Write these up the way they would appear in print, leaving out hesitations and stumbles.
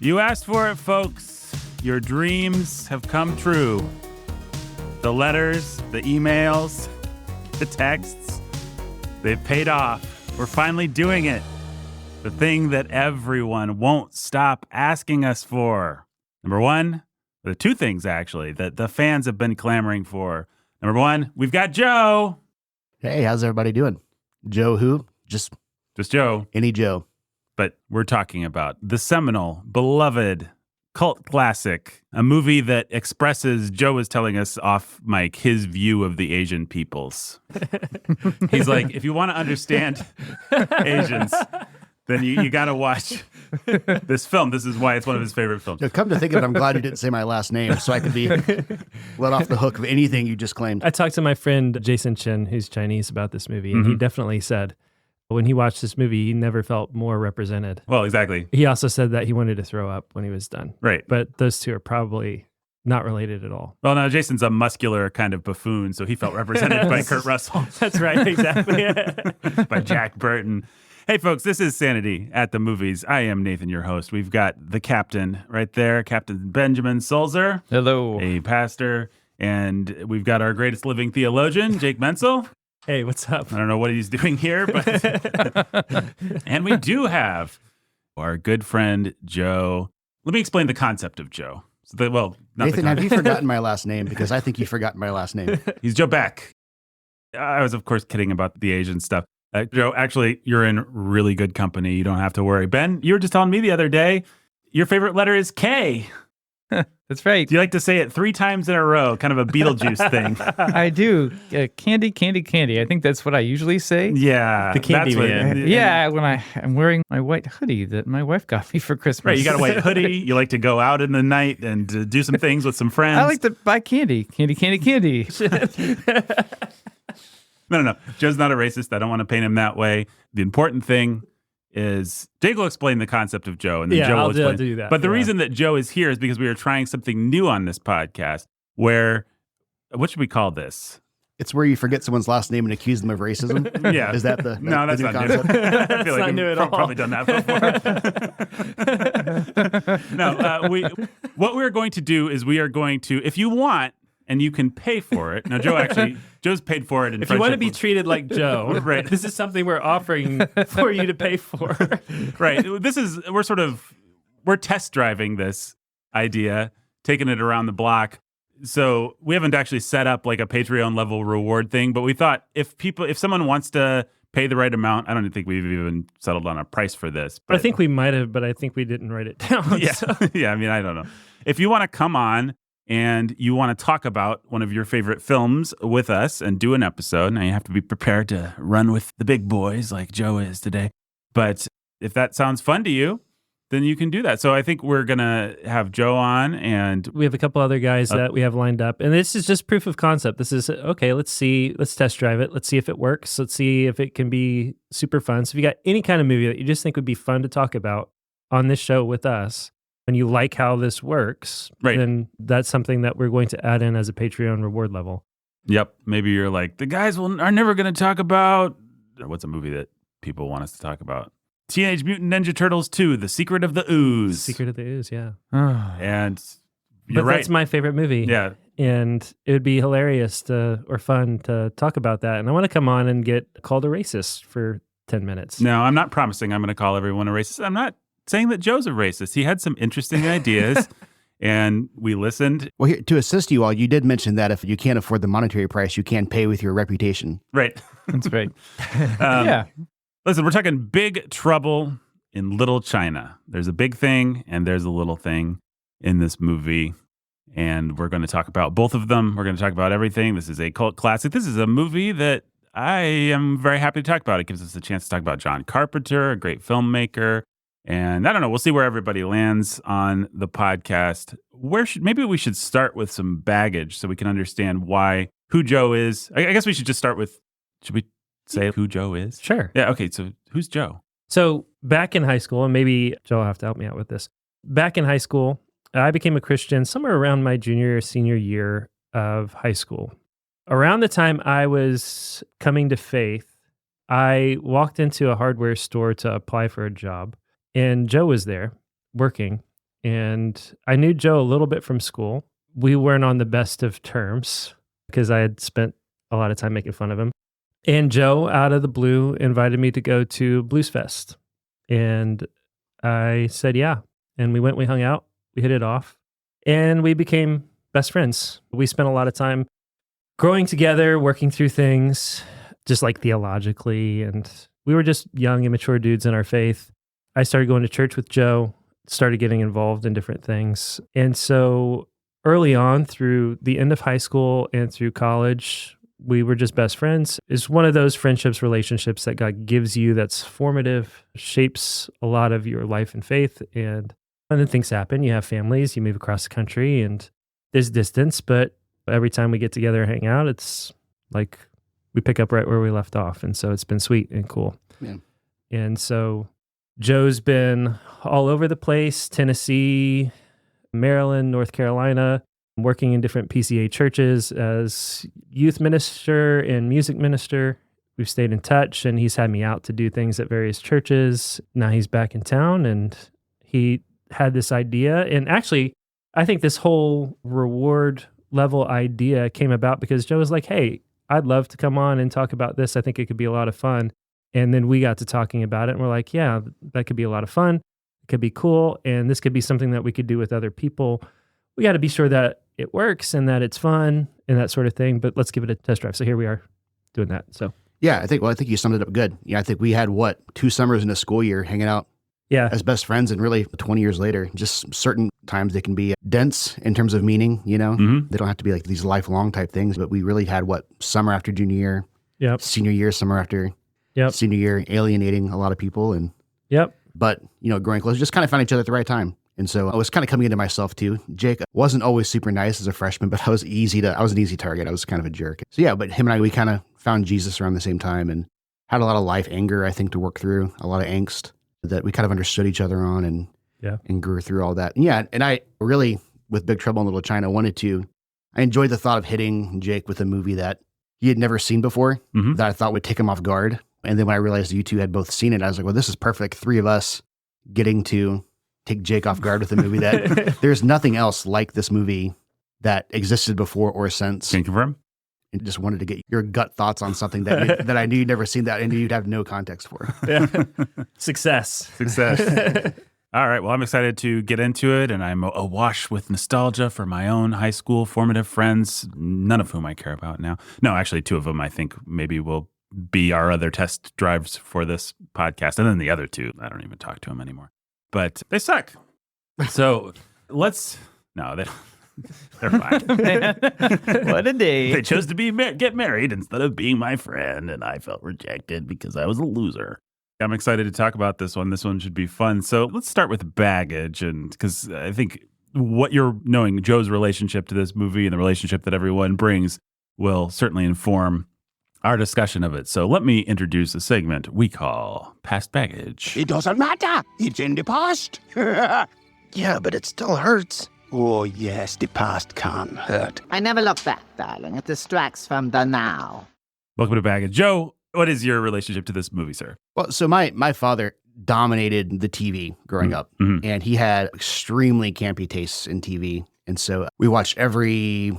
You asked for it, folks. Your dreams have come true. The letters, the emails, the texts, they've paid off. We're finally doing it. The thing that everyone won't stop asking us for. Number one, the two things actually that the fans have been clamoring for. Number one, we've got Joe. Hey, how's everybody doing? Joe who? Just Joe. Any Joe. But we're talking about the seminal, beloved, cult classic, a movie that expresses, Joe was telling us off mic, his view of the Asian peoples. He's like, if you want to understand Asians, then you got to watch this film. This is why it's one of his favorite films. Now, come to think of it, I'm glad you didn't say my last name so I could be let off the hook of anything you just claimed. I talked to my friend Jason Chen, who's Chinese, about this movie, and he definitely said when he watched this movie, he never felt more represented. Well, exactly. He also said that he wanted to throw up when he was done. Right. But those two are probably not related at all. Well, now Jason's a muscular kind of buffoon, so he felt represented by Kurt Russell. That's right, exactly. By Jack Burton. Hey, folks, this is Sanity at the Movies. I am Nathan, your host. We've got the captain right there, Captain Benjamin Sulzer. Hello. A pastor. And we've got our greatest living theologian, Jake Menzel. Hey, what's up? I don't know what he's doing here, but and we do have our good friend, Joe. Let me explain the concept of Joe. Nathan, have you forgotten my last name? Because I think you've forgotten my last name. He's Joe Beck. I was, of course, kidding about the Asian stuff. Joe, actually, you're in really good company. You don't have to worry. Ben, you were just telling me the other day, your favorite letter is K. That's right. Do you like to say it 3 times in a row? Kind of a Beetlejuice thing. I do. Candy, candy, candy. I think that's what I usually say. Yeah. The candy man. Yeah, when I'm wearing my white hoodie that my wife got me for Christmas. Right, you got a white hoodie. You like to go out in the night and do some things with some friends. I like to buy candy. Candy, candy, candy. No. Joe's not a racist. I don't want to paint him that way. The important thing is Jake will explain the concept of Joe, and then Joe will explain. I'll do that. But the reason that Joe is here is because we are trying something new on this podcast where, what should we call this? It's where you forget someone's last name and accuse them of racism? Yeah. Is that the No, that's new not concept? new. I feel not like new we've at all. probably done that before. No, what we're going to do is we are going to, if you want, and you can pay for it. Now, Joe's paid for it. If you want to be treated like Joe, right. This is something we're offering for you to pay for. Right. We're test driving this idea, taking it around the block. So we haven't actually set up like a Patreon level reward thing, but we thought if someone wants to pay the right amount, I don't think we've even settled on a price for this. But I think we might have, but I think we didn't write it down. Yeah. So. Yeah. I mean, I don't know. If you want to come on and you want to talk about one of your favorite films with us and do an episode, now you have to be prepared to run with the big boys like Joe is today. But if that sounds fun to you, then you can do that. So I think we're going to have Joe on, and we have a couple other guys that we have lined up. And this is just proof of concept. This is, okay, let's test drive it. Let's see if it works. Let's see if it can be super fun. So if you got any kind of movie that you just think would be fun to talk about on this show with us, and you like how this works, right, then that's something that we're going to add in as a Patreon reward level. Yep. Maybe you're like, the guys are never going to talk about, what's a movie that people want us to talk about? Teenage Mutant Ninja Turtles 2, The Secret of the Ooze. Secret of the Ooze, yeah. And you're but right. That's my favorite movie. Yeah. And it would be hilarious or fun to talk about that. And I want to come on and get called a racist for 10 minutes. No, I'm not promising I'm going to call everyone a racist. I'm not saying that Joe's a racist. He had some interesting ideas, and we listened. Well, here, to assist you all, you did mention that if you can't afford the monetary price, you can pay with your reputation. Right. That's right. Yeah. Listen, we're talking Big Trouble in Little China. There's a big thing, and there's a little thing in this movie, and we're going to talk about both of them. We're going to talk about everything. This is a cult classic. This is a movie that I am very happy to talk about. It gives us a chance to talk about John Carpenter, a great filmmaker. And I don't know, we'll see where everybody lands on the podcast. Maybe we should start with some baggage so we can understand who Joe is. I guess we should just start with, should we say who Joe is? Sure. Yeah, okay, so who's Joe? So back in high school, and maybe Joe will have to help me out with this. Back in high school, I became a Christian somewhere around my junior or senior year of high school. Around the time I was coming to faith, I walked into a hardware store to apply for a job. And Joe was there working, And I knew Joe a little bit from school. We weren't on the best of terms because I had spent a lot of time making fun of him. And Joe, out of the blue, invited me to go to Blues Fest. And I said, yeah. And we went, we hung out, we hit it off, and we became best friends. We spent a lot of time growing together, working through things, just like theologically. And we were just young, immature dudes in our faith. I started going to church with Joe, started getting involved in different things. And so early on, through the end of high school and through college, we were just best friends. It's one of those friendships, relationships that God gives you that's formative, shapes a lot of your life and faith. And then things happen. You have families, you move across the country, and there's distance. But every time we get together and hang out, it's like we pick up right where we left off. And so it's been sweet and cool. Yeah. And so Joe's been all over the place, Tennessee, Maryland, North Carolina, working in different PCA churches as youth minister and music minister. We've stayed in touch, and he's had me out to do things at various churches. Now he's back in town, and he had this idea. And actually, I think this whole reward level idea came about because Joe was like, hey, I'd love to come on and talk about this. I think it could be a lot of fun. And then we got to talking about it, and we're like, yeah, that could be a lot of fun. It could be cool, and this could be something that we could do with other people. We got to be sure that it works and that it's fun and that sort of thing, but let's give it a test drive. So here we are doing that. So Yeah, I think you summed it up good. Yeah, I think we had 2 summers in a school year hanging out yeah, as best friends, and really 20 years later, just certain times they can be dense in terms of meaning, you know? Mhm. They don't have to be like these lifelong type things, but we really had summer after junior year, yep, senior year, summer after yep, senior year, alienating a lot of people. yep, But, growing close, just kind of found each other at the right time. And so I was kind of coming into myself too. Jake wasn't always super nice as a freshman, but I was an easy target. I was kind of a jerk. So yeah, but him and I, we kind of found Jesus around the same time and had a lot of life anger, I think, to work through, a lot of angst that we kind of understood each other on and grew through all that. And yeah, and I really, with Big Trouble in Little China, I enjoyed the thought of hitting Jake with a movie that he had never seen before, Mhm. that I thought would take him off guard. And then when I realized you two had both seen it, I was like, well, this is perfect. 3 of us getting to take Jake off guard with a movie that there's nothing else like this movie that existed before or since. Can you confirm? And just wanted to get your gut thoughts on something that I knew you'd never seen that and you'd have no context for. yeah. Success. Success. All right. Well, I'm excited to get into it, and I'm awash with nostalgia for my own high school formative friends, none of whom I care about now. No, actually, 2 of them I think maybe will be our other test drives for this podcast. And then the other 2, I don't even talk to them anymore. But they suck. So no, they're fine. What a day. They chose to get married instead of being my friend, and I felt rejected because I was a loser. I'm excited to talk about this one. This one should be fun. So let's start with baggage, and because I think what you're knowing Joe's relationship to this movie and the relationship that everyone brings will certainly inform our discussion of it. So let me introduce a segment we call Past Baggage. It doesn't matter. It's in the past. Yeah, but it still hurts. Oh, yes, the past can hurt. I never look back, darling. It distracts from the now. Welcome to Baggage. Joe, what is your relationship to this movie, sir? Well, so my father dominated the TV growing up, Mhm. and he had extremely campy tastes in TV. And so we watched every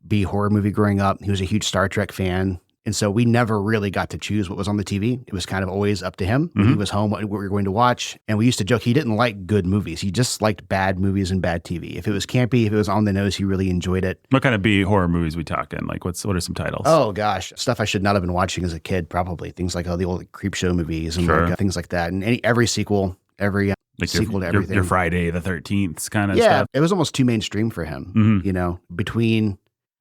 B horror movie growing up. He was a huge Star Trek fan. And so we never really got to choose what was on the TV. It was kind of always up to him when he was home, what we were going to watch. And we used to joke he didn't like good movies. He just liked bad movies and bad TV. If it was campy, if it was on the nose, he really enjoyed it. What kind of B horror movies we talking? Like what are some titles? Oh, gosh. Stuff I should not have been watching as a kid, probably. Things like the old Creepshow movies and Sure. things like that. And every sequel, every like sequel to your everything. Friday the 13th kind of Yeah, stuff. it was almost too mainstream for him, Mhm. between,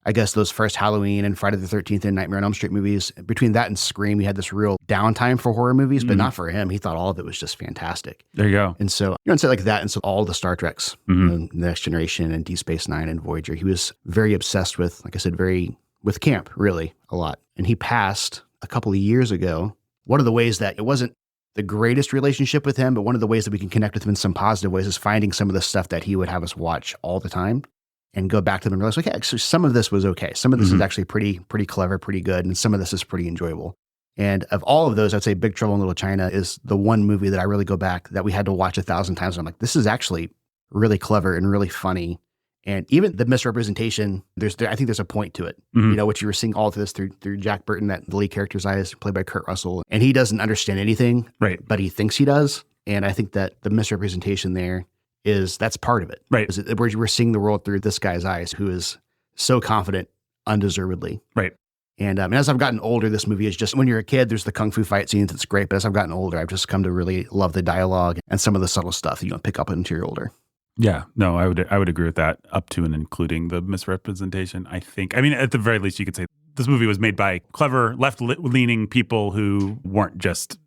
I guess, those first Halloween and Friday the 13th and Nightmare on Elm Street movies. Between that and Scream, we had this real downtime for horror movies, but not for him. He thought all of it was just fantastic. There you go. And so, and say like that. And so all the Star Treks, Mhm. Next Generation and Deep Space Nine and Voyager, he was very obsessed with, like I said, with camp, really, a lot. And he passed a couple of years ago. One of the ways that it wasn't the greatest relationship with him, but one of the ways that we can connect with him in some positive ways is finding some of the stuff that he would have us watch all the time and go back to them and realize, okay, actually, some of this was okay. Some of this is actually pretty clever, pretty good, and some of this is pretty enjoyable. And of all of those, I'd say Big Trouble in Little China is the one movie that I really go back that we had to watch 1,000 times. And I'm like, this is actually really clever and really funny. And even the misrepresentation, I think there's a point to it, which you were seeing all of this through Jack Burton, that the lead character's eyes, played by Kurt Russell. And he doesn't understand anything, right? But he thinks he does. And I think that the misrepresentation there that's part of it. Right. We're seeing the world through this guy's eyes, who is so confident undeservedly. Right. And as I've gotten older, this movie is just, when you're a kid, there's the kung fu fight scenes. It's great. But as I've gotten older, I've just come to really love the dialogue and some of the subtle stuff that you don't pick up until you're older. Yeah, no, I would agree with that, up to and including the misrepresentation, I think. I mean, at the very least, you could say this movie was made by clever, left-leaning people who weren't just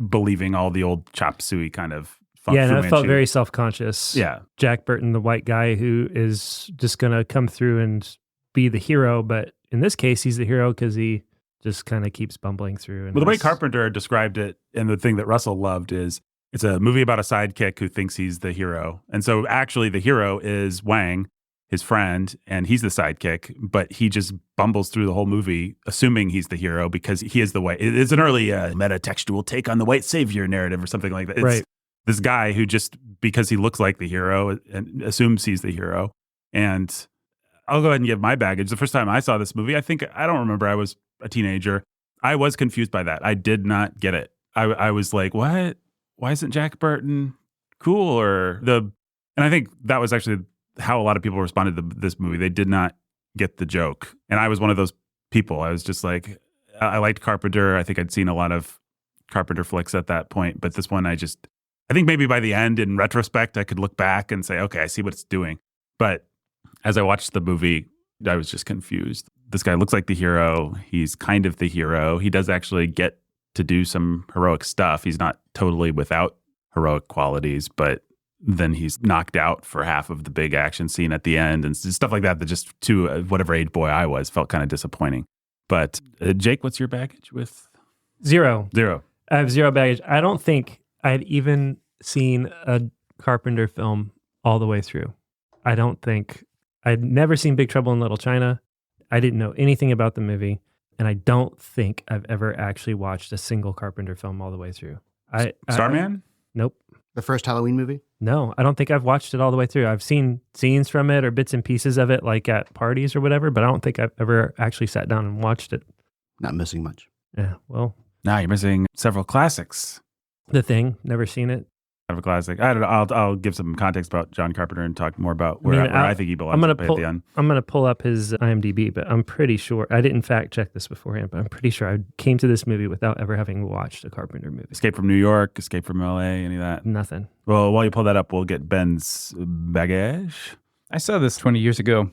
believing all the old chop suey kind of Fu and I felt Manchu. very self-conscious. Yeah. Jack Burton, the white guy who is just going to come through and be the hero, but in this case, he's the hero because he just kind of keeps bumbling through. And Well, the way Carpenter described it, and the thing that Russell loved, is it's a movie about a sidekick who thinks he's the hero. And so actually the hero is Wang, his friend, and he's the sidekick, but he just bumbles through the whole movie assuming he's the hero because he is the white. It's an early metatextual take on the white savior narrative or something like that. It's Right. This guy who just, because he looks like the hero, and assumes he's the hero. And I'll go ahead and give my baggage. The first time I saw this movie, I don't remember, I was a teenager. I was confused by that. I did not get it. I was like, what? Why isn't Jack Burton cool? And I think that was actually how a lot of people responded to this movie. They did not get the joke. And I was one of those people. I was just like, I liked Carpenter. I think I'd seen a lot of Carpenter flicks at that point. But this one, I think maybe by the end, in retrospect, I could look back and say, okay, I see what it's doing. But as I watched the movie, I was just confused. This guy looks like the hero. He's kind of the hero. He does actually get to do some heroic stuff. He's not totally without heroic qualities, but then he's knocked out for half of the big action scene at the end and stuff like that just to whatever age boy I was, felt kind of disappointing. But Jake, what's your baggage with? Zero. I have zero baggage. I don't think I'd even seen a Carpenter film all the way through. I don't think I'd never seen Big Trouble in Little China. I didn't know anything about the movie. And I don't think I've ever actually watched a single Carpenter film all the way through. Starman? Nope. The first Halloween movie? No, I don't think I've watched it all the way through. I've seen scenes from it or bits and pieces of it, like at parties or whatever, but I don't think I've ever actually sat down and watched it. Not missing much. Yeah, well. Nah, you're missing several classics. The Thing, never seen it. Of a classic. I don't know. I'll give some context about John Carpenter and talk more about where I think he belongs. I'm going to pull up his IMDb, but I'm pretty sure, I didn't fact check this beforehand, but I'm pretty sure I came to this movie without ever having watched a Carpenter movie. Escape from New York, Escape from LA, any of that? Nothing. Well, while you pull that up, we'll get Ben's baggage. I saw this 20 years ago.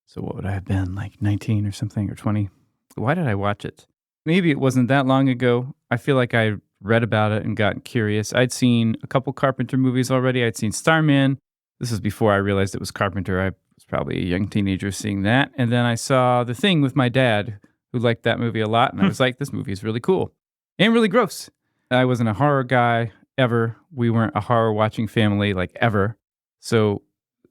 So what would I have been, like 19 or something, or 20? Why did I watch it? Maybe it wasn't that long ago. I feel like I read about it and got curious. I'd seen a couple Carpenter movies already. I'd seen Starman. This was before I realized it was Carpenter. I was probably a young teenager seeing that. And then I saw The Thing with my dad, who liked that movie a lot. And I was like, this movie is really cool and really gross. I wasn't a horror guy ever. We weren't a horror watching family, like, ever. So,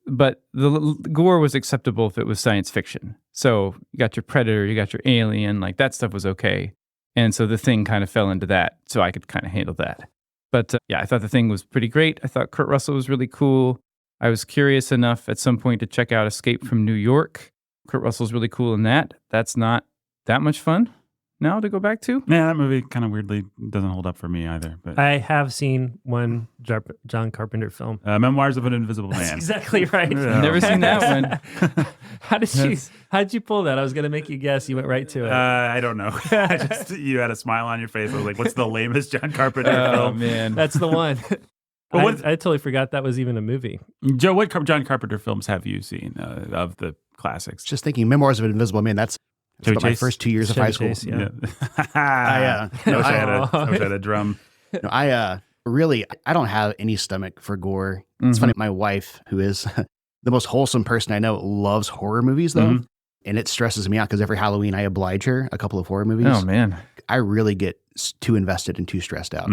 but the gore was acceptable if it was science fiction. So you got your Predator, you got your Alien, like that stuff was okay. And so The Thing kind of fell into that, so I could kind of handle that. But yeah, I thought The Thing was pretty great. I thought Kurt Russell was really cool. I was curious enough at some point to check out Escape from New York. Kurt Russell's really cool in that. That's not that much fun now to go back to. Yeah, that movie kind of weirdly doesn't hold up for me either. But I have seen one John Carpenter film. Memoirs of an Invisible That's Man. exactly right. Yeah. Never seen that one. How did you pull that? I was going to make you guess. You went right to it. I don't know. You had a smile on your face. I was like, what's the lamest John Carpenter Oh, film? man. That's the one. Well, I totally forgot that was even a movie. Joe, what John Carpenter films have you seen of the classics? Just thinking, Memoirs of an Invisible Man, that's Chevy about my Chase? first 2 years of Chevy high school. Chase, yeah. I wish I had a drum. No, I don't have any stomach for gore. It's funny, my wife, who is the most wholesome person I know, loves horror movies, though. And it stresses me out because every Halloween I oblige her a couple of horror movies. Oh, man. I really get too invested and too stressed out.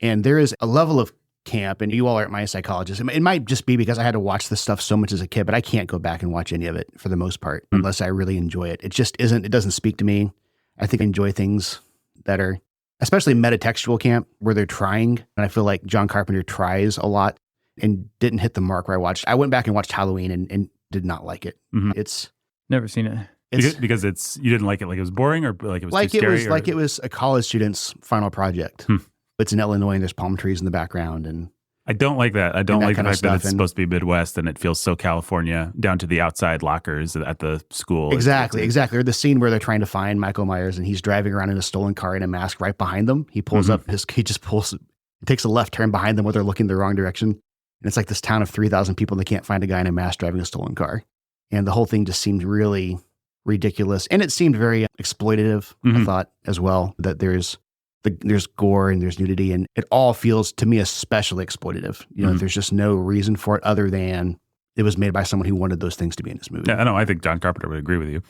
And there is a level of camp, and you all aren't my psychologist. It might just be because I had to watch this stuff so much as a kid, but I can't go back and watch any of it for the most part unless I really enjoy it. It just isn't, it doesn't speak to me. I think I enjoy things that are, especially metatextual camp, where they're trying. And I feel like John Carpenter tries a lot and didn't hit the mark where I went back and watched Halloween and did not like it. Mhm. It's Never seen it. Because you didn't like it, like it was boring, or like it was like too scary, like it was a college student's final project. It's in Illinois and there's palm trees in the background, and I don't like that. I don't like the kind of fact that it's stuff, and- supposed to be Midwest and it feels so California down to the outside lockers at the school. Exactly. Or the scene where they're trying to find Michael Myers and he's driving around in a stolen car in a mask right behind them. He pulls up he takes a left turn behind them where they're looking the wrong direction. And it's like this town of 3,000 people and they can't find a guy in a mask driving a stolen car. And the whole thing just seemed really ridiculous. And it seemed very exploitative, I thought, as well, that there's gore and there's nudity, and it all feels to me especially exploitative. You know, there's just no reason for it other than it was made by someone who wanted those things to be in this movie. Yeah, I know. I think John Carpenter would agree with you.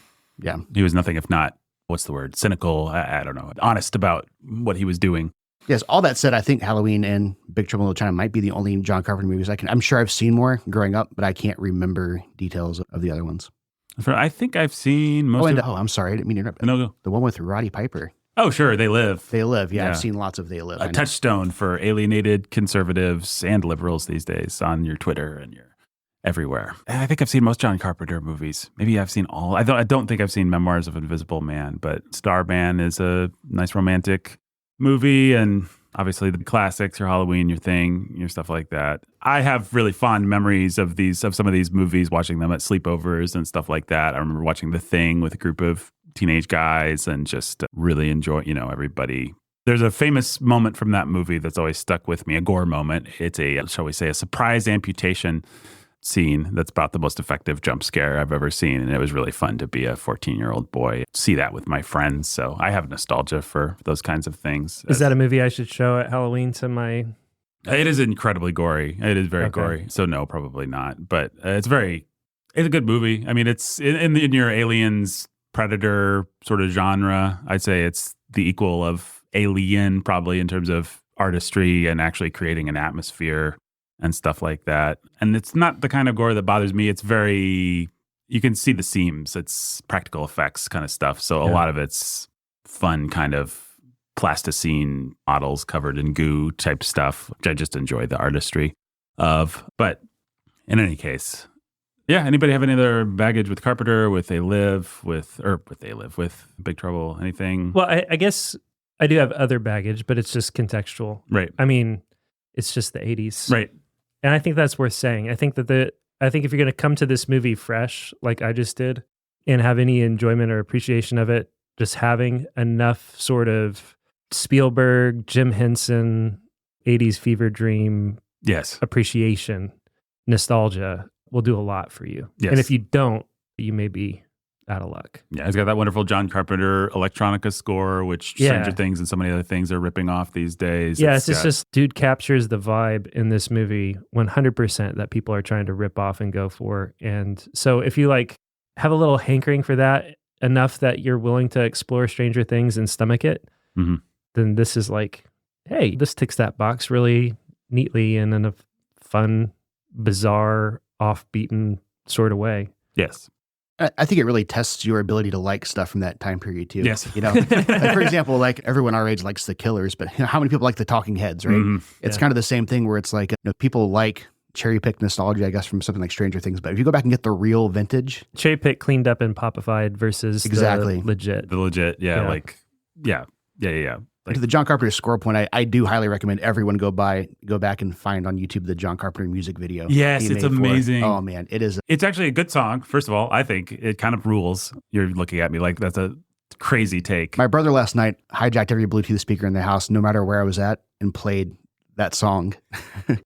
Yeah. He was nothing if not, what's the word? Cynical. I don't know. Honest about what he was doing. Yes. All that said, I think Halloween and Big Trouble in Little China might be the only John Carpenter movies I'm sure I've seen more growing up, but I can't remember details of the other ones. I think I've seen most I'm sorry. I didn't mean to interrupt. No, go. The one with Roddy Piper. Oh, sure. They Live. They Live. Yeah, I've seen lots of They Live. A touchstone for alienated conservatives and liberals these days on your Twitter and your everywhere. And I think I've seen most John Carpenter movies. Maybe I've seen all. I don't think I've seen Memoirs of Invisible Man, but Starman is a nice romantic movie, and obviously the classics, your Halloween, your Thing, your stuff like that. I have really fond memories of some of these movies, watching them at sleepovers and stuff like that. I remember watching The Thing with a group of teenage guys and just really enjoy, everybody. There's a famous moment from that movie that's always stuck with me, a gore moment. It's shall we say, a surprise amputation scene that's about the most effective jump scare I've ever seen. And it was really fun to be a 14-year-old boy, see that with my friends. So I have nostalgia for those kinds of things. Is that a movie I should show at Halloween to my... It is incredibly gory. It is very gory. So no, probably not. But it's a good movie. I mean, it's in your Aliens, Predator sort of genre. I'd say it's the equal of Alien, probably in terms of artistry and actually creating an atmosphere and stuff like that. And it's not the kind of gore that bothers me. It's you can see the seams. It's practical effects kind of stuff. So a lot of it's fun kind of plasticine models covered in goo type stuff, which I just enjoy the artistry of. But in any case, yeah, anybody have any other baggage with Carpenter, with with Big Trouble, anything? Well, I guess I do have other baggage, but it's just contextual. Right. I mean, it's just the 80s. Right. And I think that's worth saying. I think if you're going to come to this movie fresh, like I just did, and have any enjoyment or appreciation of it, just having enough sort of Spielberg, Jim Henson, 80s fever dream appreciation, nostalgia will do a lot for you. Yes. And if you don't, you may be out of luck. Yeah, he's got that wonderful John Carpenter electronica score, which Stranger Things and so many other things are ripping off these days. Yeah, it's just dude captures the vibe in this movie 100% that people are trying to rip off and go for. And so if you have a little hankering for that enough that you're willing to explore Stranger Things and stomach it, then this is hey, this ticks that box really neatly and in a fun, bizarre, off-beaten sort of way. Yes. I think it really tests your ability to like stuff from that time period too. Yes. For example, everyone our age likes the Killers, but how many people like the Talking Heads, right? It's kind of the same thing where it's people like cherry-picked nostalgia, I guess, from something like Stranger Things. But if you go back and get the real vintage. Cherry-picked, cleaned up, and popified versus the legit. The legit, yeah. To the John Carpenter score point, I do highly recommend everyone go back and find on YouTube the John Carpenter music video. Yes, it's amazing. Oh man, it is. It's actually a good song. First of all, I think it kind of rules. You're looking at me like that's a crazy take. My brother last night hijacked every Bluetooth speaker in the house, no matter where I was at, and played that song. I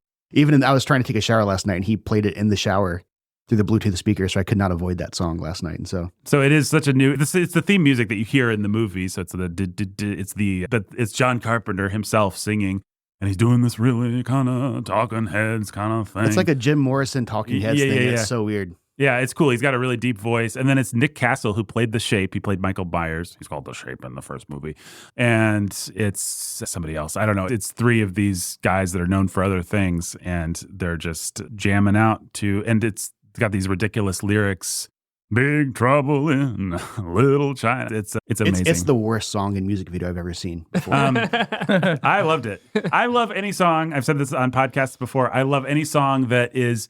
was trying to take a shower last night, and he played it in the shower through the Bluetooth speaker, so I could not avoid that song last night. And so it is such a new. It's the theme music that you hear in the movie. So it's John Carpenter himself singing, and he's doing this really kind of Talking Heads kind of thing. It's like a Jim Morrison Talking Heads thing. It's so weird. Yeah, it's cool. He's got a really deep voice. And then it's Nick Castle who played The Shape. He played Michael Myers. He's called The Shape in the first movie. And it's somebody else. I don't know. It's three of these guys that are known for other things, and they're just jamming out to, and it's got these ridiculous lyrics Big Trouble in Little China. It's amazing. It's the worst song in music video I've ever seen before. I loved it. I love any song. I've said this on podcasts before. I love any song that is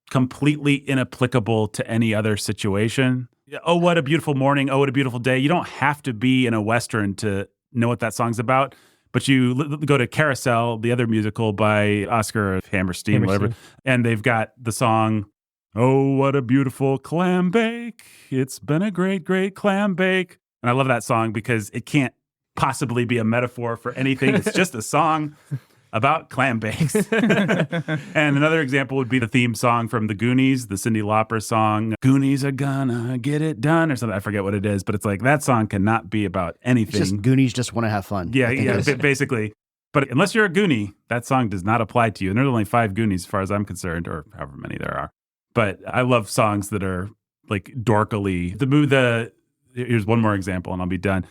completely inapplicable to any other situation. Oh, what a beautiful morning. Oh, what a beautiful day. You don't have to be in a Western to know what that song's about. But you go to Carousel, the other musical by Oscar Hammerstein, whatever, and they've got the song, oh, what a beautiful clam bake. It's been a great, great clam bake. And I love that song because it can't possibly be a metaphor for anything. It's just a song about clam bakes. And another example would be the theme song from The Goonies, the Cyndi Lauper song, Goonies are gonna get it done, or something. I forget what it is, but it's like that song cannot be about anything. It's just Goonies just want to have fun. Yeah, basically. But unless you're a Goonie, that song does not apply to you. And there's only 5 Goonies as far as I'm concerned, or however many there are. But I love songs that are like dorkily. Here's one more example and I'll be done.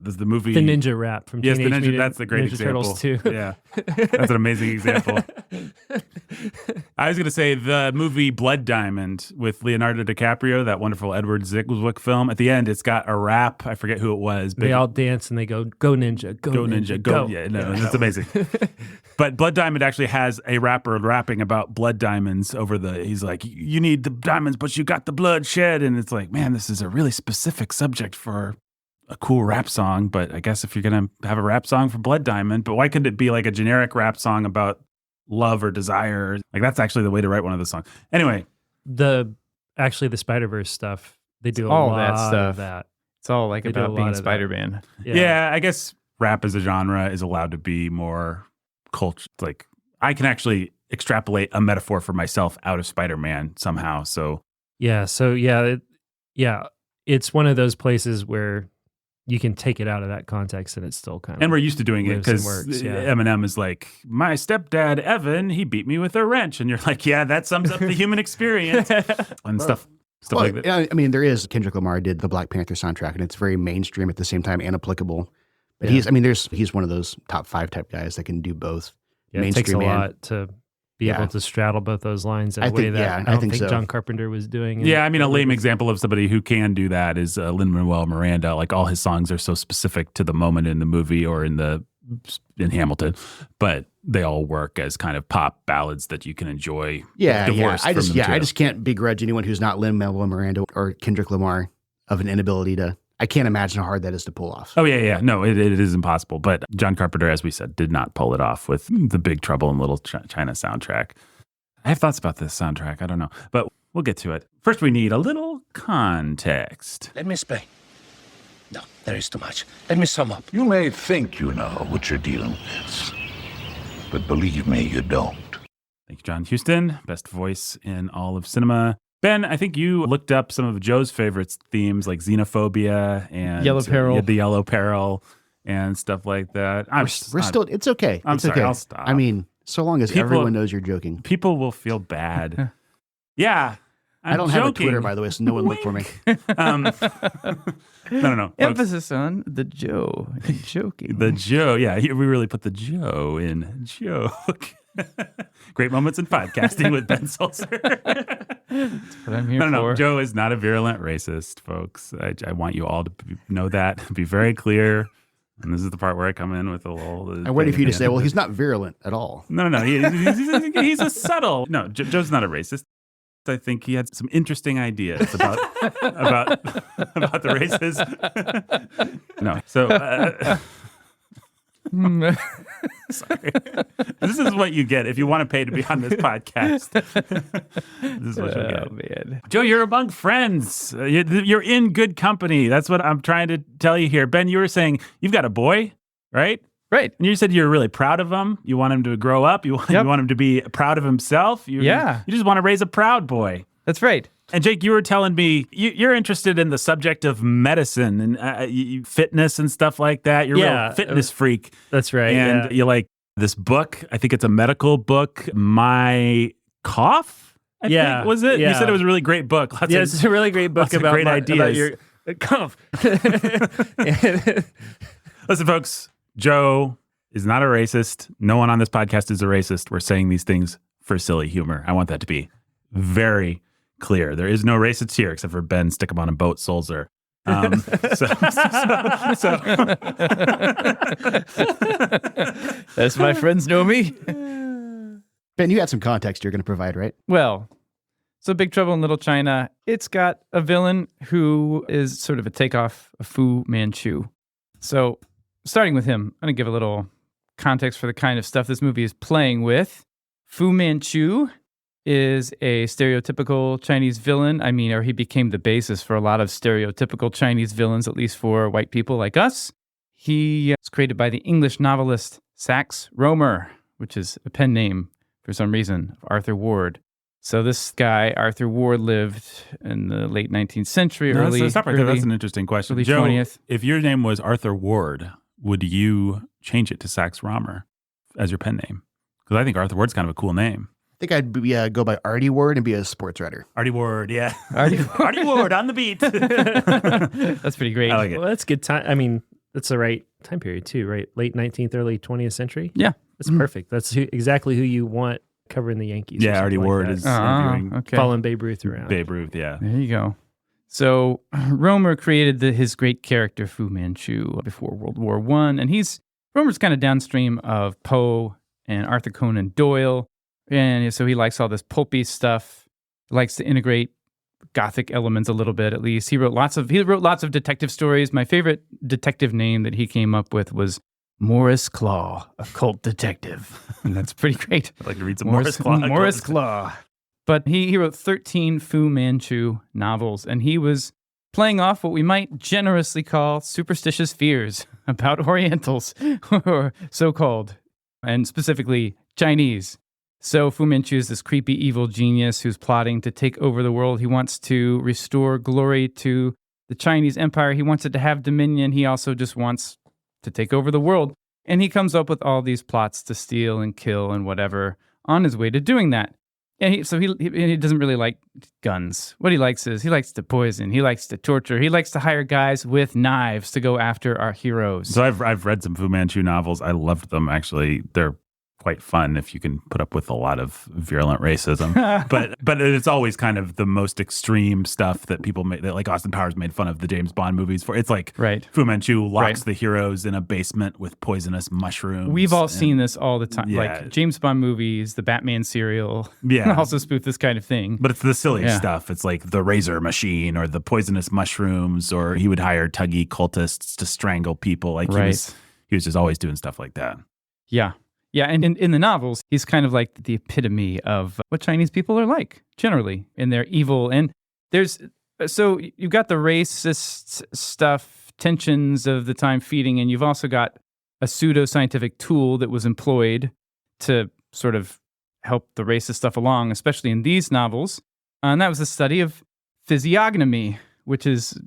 There's the movie The Ninja Rap from Teenage Mutant that's the great Ninja example. Turtles 2. Yeah. That's an amazing example. I was going to say the movie Blood Diamond with Leonardo DiCaprio, that wonderful Edward Zwick film. At the end, it's got a rap. I forget who it was. They all dance and they go ninja, go ninja, go. Yeah, no, it's amazing. But Blood Diamond actually has a rapper rapping about blood diamonds he's like, you need the diamonds, but you got the blood shed. And it's like, man, this is a really specific subject for a cool rap song. But I guess if you're going to have a rap song for Blood Diamond, but why couldn't it be like a generic rap song about love or desire? Like that's actually the way to write one of the songs. Anyway. The Spider-Verse stuff, they do all a lot that stuff. of that. It's all like about being Spider-Man. Yeah, I guess rap as a genre is allowed to be more culture. Like I can actually extrapolate a metaphor for myself out of Spider-Man somehow. So it's one of those places where you can take it out of that context and it's still kind of. And we're used to doing it because yeah. Eminem is like, my stepdad Evan, he beat me with a wrench, and you're like, yeah, that sums up the human experience and stuff like that. I mean, there is Kendrick Lamar did the Black Panther soundtrack, and it's very mainstream at the same time and applicable. But he's one of those top 5 type guys that can do both. Yeah, it takes a lot to be able to straddle both those lines in a way that I don't think so. John Carpenter was doing. Yeah, I mean, a lame example of somebody who can do that is Lin-Manuel Miranda. Like all his songs are so specific to the moment in the movie or in Hamilton, but they all work as kind of pop ballads that you can enjoy. I just can't begrudge anyone who's not Lin-Manuel Miranda or Kendrick Lamar of an inability to. I can't imagine how hard that is to pull off. Oh, yeah. No, it is impossible. But John Carpenter, as we said, did not pull it off with the Big Trouble in Little China soundtrack. I have thoughts about this soundtrack. I don't know. But we'll get to it. First, we need a little context. Let me explain. No, there is too much. Let me sum up. You may think you know what you're dealing with, but believe me, you don't. Thank you, John Huston, best voice in all of cinema. Ben, I think you looked up some of Joe's favorite themes like xenophobia and Yellow Peril. The Yellow Peril and stuff like that. It's okay. I'm sorry, okay. I'll stop. I mean, so long as everyone knows you're joking. People will feel bad. Yeah. I don't have a Twitter, by the way, so no one look for me. No. Emphasis on the Joe and joking. The Joe. Yeah, we really put the Joe in joke. Great moments in podcasting with Ben Sulzer. That's what I'm here for. No. Joe is not a virulent racist, folks. I want you all to know that. Be very clear. And this is the part where I come in with a little. I'm waiting for you to say, well, he's not virulent at all. No. He's a subtle. No, Joe's not a racist. I think he had some interesting ideas about the races. No, so sorry. This is what you get if you want to pay to be on this podcast. This is what you get. Man. Joe, you're among friends. You're in good company. That's what I'm trying to tell you here. Ben, you were saying you've got a boy, right? Right. And you said you're really proud of him. You want him to grow up. You want him to be proud of himself. You just want to raise a proud boy. That's right. And Jake, you were telling me you're interested in the subject of medicine and fitness and stuff like that. You're a real fitness freak. That's right. And you like this book. I think it's a medical book. My Cough? I think, was it? Yeah. You said it was a really great book. It's a really great book about great ideas. About your cough. Listen, folks. Joe is not a racist. No one on this podcast is a racist. We're saying these things for silly humor. I want that to be very clear. There is no racist here except for Ben Stick 'em on a Boat Sulzer. So As my friends know me. Ben, you had some context you're going to provide, right? Well, so Big Trouble in Little China, it's got a villain who is sort of a takeoff of Fu Manchu. So starting with him, I'm going to give a little context for the kind of stuff this movie is playing with. Fu Manchu is a stereotypical Chinese villain. I mean, or he became the basis for a lot of stereotypical Chinese villains, at least for white people like us. He was created by the English novelist Sax Rohmer, which is a pen name for some reason, of Arthur Ward. So this guy, Arthur Ward, lived in the late 19th century, that's an interesting question. early Joe, 20th. if your name was Arthur Ward, would you change it to Sax Rohmer as your pen name? Because I think Arthur Ward's kind of a cool name. I think I'd go by Artie Ward and be a sports writer. Artie Ward, yeah. Artie Ward on the beat. That's pretty great. I like it. Well, that's good time. I mean, that's the right time period too, right? Late 19th, early 20th century. Yeah. That's perfect. That's exactly who you want covering the Yankees. or Yeah, Artie something like Ward that. is interviewing Okay. Following Babe Ruth around. Babe Ruth, yeah. There you go. So Rohmer created his great character Fu Manchu before World War I, and Rohmer's kind of downstream of Poe and Arthur Conan Doyle, and so he likes all this pulpy stuff. He likes to integrate Gothic elements a little bit, at least. He wrote lots of detective stories. My favorite detective name that he came up with was Morris Claw, occult detective, and that's pretty great. I'd like to read some Morris Claw. Morris Claw. But he wrote 13 Fu Manchu novels, and he was playing off what we might generously call superstitious fears about Orientals, or so-called, and specifically Chinese. So Fu Manchu is this creepy evil genius who's plotting to take over the world. He wants to restore glory to the Chinese empire. He wants it to have dominion. He also just wants to take over the world. And he comes up with all these plots to steal and kill and whatever on his way to doing that. And he doesn't really like guns. What he likes to poison. He likes to torture. He likes to hire guys with knives to go after our heroes. So I've read some Fu Manchu novels. I loved them, actually. They're quite fun if you can put up with a lot of virulent racism. but it's always kind of the most extreme stuff that people make, that like Austin Powers made fun of the James Bond movies for. It's like Fu Manchu locks the heroes in a basement with poisonous mushrooms. We've all seen this all the time. Like James Bond movies, the Batman serial. Yeah. Also spoof this kind of thing. But it's the silly stuff. It's like the razor machine or the poisonous mushrooms, or he would hire Tuggy cultists to strangle people. Like he was just always doing stuff like that. Yeah. Yeah, and in the novels, he's kind of like the epitome of what Chinese people are like, generally, in their evil. And so you've got the racist stuff, tensions of the time feeding, and you've also got a pseudo-scientific tool that was employed to sort of help the racist stuff along, especially in these novels. And that was the study of physiognomy, which is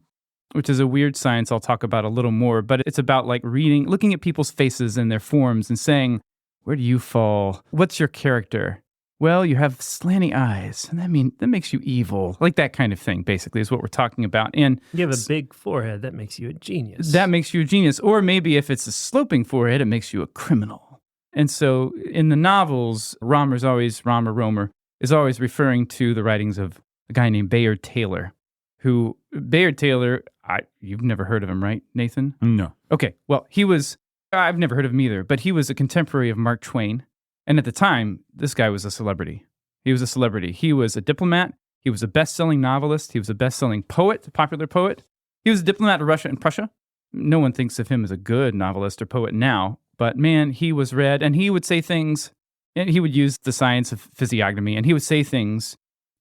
a weird science I'll talk about a little more, but it's about like looking at people's faces and their forms and saying, where do you fall? What's your character? Well, you have slanty eyes, and that makes you evil. Like that kind of thing, basically, is what we're talking about. And you have a big forehead, that makes you a genius. That makes you a genius. Or maybe if it's a sloping forehead, it makes you a criminal. And so in the novels, Rohmer is always referring to the writings of a guy named Bayard Taylor, you've never heard of him, right, Nathan? No. Okay, well, I've never heard of him either, but he was a contemporary of Mark Twain. And at the time, this guy was a celebrity. He was a celebrity. He was a diplomat. He was a best-selling novelist. He was a best-selling poet, a popular poet. He was a diplomat to Russia and Prussia. No one thinks of him as a good novelist or poet now, but man, he was read, and he would say things, and he would use the science of physiognomy, and he would say things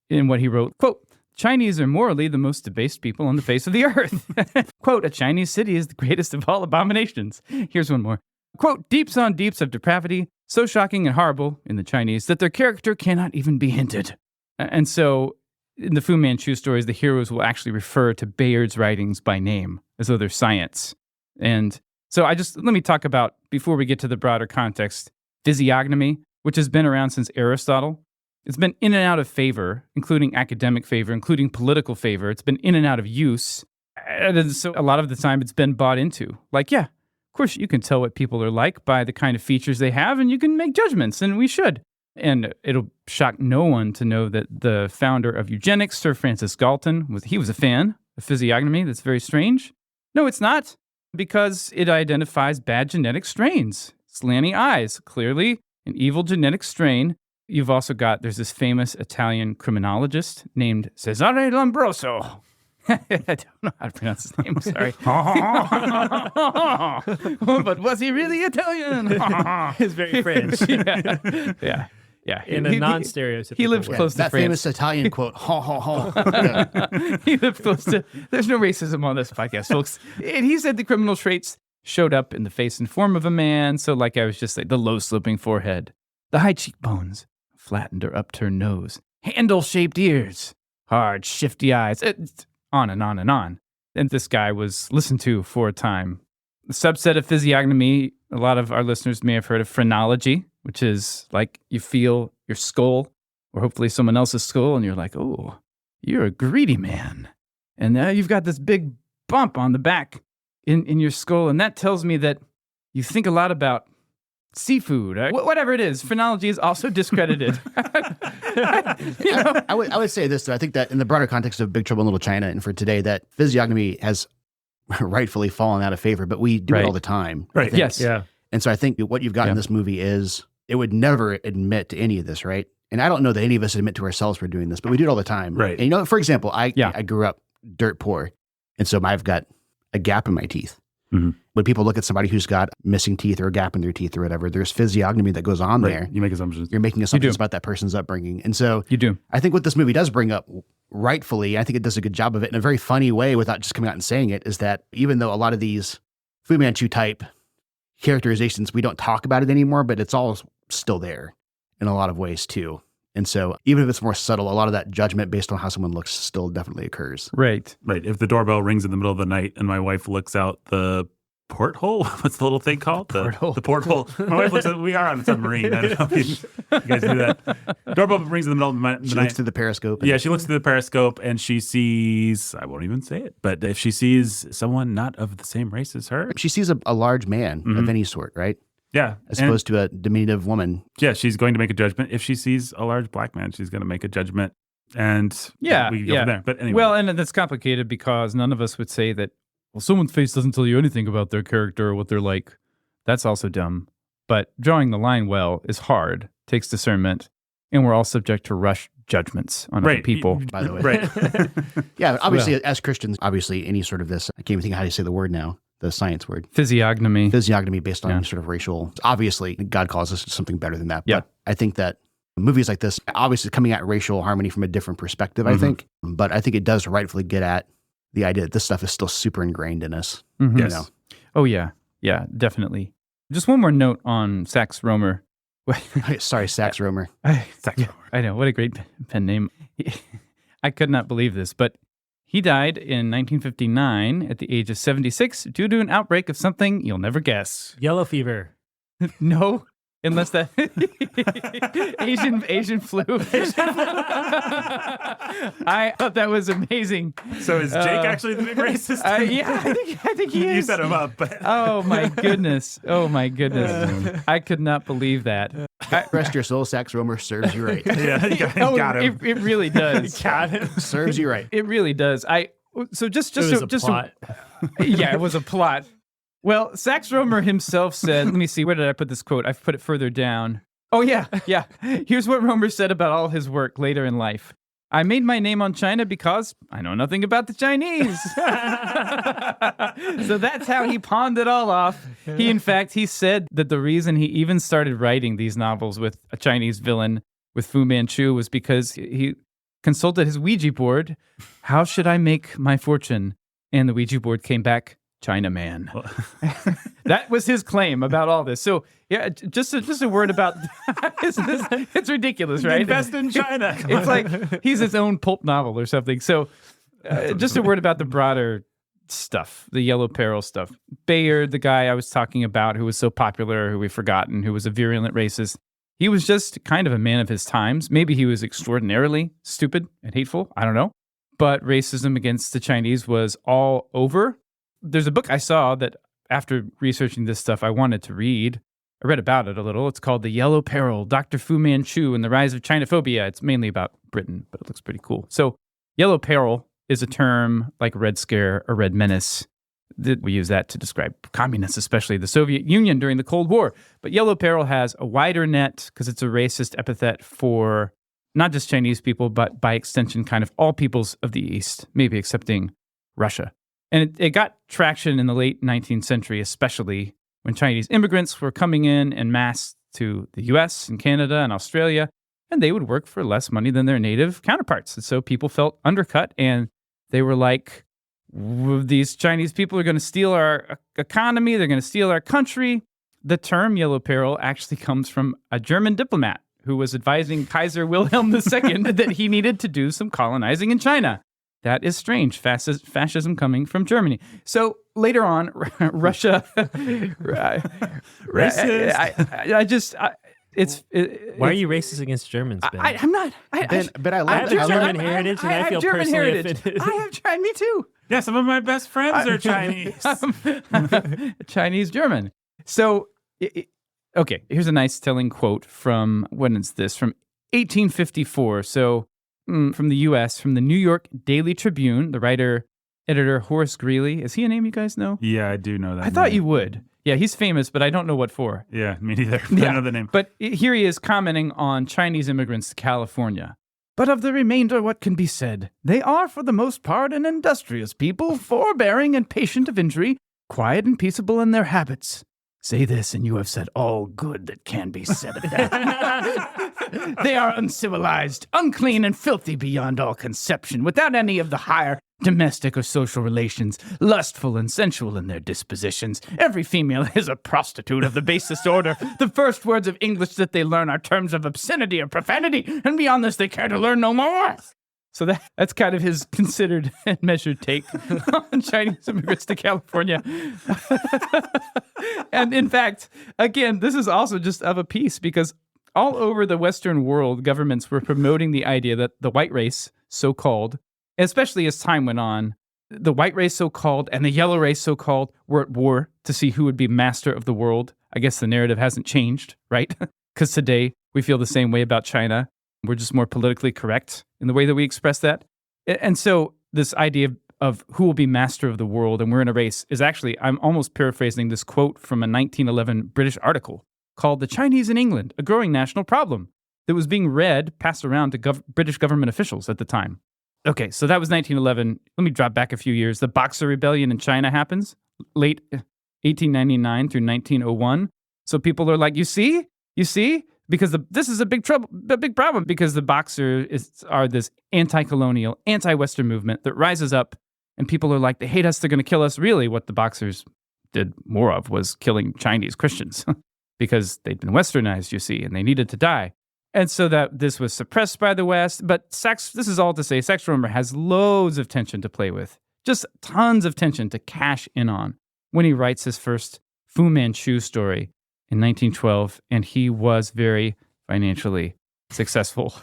in what he wrote, quote, Chinese are morally the most debased people on the face of the earth. Quote, a Chinese city is the greatest of all abominations. Here's one more. Quote, deeps on deeps of depravity, so shocking and horrible in the Chinese that their character cannot even be hinted. And so in the Fu Manchu stories, the heroes will actually refer to Bayard's writings by name, as though they're science. And so let me talk about, before we get to the broader context, physiognomy, which has been around since Aristotle. It's been in and out of favor, including academic favor, including political favor. It's been in and out of use. And so a lot of the time it's been bought into. Like, yeah, of course you can tell what people are like by the kind of features they have, and you can make judgments, and we should. And it'll shock no one to know that the founder of eugenics, Sir Francis Galton, was a fan of physiognomy. That's very strange. No, it's not, because it identifies bad genetic strains. Slanty eyes, clearly an evil genetic strain. You've also got, there's this famous Italian criminologist named Cesare Lombroso. I don't know how to pronounce his name, sorry. But was he really Italian? It's very French. Yeah. In a non-stereotypical He lived way. close to That France. famous Italian quote, ha, ha, ha. Yeah. He lived close to. There's no racism on this podcast, folks. And he said the criminal traits showed up in the face and form of a man. So, like I was just saying, the low-sloping forehead, the high cheekbones, flattened or upturned nose, handle-shaped ears, hard, shifty eyes, on and on and on. And this guy was listened to for a time. The subset of physiognomy, a lot of our listeners may have heard of phrenology, which is like you feel your skull, or hopefully someone else's skull, and you're like, oh, you're a greedy man. And now you've got this big bump on the back in your skull, and that tells me that you think a lot about seafood, whatever it is. Phrenology is also discredited. I would say this, though. I think that in the broader context of Big Trouble in Little China and for today, that physiognomy has rightfully fallen out of favor, but we do it all the time. I Right. think. Yes. Yeah. And so I think what you've got in this movie is it would never admit to any of this, right? And I don't know that any of us admit to ourselves we're doing this, but we do it all the time. Right. And for example, I grew up dirt poor. And so I've got a gap in my teeth. Mhm. When people look at somebody who's got missing teeth or a gap in their teeth or whatever, there's physiognomy that goes on there. You make assumptions. You're making assumptions about that person's upbringing. And so You do. I think what this movie does bring up, rightfully, I think it does a good job of it in a very funny way without just coming out and saying it, is that even though a lot of these Fu Manchu type characterizations, we don't talk about it anymore, but it's all still there in a lot of ways too. And so even if it's more subtle, a lot of that judgment based on how someone looks still definitely occurs. Right. Right. If the doorbell rings in the middle of the night and my wife looks out the porthole, what's the little thing called? The porthole. My wife looks at, we are on a submarine. I don't know if you guys do that. Doorbell rings in the middle of the night. She looks through the periscope. Yeah, she looks through the periscope and she sees, I won't even say it, but if she sees someone not of the same race as her. She sees a large man of any sort, right? Yeah. As opposed to a diminutive woman. Yeah, she's going to make a judgment. If she sees a large black man, she's going to make a judgment. And we can go from there. But anyway. Well, and that's complicated because none of us would say that, well, someone's face doesn't tell you anything about their character or what they're like. That's also dumb. But drawing the line well is hard, takes discernment, and we're all subject to rush judgments on other people. By the way. Right. Yeah, obviously, as Christians, obviously, any sort of this, I can't even think of how to say the word now, the science word. Physiognomy. Physiognomy based on any sort of racial. Obviously, God calls us to something better than that. Yeah. But I think that movies like this, obviously coming at racial harmony from a different perspective, I think. But I think it does rightfully get at the idea that this stuff is still super ingrained in us. Mm-hmm. You Yes. know? Oh, yeah. Yeah, definitely. Just one more note on Sax Rohmer. Sorry, Sax Rohmer. I know. What a great pen name. I could not believe this, but he died in 1959 at the age of 76 due to an outbreak of something you'll never guess. Yellow fever. No, unless that Asian flu. I thought that was amazing. So is Jake actually the big racist? Yeah, I think he is. You set him up. But Oh my goodness. I could not believe that. Rest your soul, Sax Rohmer serves you right. yeah, you got him. It really does. Serves you right. It really does. Just It was a plot. Yeah, it was a plot. Well, Sax Rohmer himself said, let me see, where did I put this quote? I've put it further down. Oh, yeah. Here's what Rohmer said about all his work later in life. I made my name on China because I know nothing about the Chinese. So that's how he pawned it all off. He said that the reason he even started writing these novels with a Chinese villain, with Fu Manchu, was because he consulted his Ouija board. How should I make my fortune? And the Ouija board came back, Chinaman. That was his claim about all this. So, yeah, just a word about it's ridiculous, right? Invest in China. It's like he's his own pulp novel or something. So, just a word about the broader stuff, the Yellow Peril stuff. Bayard, the guy I was talking about who was so popular, who we've forgotten, who was a virulent racist, he was just kind of a man of his times. Maybe he was extraordinarily stupid and hateful. I don't know. But racism against the Chinese was all over. There's a book I saw that after researching this stuff, I wanted to read. I read about it a little. It's called The Yellow Peril, Dr. Fu Manchu and the Rise of Chinophobia. It's mainly about Britain, but it looks pretty cool. So Yellow Peril is a term like Red Scare or Red Menace. We use that to describe communists, especially the Soviet Union during the Cold War. But Yellow Peril has a wider net because it's a racist epithet for not just Chinese people, but by extension, kind of all peoples of the East, maybe excepting Russia. And it got traction in the late 19th century, especially when Chinese immigrants were coming in masse to the US and Canada and Australia, and they would work for less money than their native counterparts. And so people felt undercut, and they were like, these Chinese people are going to steal our economy, they're going to steal our country. The term Yellow Peril actually comes from a German diplomat who was advising Kaiser Wilhelm II that he needed to do some colonizing in China. That is strange, fascism coming from Germany. So later on, Russia... Racist. Why are you racist against Germans, Ben? I'm not. But I I like have German heritage, and I feel German personally heritage. offended. I have me too. Yeah, some of my best friends are Chinese. Chinese German. So, okay, here's a nice telling quote from, when is this? From 1854. So, from the U.S., from the New York Daily Tribune, the editor Horace Greeley. Is he a name you guys know? Yeah, I do know that. I thought name. you would. Yeah, he's famous, but I don't know what for. Yeah, me neither. I don't know the name. But here he is commenting on Chinese immigrants to California. But of the remainder, what can be said? They are, for the most part, an industrious people, forbearing and patient of injury, quiet and peaceable in their habits. Say this, and you have said all good that can be said of that. They are uncivilized, unclean, and filthy beyond all conception, without any of the higher domestic or social relations, lustful and sensual in their dispositions. Every female is a prostitute of the basest order. The first words of English that they learn are terms of obscenity or profanity, and beyond this they care to learn no more. So that's kind of his considered and measured take on Chinese immigrants to California. And in fact, again, this is also just of a piece because all over the Western world, governments were promoting the idea that the white race, so-called, especially as time went on, the white race, so-called, and the yellow race, so-called, were at war to see who would be master of the world. I guess the narrative hasn't changed, right? Because today we feel the same way about China. We're just more politically correct in the way that we express that. And so this idea of who will be master of the world and we're in a race is actually, I'm almost paraphrasing this quote from a 1911 British article called The Chinese in England, a Growing National Problem, that was being passed around to British government officials at the time. Okay, so that was 1911. Let me drop back a few years. The Boxer Rebellion in China happens, late 1899 through 1901. So people are like, you see? Because this is a big problem because the Boxers are this anti-colonial, anti-Western movement that rises up and people are like, they hate us, they're going to kill us. Really, what the Boxers did more of was killing Chinese Christians because they'd been Westernized, you see, and they needed to die. And so that this was suppressed by the West. But this is all to say, Sax Rohmer has loads of tension to play with, just tons of tension to cash in on when he writes his first Fu Manchu story in 1912, and he was very financially successful.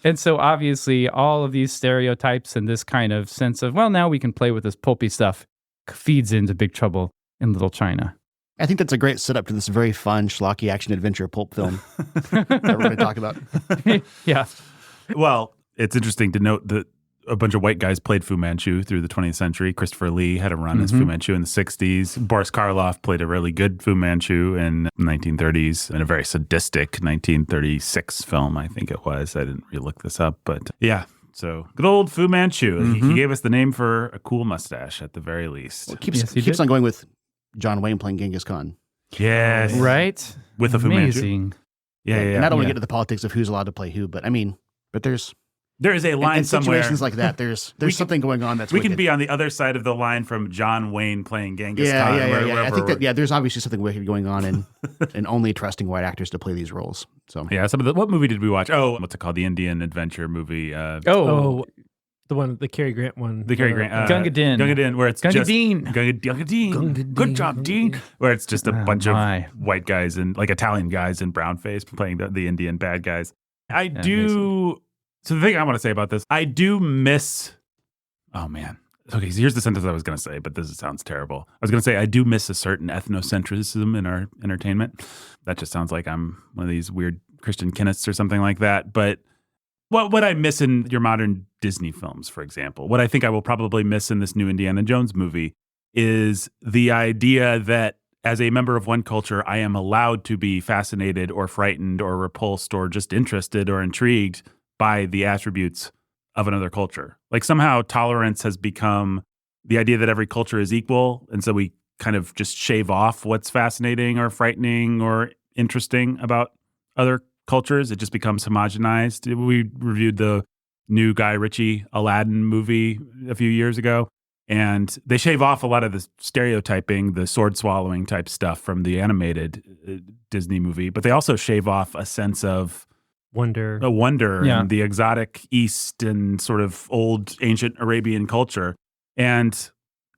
And so obviously all of these stereotypes and this kind of sense of, well, now we can play with this pulpy stuff feeds into Big Trouble in Little China. I think that's a great setup to this very fun, schlocky action adventure pulp film that we're going to talk about. Yeah. Well, it's interesting to note that a bunch of white guys played Fu Manchu through the 20th century. Christopher Lee had a run as Fu Manchu in the 60s. Boris Karloff played a really good Fu Manchu in the 1930s in a very sadistic 1936 film, I think it was. I didn't really look this up, but yeah. So good old Fu Manchu. He gave us the name for a cool mustache at the very least. Well, keeps on going with John Wayne playing Genghis Khan. Yes. Right? With a Fu Manchu. Amazing. Yeah. And I don't want to get to the politics of who's allowed to play who, but there is a line in somewhere. situations like that, there's something going on that's we can wicked. be on the other side of the line from John Wayne playing Genghis Khan. Yeah. I think that there's obviously something wicked going on and only trusting white actors to play these roles. So yeah, what movie did we watch? Oh, what's it called? The Indian adventure movie. The Cary Grant one. The Cary Grant. Gunga Din, where it's Gunga just Din. Gunga Din. Good job, Dean. Where it's just a bunch of white guys and like Italian guys in brown face playing the Indian bad guys. So the thing I want to say about this, I do miss, oh man, Okay, so here's the sentence I was going to say, but this sounds terrible. I was going to say I do miss a certain ethnocentrism in our entertainment. That just sounds like I'm one of these weird Christian Kenneths or something like that. But what I miss in your modern Disney films, for example, what I think I will probably miss in this new Indiana Jones movie is the idea that as a member of one culture, I am allowed to be fascinated or frightened or repulsed or just interested or intrigued by the attributes of another culture. Like somehow tolerance has become the idea that every culture is equal. And so we kind of just shave off what's fascinating or frightening or interesting about other cultures. It just becomes homogenized. We reviewed the new Guy Ritchie Aladdin movie a few years ago, and they shave off a lot of the stereotyping, the sword swallowing type stuff from the animated Disney movie, but they also shave off a sense of wonder and the exotic East and sort of old ancient Arabian culture. And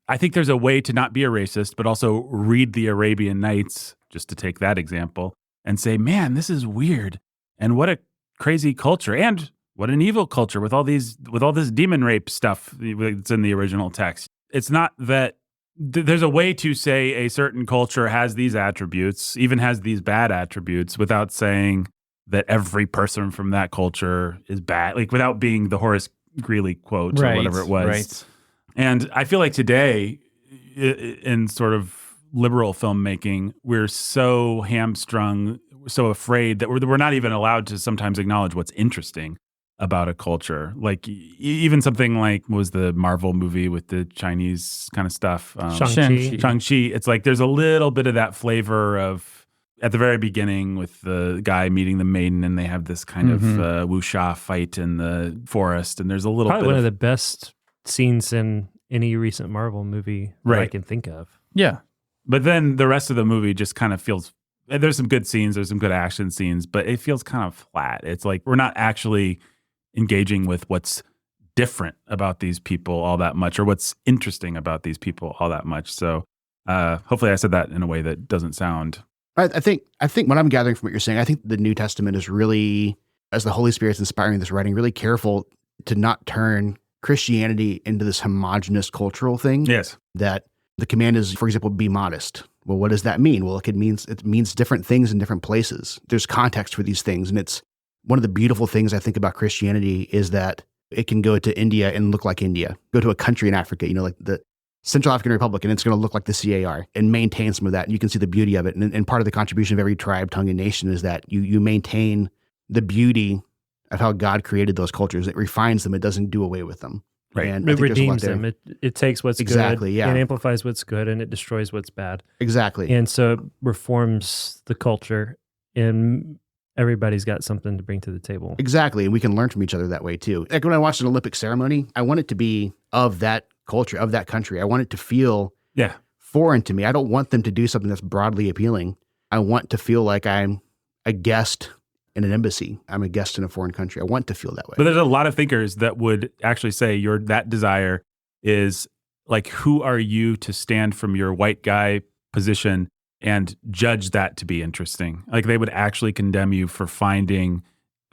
I think there's a way to not be a racist, but also read the Arabian Nights, just to take that example, and say, man, this is weird. And what a crazy culture. And what an evil culture with all this demon rape stuff that's in the original text. It's not that there's a way to say a certain culture has these attributes, even has these bad attributes, without saying that every person from that culture is bad, like without being the Horace Greeley quote or whatever it was. Right. And I feel like today, in sort of liberal filmmaking, we're so hamstrung, so afraid that we're not even allowed to sometimes acknowledge what's interesting about a culture. Like even something like was the Marvel movie with the Chinese kind of stuff. Shang-Chi. It's like there's a little bit of that flavor of at the very beginning with the guy meeting the maiden, and they have this kind of wuxia fight in the forest, and there's a little probably bit one of the best scenes in any recent Marvel movie that I can think of. Yeah. But then the rest of the movie just kind of feels, there's some good scenes, there's some good action scenes, but it feels kind of flat. It's like we're not actually engaging with what's different about these people all that much, or what's interesting about these people all that much. So hopefully I said that in a way that doesn't sound... I think what I'm gathering from what you're saying, I think the New Testament is really, as the Holy Spirit's inspiring this writing, really careful to not turn Christianity into this homogenous cultural thing. Yes. That the command is, for example, be modest. Well, what does that mean? Well, it means different things in different places. There's context for these things. And it's one of the beautiful things I think about Christianity is that it can go to India and look like India, go to a country in Africa, like the Central African Republic, and it's going to look like the CAR and maintain some of that. And you can see the beauty of it. And part of the contribution of every tribe, tongue, and nation is that you maintain the beauty of how God created those cultures. It refines them. It doesn't do away with them. Right. And it redeems them. It takes what's good yeah. and amplifies what's good, and it destroys what's bad. Exactly. And so it reforms the culture, and everybody's got something to bring to the table. Exactly. And we can learn from each other that way too. Like when I watch an Olympic ceremony, I want it to be of that culture, of that country. I want it to feel foreign to me. I don't want them to do something that's broadly appealing. I want to feel like I'm a guest in an embassy. I'm a guest in a foreign country. I want to feel that way. But there's a lot of thinkers that would actually say that desire is like, who are you to stand from your white guy position and judge that to be interesting? Like they would actually condemn you for finding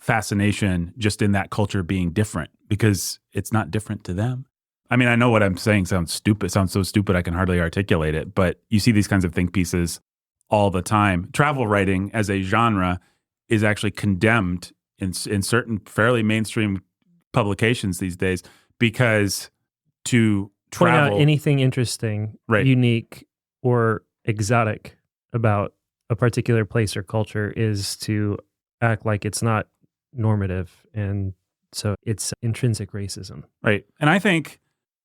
fascination just in that culture being different because it's not different to them. I mean, I know what I'm saying sounds stupid, sounds so stupid I can hardly articulate it, but you see these kinds of think pieces all the time. Travel writing as a genre is actually condemned in certain fairly mainstream publications these days because to travel... Point out anything interesting, unique, or exotic about a particular place or culture is to act like it's not normative, and so it's intrinsic racism. Right. And I think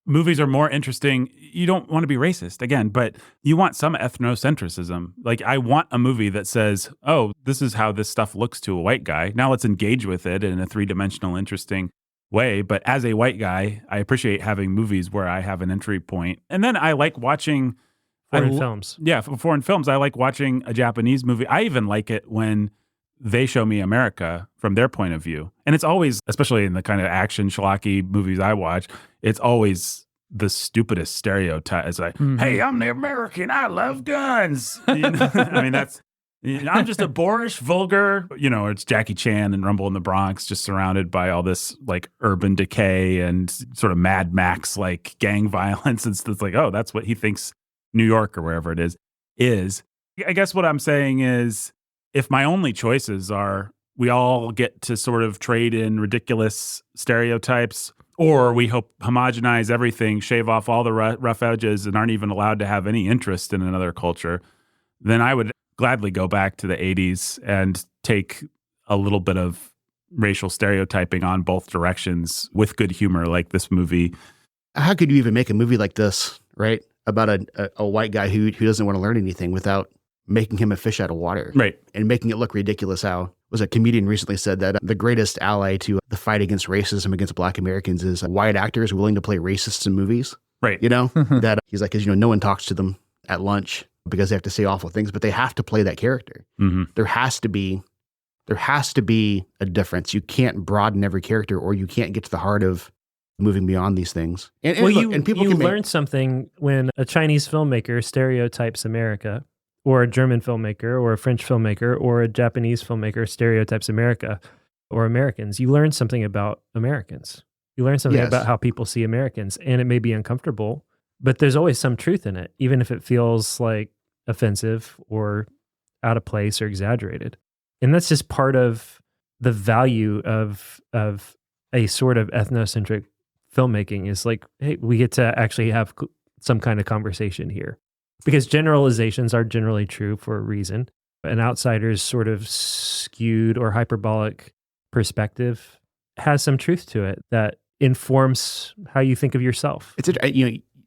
movies are more interesting. You don't want to be racist, again, but you want some ethnocentrism. Like, I want a movie that says, oh, this is how this stuff looks to a white guy. Now let's engage with it in a three-dimensional, interesting way. But as a white guy, I appreciate having movies where I have an entry point. And then I like watching... Foreign films. Yeah, foreign films. I like watching a Japanese movie. I even like it when they show me America from their point of view. And it's always, especially in the kind of action schlocky movies I watch, it's always the stupidest stereotype. It's like, hey, I'm the American, I love guns. I mean, that's I'm just a boorish, vulgar, it's Jackie Chan and Rumble in the Bronx, just surrounded by all this like urban decay and sort of Mad Max like gang violence. And it's like, oh, that's what he thinks New York or wherever it is. I guess what I'm saying is, if my only choices are we all get to sort of trade in ridiculous stereotypes, or we homogenize everything, shave off all the rough edges, and aren't even allowed to have any interest in another culture, then I would gladly go back to the 80s and take a little bit of racial stereotyping on both directions with good humor, like this movie. How could you even make a movie like this, right? About a white guy who doesn't want to learn anything without making him a fish out of water. Right. And making it look ridiculous. How was a comedian recently said that the greatest ally to the fight against racism against Black Americans is white actors willing to play racists in movies. Right. That he's like, because no one talks to them at lunch because they have to say awful things, but they have to play that character. Mm-hmm. There has to be a difference. You can't broaden every character, or you can't get to the heart of moving beyond these things. And people you can learn something when a Chinese filmmaker stereotypes America, or a German filmmaker, or a French filmmaker, or a Japanese filmmaker stereotypes America or Americans. You learn something about Americans. You learn something about how people see Americans, and it may be uncomfortable, but there's always some truth in it, even if it feels like offensive or out of place or exaggerated. And that's just part of the value of a sort of ethnocentric filmmaking, is like, hey, we get to actually have some kind of conversation here. Because generalizations are generally true for a reason. An outsider's sort of skewed or hyperbolic perspective has some truth to it that informs how you think of yourself. It's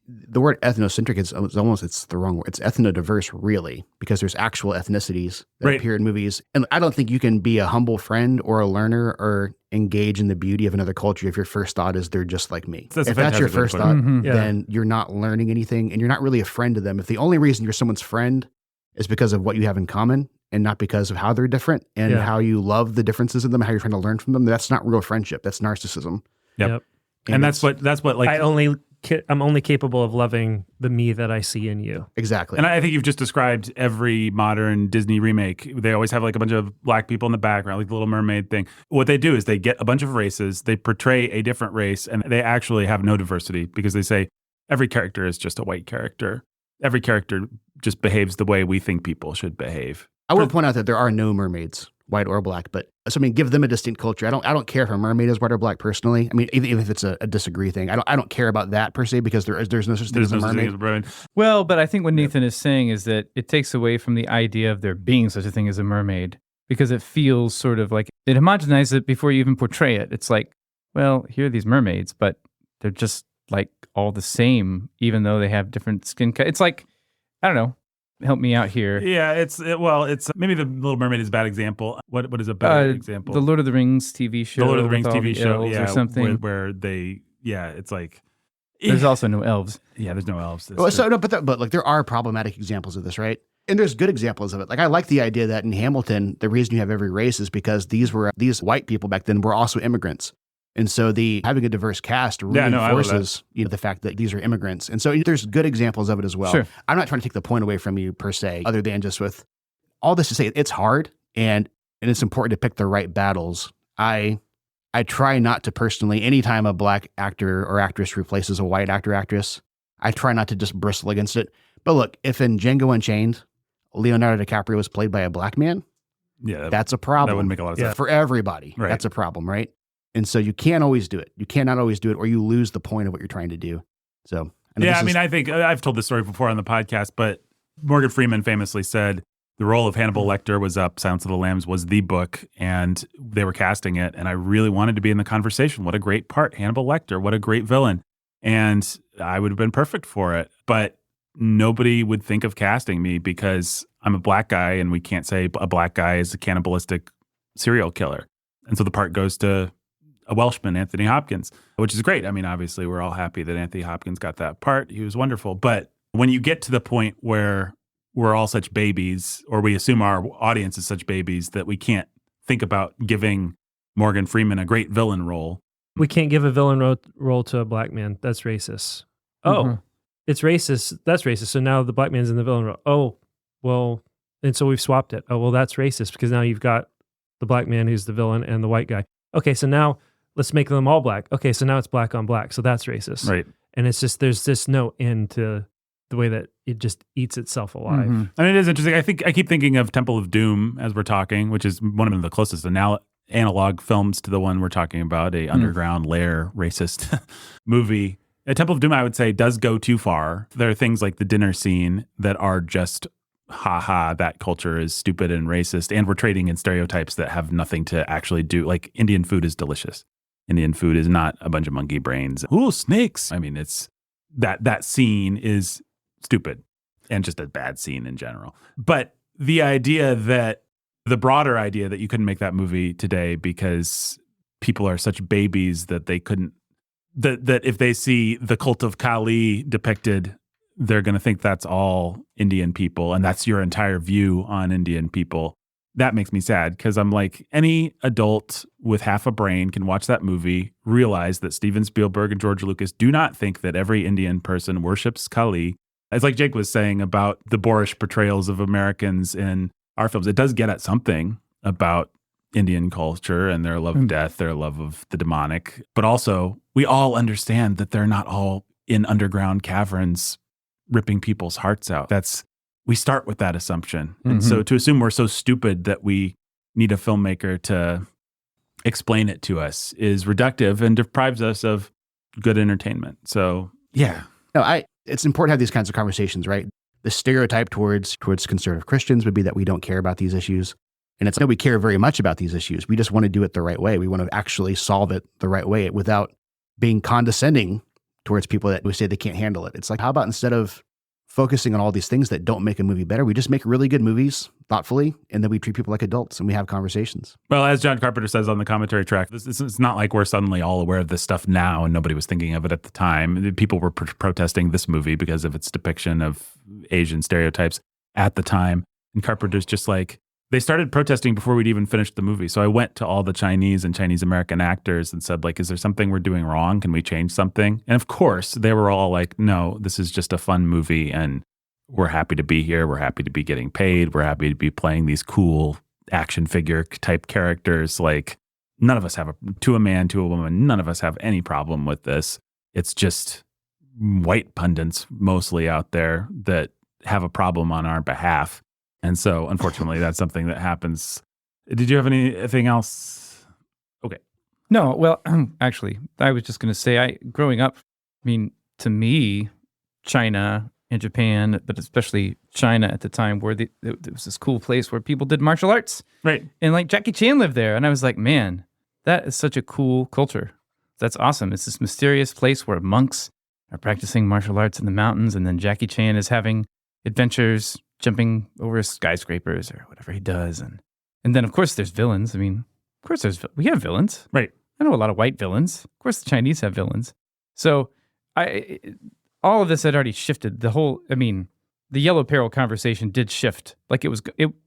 the word ethnocentric is almost, it's the wrong word. It's ethnodiverse, really, because there's actual ethnicities that appear in movies. And I don't think you can be a humble friend or a learner or engage in the beauty of another culture if your first thought is they're just like me. If that's your first thought, then you're not learning anything, and you're not really a friend to them. If the only reason you're someone's friend is because of what you have in common and not because of how they're different and how you love the differences in them, how you're trying to learn from them, that's not real friendship. That's narcissism. Yep. And that's what like I'm only capable of loving the me that I see in you. Exactly. And I think you've just described every modern Disney remake. They always have like a bunch of Black people in the background, like the Little Mermaid thing. What they do is they get a bunch of races, they portray a different race, and they actually have no diversity because they say every character is just a white character. Every character just behaves the way we think people should behave. I will point out that there are no mermaids, white or black, but give them a distinct culture. I don't care if a mermaid is white or black personally. I mean, even if it's a disagree thing, I don't care about that per se, because there's no such thing as a mermaid. Well, but I think what Nathan is saying is that it takes away from the idea of there being such a thing as a mermaid, because it feels sort of like it homogenizes it before you even portray it. It's like, well, here are these mermaids, but they're just like all the same, even though they have different skin color. It's like, I don't know. Help me out here. Yeah, it's maybe the Little Mermaid is a bad example. What is a better example? The Lord of the Rings TV show. The Lord of the Rings TV show, or something. Where they, it's like there's also no elves. Yeah, there's no elves. But like there are problematic examples of this, right? And there's good examples of it. Like I like the idea that in Hamilton, the reason you have every race is because these white people back then were also immigrants. And so having a diverse cast reinforces the fact that these are immigrants. And so there's good examples of it as well. Sure. I'm not trying to take the point away from you per se, other than just with all this to say it's hard and it's important to pick the right battles. I try not to personally, anytime a black actor or actress replaces a white actor or actress, I try not to just bristle against it. But look, if in Django Unchained, Leonardo DiCaprio was played by a black man, that's a problem. That wouldn't make a lot of sense. For everybody. Right. That's a problem, right? And so you can't always do it. You cannot always do it, or you lose the point of what you're trying to do. So, I think I've told this story before on the podcast, but Morgan Freeman famously said the role of Hannibal Lecter was up. Silence of the Lambs was the book, and they were casting it. And I really wanted to be in the conversation. What a great part, Hannibal Lecter. What a great villain. And I would have been perfect for it. But nobody would think of casting me because I'm a black guy, and we can't say a black guy is a cannibalistic serial killer. And so the part goes to a Welshman, Anthony Hopkins, which is great. I mean, obviously, we're all happy that Anthony Hopkins got that part. He was wonderful. But when you get to the point where we're all such babies, or we assume our audience is such babies, that we can't think about giving Morgan Freeman a great villain role. We can't give a villain role to a black man. That's racist. Oh, it's racist. That's racist. So now the black man's in the villain role. Oh, well, And so we've swapped it. Oh, well, that's racist because now you've got the black man who's the villain and the white guy. Okay, so now let's make them all black. Okay, so now it's black on black. So that's racist. Right. And it's just, there's just no end to the way that it just eats itself alive. Mm-hmm. I mean, it is interesting. I keep thinking of Temple of Doom as we're talking, which is one of the closest analog films to the one we're talking about, a underground lair racist movie. Temple of Doom, I would say, does go too far. There are things like the dinner scene that are just, that culture is stupid and racist, and we're trading in stereotypes that have nothing to actually do. Like, Indian food is delicious. Indian food is not a bunch of monkey brains. Ooh, snakes. I mean, it's that scene is stupid and just a bad scene in general. But the broader idea that you couldn't make that movie today because people are such babies that they couldn't, that if they see the cult of Kali depicted, they're going to think that's all Indian people and that's your entire view on Indian people. That makes me sad because I'm like, any adult with half a brain can watch that movie, realize that Steven Spielberg and George Lucas do not think that every Indian person worships Kali. It's like Jake was saying about the boorish portrayals of Americans in our films. It does get at something about Indian culture and their love of death, their love of the demonic. But also, we all understand that they're not all in underground caverns ripping people's hearts out. We start with that assumption. And so to assume we're so stupid that we need a filmmaker to explain it to us is reductive and deprives us of good entertainment. So, yeah. No, it's important to have these kinds of conversations, right? The stereotype towards conservative Christians would be that we don't care about these issues. And it's not that we care very much about these issues. We just want to do it the right way. We want to actually solve it the right way without being condescending towards people that we say they can't handle it. It's like, how about instead of focusing on all these things that don't make a movie better, we just make really good movies thoughtfully, and then we treat people like adults and we have conversations. Well, as John Carpenter says on the commentary track, it's not like we're suddenly all aware of this stuff now and nobody was thinking of it at the time. People were protesting this movie because of its depiction of Asian stereotypes at the time. And Carpenter's just like, they started protesting before we'd even finished the movie. So I went to all the Chinese and Chinese American actors and said, like, is there something we're doing wrong? Can we change something? And of course, they were all like, no, this is just a fun movie and we're happy to be here. We're happy to be getting paid. We're happy to be playing these cool action figure type characters. Like, none of us have to a man, to a woman, none of us have any problem with this. It's just white pundits mostly out there that have a problem on our behalf. And so, unfortunately, that's something that happens. Did you have anything else? Okay. No, well, actually, I was just going to say, growing up, I mean, to me, China and Japan, but especially China at the time, where there was this cool place where people did martial arts. Right. And like Jackie Chan lived there. And I was like, man, that is such a cool culture. That's awesome. It's this mysterious place where monks are practicing martial arts in the mountains. And then Jackie Chan is having adventures jumping over skyscrapers or whatever he does. And then, of course, there's villains. I mean, of course, we have villains. Right. I know a lot of white villains. Of course, the Chinese have villains. So all of this had already shifted. The Yellow Peril conversation did shift. Like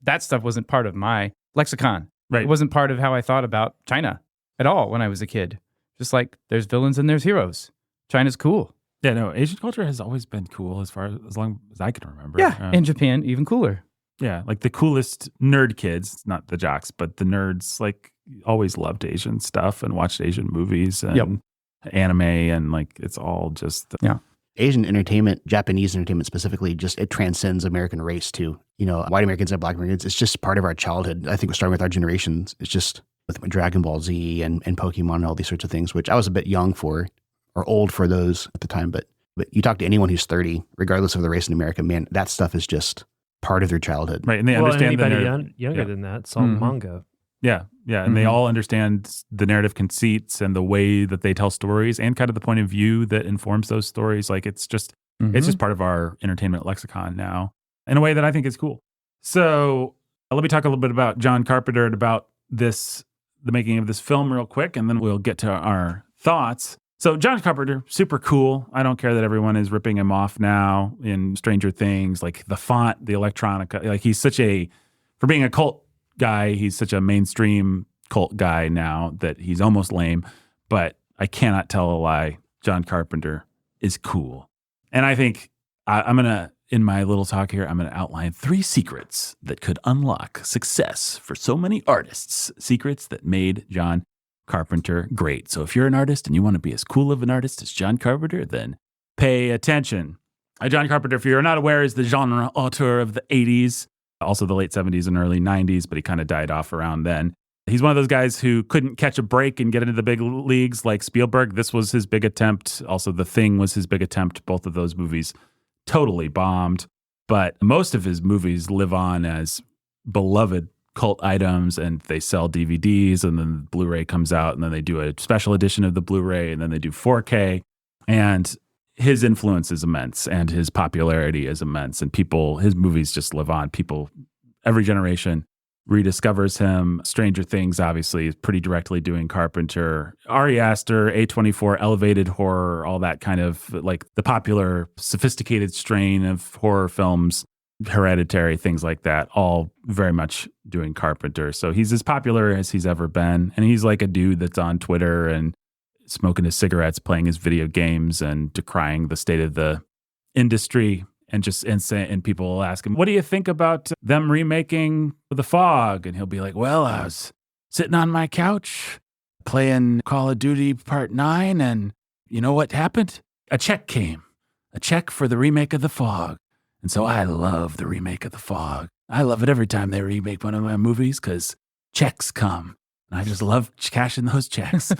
that stuff wasn't part of my lexicon. Right. It wasn't part of how I thought about China at all when I was a kid. Just like there's villains and there's heroes. China's cool. Yeah, no, Asian culture has always been cool as long as I can remember. Yeah, and Japan, even cooler. Yeah, like the coolest nerd kids, not the jocks, but the nerds, like, always loved Asian stuff and watched Asian movies and anime, and like, it's all just... Asian entertainment, Japanese entertainment specifically, just it transcends American race too. You know, white Americans and black Americans, it's just part of our childhood. I think we're starting with our generations. It's just with Dragon Ball Z and Pokemon and all these sorts of things, which I was a bit young for, or old for those at the time. But you talk to anyone who's 30, regardless of the race in America, man, that stuff is just part of their childhood. Right, and they understand anybody younger than that saw manga. Yeah, and they all understand the narrative conceits and the way that they tell stories and kind of the point of view that informs those stories. Like, it's just part of our entertainment lexicon now in a way that I think is cool. So let me talk a little bit about John Carpenter and about the making of this film real quick, and then we'll get to our thoughts. So John Carpenter, super cool. I don't care that everyone is ripping him off now in Stranger Things, like the font, the electronica. Like, he's for being a cult guy, he's such a mainstream cult guy now that he's almost lame, but I cannot tell a lie. John Carpenter is cool. And I think I'm going to in my little talk here, I'm going to outline 3 secrets that could unlock success for so many artists, secrets that made John Carpenter great. So if you're an artist and you want to be as cool of an artist as John Carpenter, then pay attention. John Carpenter, if you're not aware, is the genre auteur of the 80s, also the late 70s and early 90s, but he kind of died off around then. He's one of those guys who couldn't catch a break and get into the big leagues like Spielberg. This was his big attempt. Also, The Thing was his big attempt. Both of those movies totally bombed. But most of his movies live on as beloved cult items, and they sell DVDs, and then the Blu-ray comes out, and then they do a special edition of the Blu-ray, and then they do 4K. And his influence is immense, and his popularity is immense. And his movies just live on. People, every generation rediscovers him. Stranger Things, obviously, is pretty directly doing Carpenter. Ari Aster, A24, elevated horror, all that kind of like the popular, sophisticated strain of horror films, Hereditary, things like that, all very much doing Carpenter. So he's as popular as he's ever been. And he's like a dude that's on Twitter and smoking his cigarettes, playing his video games, and decrying the state of the industry. And people will ask him, what do you think about them remaking The Fog? And he'll be like, well, I was sitting on my couch playing Call of Duty Part 9, and you know what happened? A check came. A check for the remake of The Fog. And so I love the remake of The Fog. I love it every time they remake one of my movies because checks come. And I just love cashing those checks.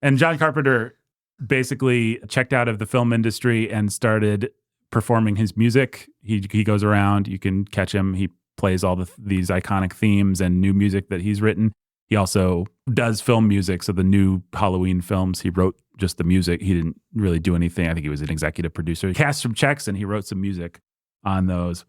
And John Carpenter basically checked out of the film industry and started performing his music. He goes around, you can catch him. He plays all these iconic themes and new music that he's written. He also does film music. So the new Halloween films, he wrote just the music. He didn't really do anything. I think he was an executive producer. He cast some checks and he wrote some music on those.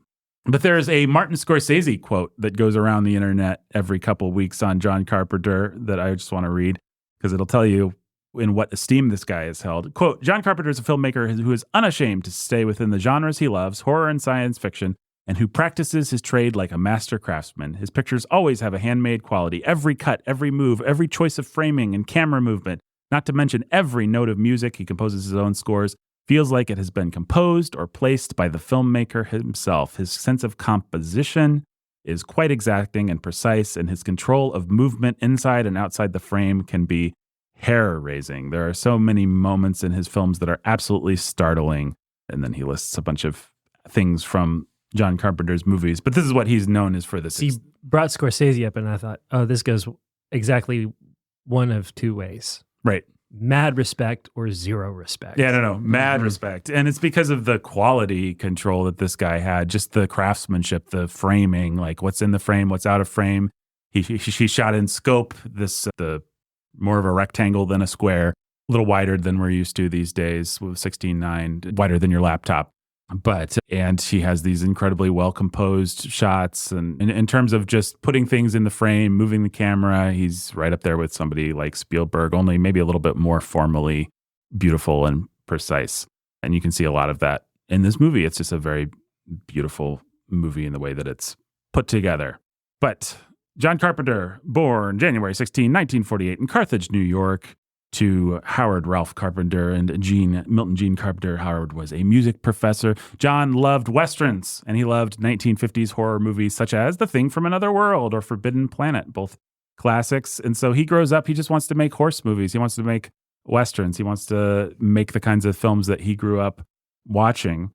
But there's a Martin Scorsese quote that goes around the internet every couple of weeks on John Carpenter that I just want to read because it'll tell you in what esteem this guy is held. Quote, John Carpenter is a filmmaker who is unashamed to stay within the genres he loves, horror and science fiction, and who practices his trade like a master craftsman. His pictures always have a handmade quality. Every cut, every move, every choice of framing and camera movement, not to mention every note of music, he composes his own scores, feels like it has been composed or placed by the filmmaker himself. His sense of composition is quite exacting and precise, and his control of movement inside and outside the frame can be hair-raising. There are so many moments in his films that are absolutely startling. And then he lists a bunch of things from John Carpenter's movies. But this is what he's known as for this. He brought Scorsese up, and I thought, oh, this goes exactly one of 2 ways. Right. Mad respect or zero respect. Yeah, no. Mad respect. And it's because of the quality control that this guy had, just the craftsmanship, the framing, like what's in the frame, what's out of frame. He shot in scope, the more of a rectangle than a square, a little wider than we're used to these days with 16:9, wider than your laptop. And he has these incredibly well-composed shots. And in terms of just putting things in the frame, moving the camera, he's right up there with somebody like Spielberg, only maybe a little bit more formally beautiful and precise. And you can see a lot of that in this movie. It's just a very beautiful movie in the way that it's put together. But John Carpenter, born January 16, 1948 in Carthage, New York, to Howard Ralph Carpenter and Milton Gene Carpenter. Howard was a music professor. John loved Westerns, and he loved 1950s horror movies such as The Thing from Another World or Forbidden Planet, both classics. And so he grows up, he just wants to make horse movies. He wants to make Westerns. He wants to make the kinds of films that he grew up watching.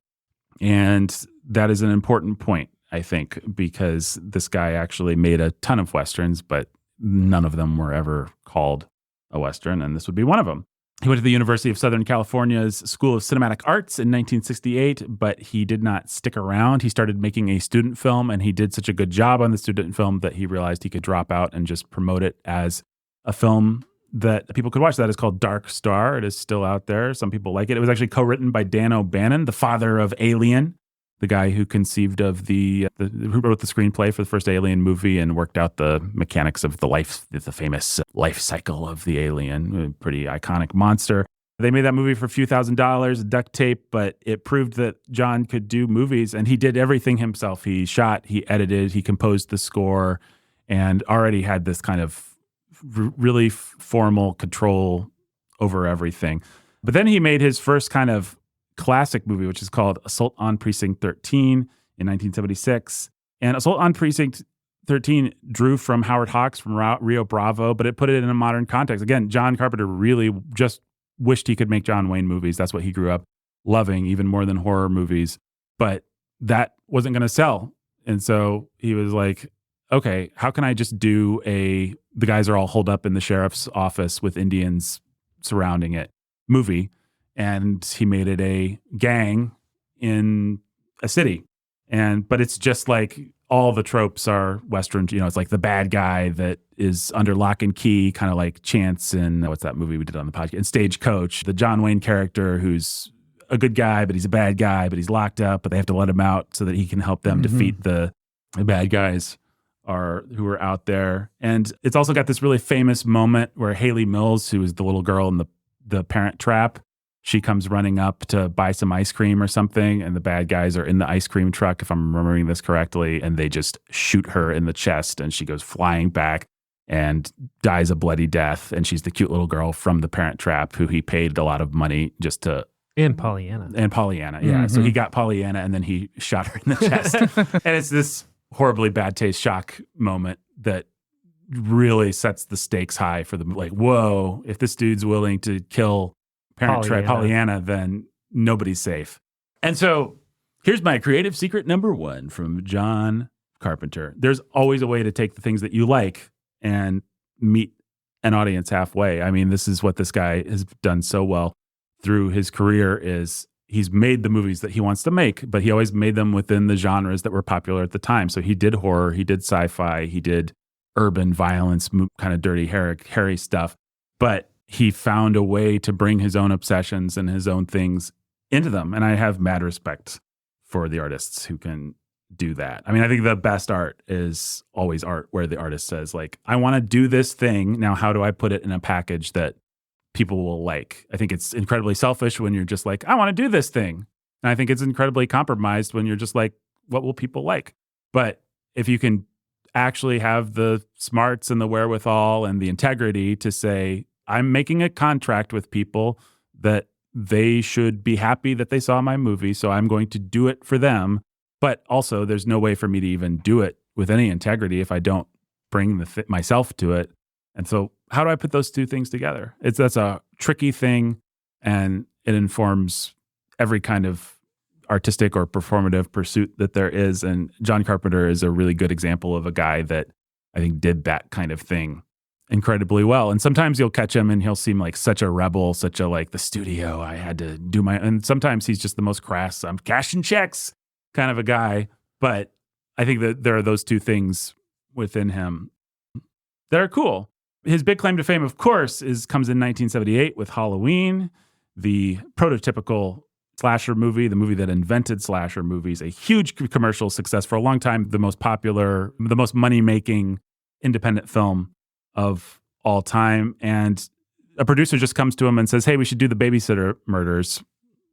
And that is an important point, I think, because this guy actually made a ton of Westerns, but none of them were ever called a Western, and this would be one of them. He went to the University of Southern California's School of Cinematic Arts in 1968, but he did not stick around. He started making a student film, and he did such a good job on the student film that he realized he could drop out and just promote it as a film that people could watch. That is called Dark Star. It is still out there. Some people like it. It was actually co-written by Dan O'Bannon, the father of Alien, the guy who conceived of who wrote the screenplay for the first Alien movie and worked out the mechanics of the famous life cycle of the alien, a pretty iconic monster. They made that movie for a few $1,000s, duct tape, but it proved that John could do movies, and he did everything himself. He shot, he edited, he composed the score, and already had this kind of really formal control over everything. But then he made his first kind of classic movie, which is called Assault on Precinct 13 in 1976. And Assault on Precinct 13 drew from Howard Hawks, from Rio Bravo, but it put it in a modern context. Again, John Carpenter really just wished he could make John Wayne movies. That's what he grew up loving, even more than horror movies. But that wasn't going to sell. And so he was like, okay, how can I just do the guys are all holed up in the sheriff's office with Indians surrounding it movie. And he made it a gang in a city. But it's just like all the tropes are Western, it's like the bad guy that is under lock and key, kind of like Chance in, what's that movie we did on the podcast? In Stagecoach, the John Wayne character who's a good guy, but he's a bad guy, but he's locked up, but they have to let him out so that he can help them defeat the bad guys who are out there. And it's also got this really famous moment where Haley Mills, who is the little girl in the Parent Trap, she comes running up to buy some ice cream or something, and the bad guys are in the ice cream truck, if I'm remembering this correctly, and they just shoot her in the chest, and she goes flying back and dies a bloody death. And she's the cute little girl from the Parent Trap who he paid a lot of money just to... And Pollyanna. Yeah. So he got Pollyanna, and then he shot her in the chest. And it's this horribly bad taste shock moment that really sets the stakes high for the, like, whoa, if this dude's willing to kill Pollyanna, then nobody's safe. And so here's my creative secret number one from John Carpenter. There's always a way to take the things that you like and meet an audience halfway. I mean, this is what this guy has done so well through his career is he's made the movies that he wants to make, but he always made them within the genres that were popular at the time. So he did horror, he did sci-fi, he did urban violence, kind of dirty, hairy stuff. But he found a way to bring his own obsessions and his own things into them. And I have mad respect for the artists who can do that. I mean, I think the best art is always art where the artist says, like, I want to do this thing. Now, how do I put it in a package that people will like? I think it's incredibly selfish when you're just like, I want to do this thing. And I think it's incredibly compromised when you're just like, what will people like? But if you can actually have the smarts and the wherewithal and the integrity to say, I'm making a contract with people that they should be happy that they saw my movie, so I'm going to do it for them. But also, there's no way for me to even do it with any integrity if I don't bring myself to it. And so how do I put those two things together? That's a tricky thing, and it informs every kind of artistic or performative pursuit that there is. And John Carpenter is a really good example of a guy that I think did that kind of thing incredibly well. And sometimes you'll catch him and he'll seem like such a rebel, such a like the studio, I had to do and sometimes he's just the most crass, I'm cashing checks kind of a guy. But I think that there are those two things within him that are cool. His big claim to fame, of course, comes in 1978 with Halloween, the prototypical slasher movie, the movie that invented slasher movies, a huge commercial success for a long time, the most popular, the most money-making independent film of all time. And a producer just comes to him and says, hey, we should do the babysitter murders.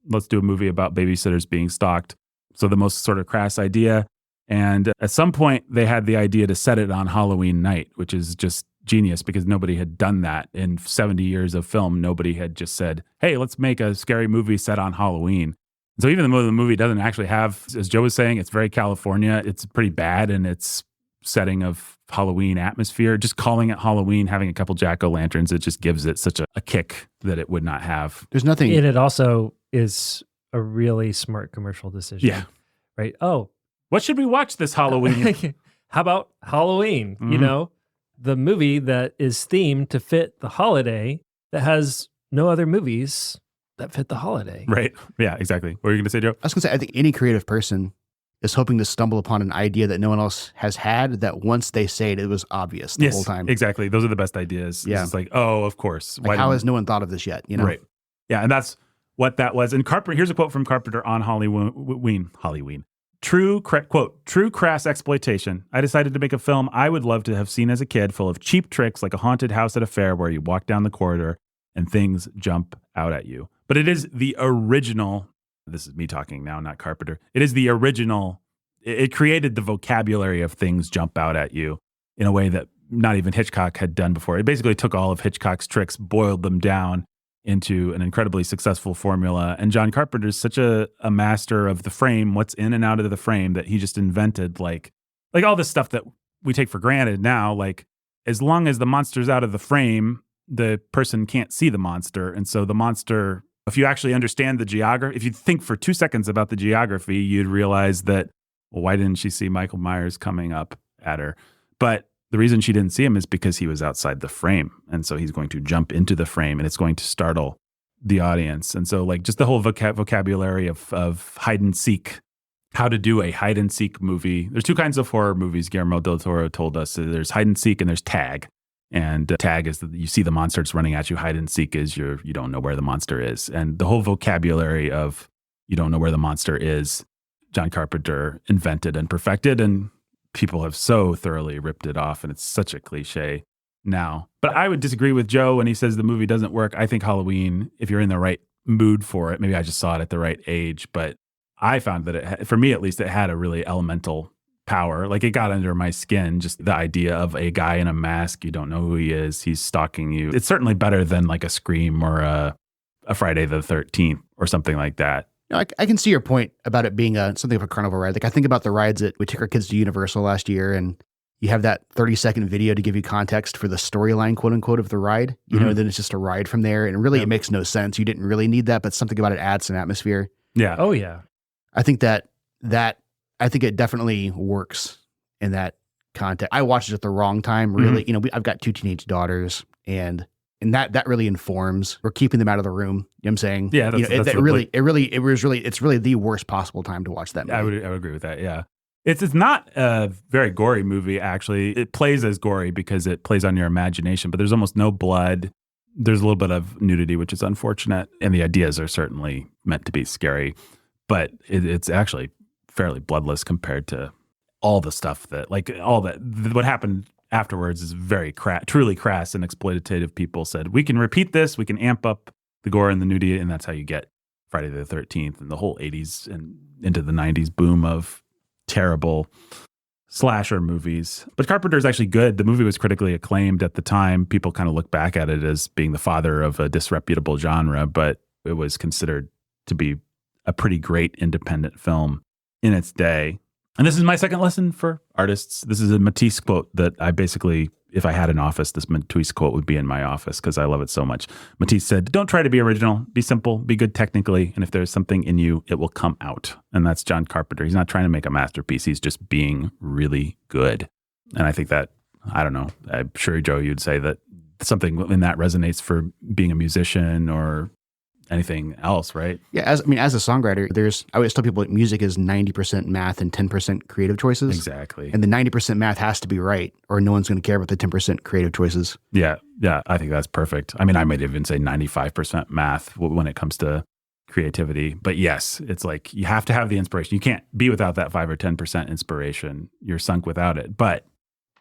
Let's do a movie about babysitters being stalked. So the most sort of crass idea. And at some point, they had the idea to set it on Halloween night, which is just genius because nobody had done that in 70 years of film. Nobody had just said, hey, let's make a scary movie set on Halloween. So even though the movie doesn't actually have, as Joe was saying, it's very California. It's pretty bad in its setting of Halloween atmosphere. Just calling it Halloween, having a couple jack-o'-lanterns, it just gives it such a kick that it would not have. There's nothing. And it also is a really smart commercial decision. Yeah. Right? Oh. What should we watch this Halloween? How about Halloween? Mm-hmm. You know, the movie that is themed to fit the holiday that has no other movies that fit the holiday. Right. Yeah, exactly. What were you going to say, Joe? I was going to say, I think any creative person is hoping to stumble upon an idea that no one else has had, that once they say it, it was obvious the whole time. Exactly. Those are the best ideas. Yeah. It's like, oh, of course. Like, how has no one thought of this yet? You know? Right. Yeah, and that's what that was. And Carpenter, here's a quote from Carpenter on Halloween. True crass exploitation. I decided to make a film I would love to have seen as a kid, full of cheap tricks like a haunted house at a fair where you walk down the corridor and things jump out at you. But it is the original. This is me talking now, not Carpenter. It is the original. It created the vocabulary of things jump out at you in a way that not even Hitchcock had done before. It basically took all of Hitchcock's tricks, boiled them down into an incredibly successful formula. And John Carpenter is such a master of the frame, what's in and out of the frame, that he just invented like all this stuff that we take for granted now. Like, as long as the monster's out of the frame, the person can't see the monster. And so the monster, if you actually understand the geography, if you think for 2 seconds about the geography, you'd realize that, well, why didn't she see Michael Myers coming up at her? But the reason she didn't see him is because he was outside the frame. And so he's going to jump into the frame and it's going to startle the audience. And so like just the whole vocabulary of hide and seek, how to do a hide and seek movie. There's two kinds of horror movies Guillermo del Toro told us. There's hide and seek and there's tag. And tag is that you see the monster, it's running at you. Hide and seek is you don't know where the monster is. And the whole vocabulary of you don't know where the monster is, John Carpenter invented and perfected, and people have so thoroughly ripped it off, and it's such a cliche now. But I would disagree with Joe when he says the movie doesn't work. I think Halloween, if you're in the right mood for it, maybe I just saw it at the right age, but I found that for me at least, it had a really elemental power. Like, it got under my skin, just the idea of a guy in a mask. You don't know who he is. He's stalking you. It's certainly better than like a Scream or a Friday the 13th or something like that. No, I can see your point about it being something of a carnival ride. Like, I think about the rides that we took our kids to Universal last year, and you have that 30-second video to give you context for the storyline, quote unquote, of the ride. You know, then it's just a ride from there. And really, it makes no sense. You didn't really need that, but something about it adds some atmosphere. Yeah. Oh, yeah. I think I think it definitely works in that context. I watched it at the wrong time, really. You know, I've got 2 teenage daughters, and that really informs. We're keeping them out of the room. You know what I'm saying? Yeah, it's really the worst possible time to watch that movie. I would agree with that. Yeah. It's not a very gory movie, actually. It plays as gory because it plays on your imagination, but there's almost no blood. There's a little bit of nudity, which is unfortunate. And the ideas are certainly meant to be scary, but it's actually fairly bloodless compared to all the stuff that, like, all that, what happened afterwards is very truly crass and exploitative. People said, we can repeat this, we can amp up the gore and the nudity, and that's how you get Friday the 13th and the whole 80s and into the 90s boom of terrible slasher movies. But Carpenter's actually good. The movie was critically acclaimed at the time. People kind of look back at it as being the father of a disreputable genre, but it was considered to be a pretty great independent film in its day. And this is my second lesson for artists. This is a Matisse quote that I basically, if I had an office, this Matisse quote would be in my office because I love it so much. Matisse said, "Don't try to be original, be simple, be good technically, and if there's something in you, it will come out." And that's John Carpenter. He's not trying to make a masterpiece. He's just being really good. And I think that, I don't know, I'm sure, Joe, you'd say that something in that resonates for being a musician or anything else, right? Yeah, as a songwriter, I always tell people that music is 90% math and 10% creative choices. Exactly. And the 90% math has to be right, or no one's going to care about the 10% creative choices. Yeah, I think that's perfect. I mean, I might even say 95% math when it comes to creativity. But yes, it's like you have to have the inspiration. You can't be without that 5 or 10% inspiration. You're sunk without it. But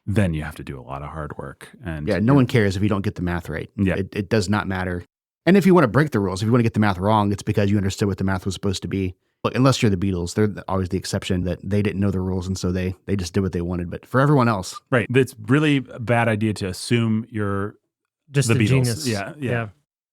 then you have to do a lot of hard work. And yeah, no one cares if you don't get the math right. Yeah. It does not matter. And if you want to break the rules, if you want to get the math wrong, it's because you understood what the math was supposed to be. Look, unless you're the Beatles, they're always the exception that they didn't know the rules, and so they just did what they wanted. But for everyone else, right, it's really a bad idea to assume you're just the a Beatles. genius. Yeah.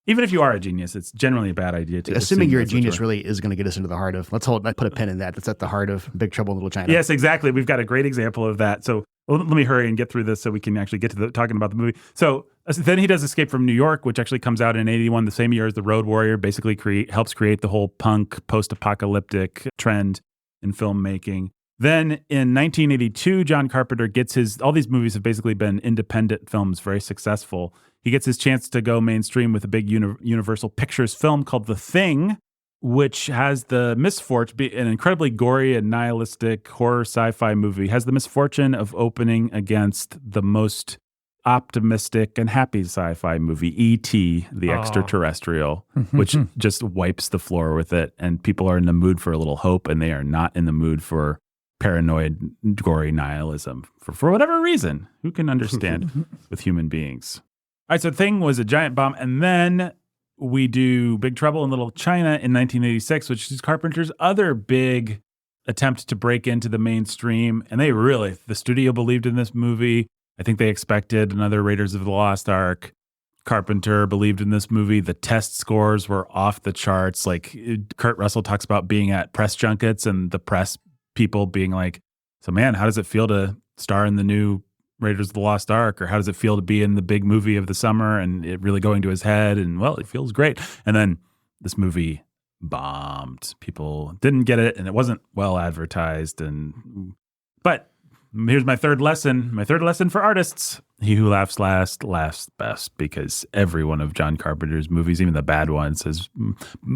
Even if you are a genius, it's generally a bad idea to assuming you're a that's what genius really is going to get us into the heart of. Let's put a pin in that. That's at the heart of Big Trouble in Little China. Yes, exactly. We've got a great example of that. So let me hurry and get through this so we can actually get to talking about the movie. So then he does Escape from New York, which actually comes out in 1981, the same year as The Road Warrior, basically helps create the whole punk post-apocalyptic trend in filmmaking. Then in 1982, John Carpenter gets all these movies have basically been independent films, very successful. He gets his chance to go mainstream with a big Universal Pictures film called The Thing, which has the misfortune, an incredibly gory and nihilistic horror sci-fi movie, has the misfortune of opening against the most optimistic and happy sci-fi movie, E.T., the Extraterrestrial, which just wipes the floor with it. And people are in the mood for a little hope, and they are not in the mood for paranoid, gory nihilism for whatever reason. Who can understand with human beings? All right, so Thing was a giant bomb. And then we do Big Trouble in Little China in 1986, which is Carpenter's other big attempt to break into the mainstream. And the studio believed in this movie. I think they expected another Raiders of the Lost Ark. Carpenter believed in this movie. The test scores were off the charts. Like Kurt Russell talks about being at press junkets and the press people being like, so man, how does it feel to star in the new Raiders of the Lost Ark? Or how does it feel to be in the big movie of the summer? And it really going to his head. And well, it feels great. And then this movie bombed. People didn't get it and it wasn't well advertised. But here's my third lesson. My third lesson for artists. He who laughs last, laughs best, because every one of John Carpenter's movies, even the bad ones, is,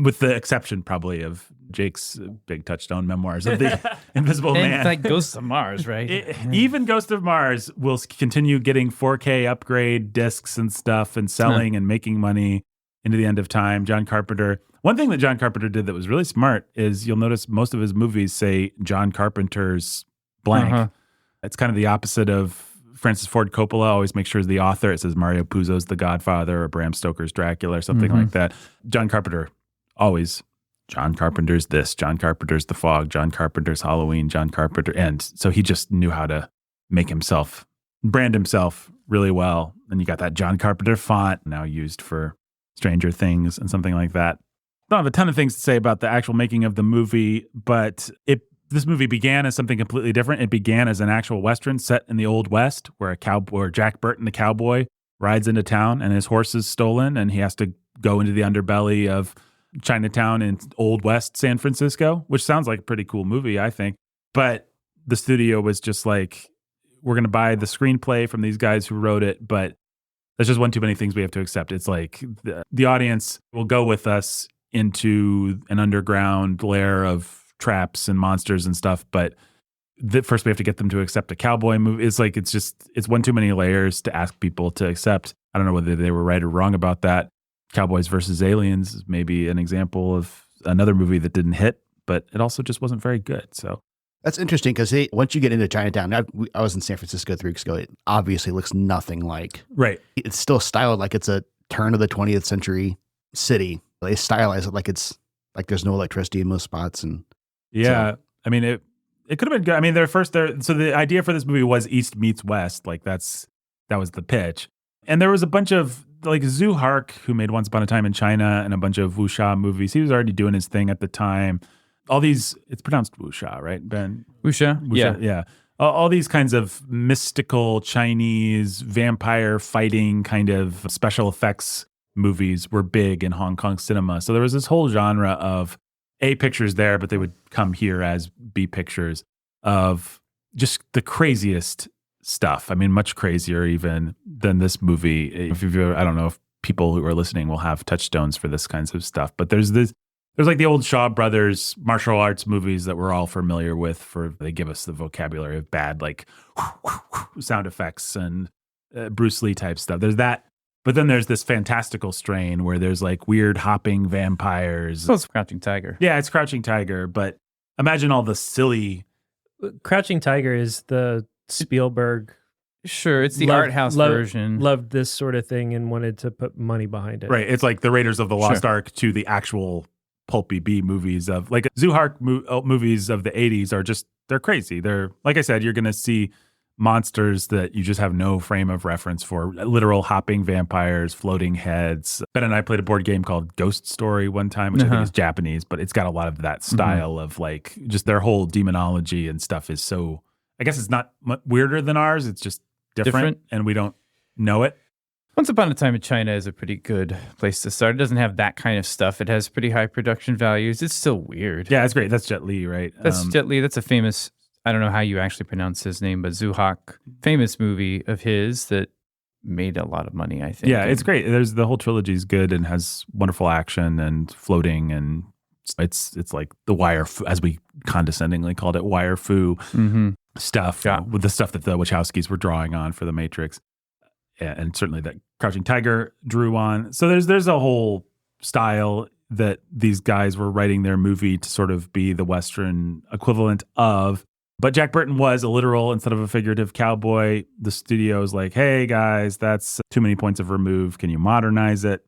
with the exception probably of Jake's big touchstone memoirs of the Invisible Man. And like Ghosts of Mars, right? Even Ghost of Mars will continue getting 4K upgrade discs and stuff and selling and making money into the end of time. John Carpenter. One thing that John Carpenter did that was really smart is you'll notice most of his movies say John Carpenter's blank. It's kind of the opposite of Francis Ford Coppola. Always make sure the author. It says Mario Puzo's The Godfather or Bram Stoker's Dracula or something like that. John Carpenter, always John Carpenter's this, John Carpenter's The Fog, John Carpenter's Halloween, John Carpenter. And so he just knew how to make himself, brand himself really well. And you got that John Carpenter font now used for Stranger Things and something like that. I don't have a ton of things to say about the actual making of the movie, but this movie began as something completely different. It began as an actual Western set in the Old West where Jack Burton, the cowboy, rides into town and his horse is stolen and he has to go into the underbelly of Chinatown in Old West San Francisco, which sounds like a pretty cool movie, I think. But the studio was just like, we're going to buy the screenplay from these guys who wrote it, but there's just one too many things we have to accept. It's like the audience will go with us into an underground lair of traps and monsters and stuff, but first we have to get them to accept a cowboy movie. It's like it's one too many layers to ask people to accept. I don't know whether they were right or wrong about that. Cowboys versus Aliens is maybe an example of another movie that didn't hit, but it also just wasn't very good. So that's interesting because once you get into Chinatown, I was in San Francisco 3 weeks ago. It obviously looks nothing like. Right. It's still styled like it's a turn of the 20th century city. They stylize it like it's like there's no electricity in most spots and. Yeah, so. I mean, it could have been good. I mean, so the idea for this movie was East meets West. Like that was the pitch. And there was a bunch of, like Zhu Hark, who made Once Upon a Time in China and a bunch of wuxia movies. He was already doing his thing at the time. All these, it's pronounced wuxia, right, Ben? Wuxia? Yeah. All these kinds of mystical Chinese vampire fighting kind of special effects movies were big in Hong Kong cinema. So there was this whole genre of A pictures there, but they would come here as B pictures of just the craziest stuff. I mean, much crazier even than this movie. I don't know if people who are listening will have touchstones for this kinds of stuff, but there's like the old Shaw Brothers martial arts movies that we're all familiar with. They give us the vocabulary of bad, like sound effects and Bruce Lee type stuff. There's that. But then there's this fantastical strain where there's like weird hopping vampires. Well, it's Crouching Tiger. Yeah, it's Crouching Tiger. But imagine all the silly. Crouching Tiger is the Spielberg. Sure, it's the art house version. Loved this sort of thing and wanted to put money behind it. Right. It's like the Raiders of the Lost Ark to the actual pulpy B movies of like Zhu Hark movies of the 80s are just, they're crazy. They're, like I said, you're going to see monsters that you just have no frame of reference for. Literal hopping vampires, floating heads. Ben and I played a board game called Ghost Story one time, which I think is Japanese, but it's got a lot of that style of like, just their whole demonology and stuff is so, I guess it's not weirder than ours. It's just different. And we don't know it. Once Upon a Time in China is a pretty good place to start. It doesn't have that kind of stuff. It has pretty high production values. It's still weird. Yeah, it's great. That's Jet Li, right? That's Jet Li. That's a famous, I don't know how you actually pronounce his name, but Zhu Hark, famous movie of his that made a lot of money, I think. Yeah, it's great. The whole trilogy is good and has wonderful action and floating, and it's like the wire, as we condescendingly called it, wire fu stuff with the stuff that the Wachowskis were drawing on for The Matrix. Yeah, and certainly that Crouching Tiger drew on. So there's a whole style that these guys were writing their movie to sort of be the Western equivalent of. But Jack Burton was a literal instead of a figurative cowboy. The studio's like, hey guys, that's too many points of remove. Can you modernize it?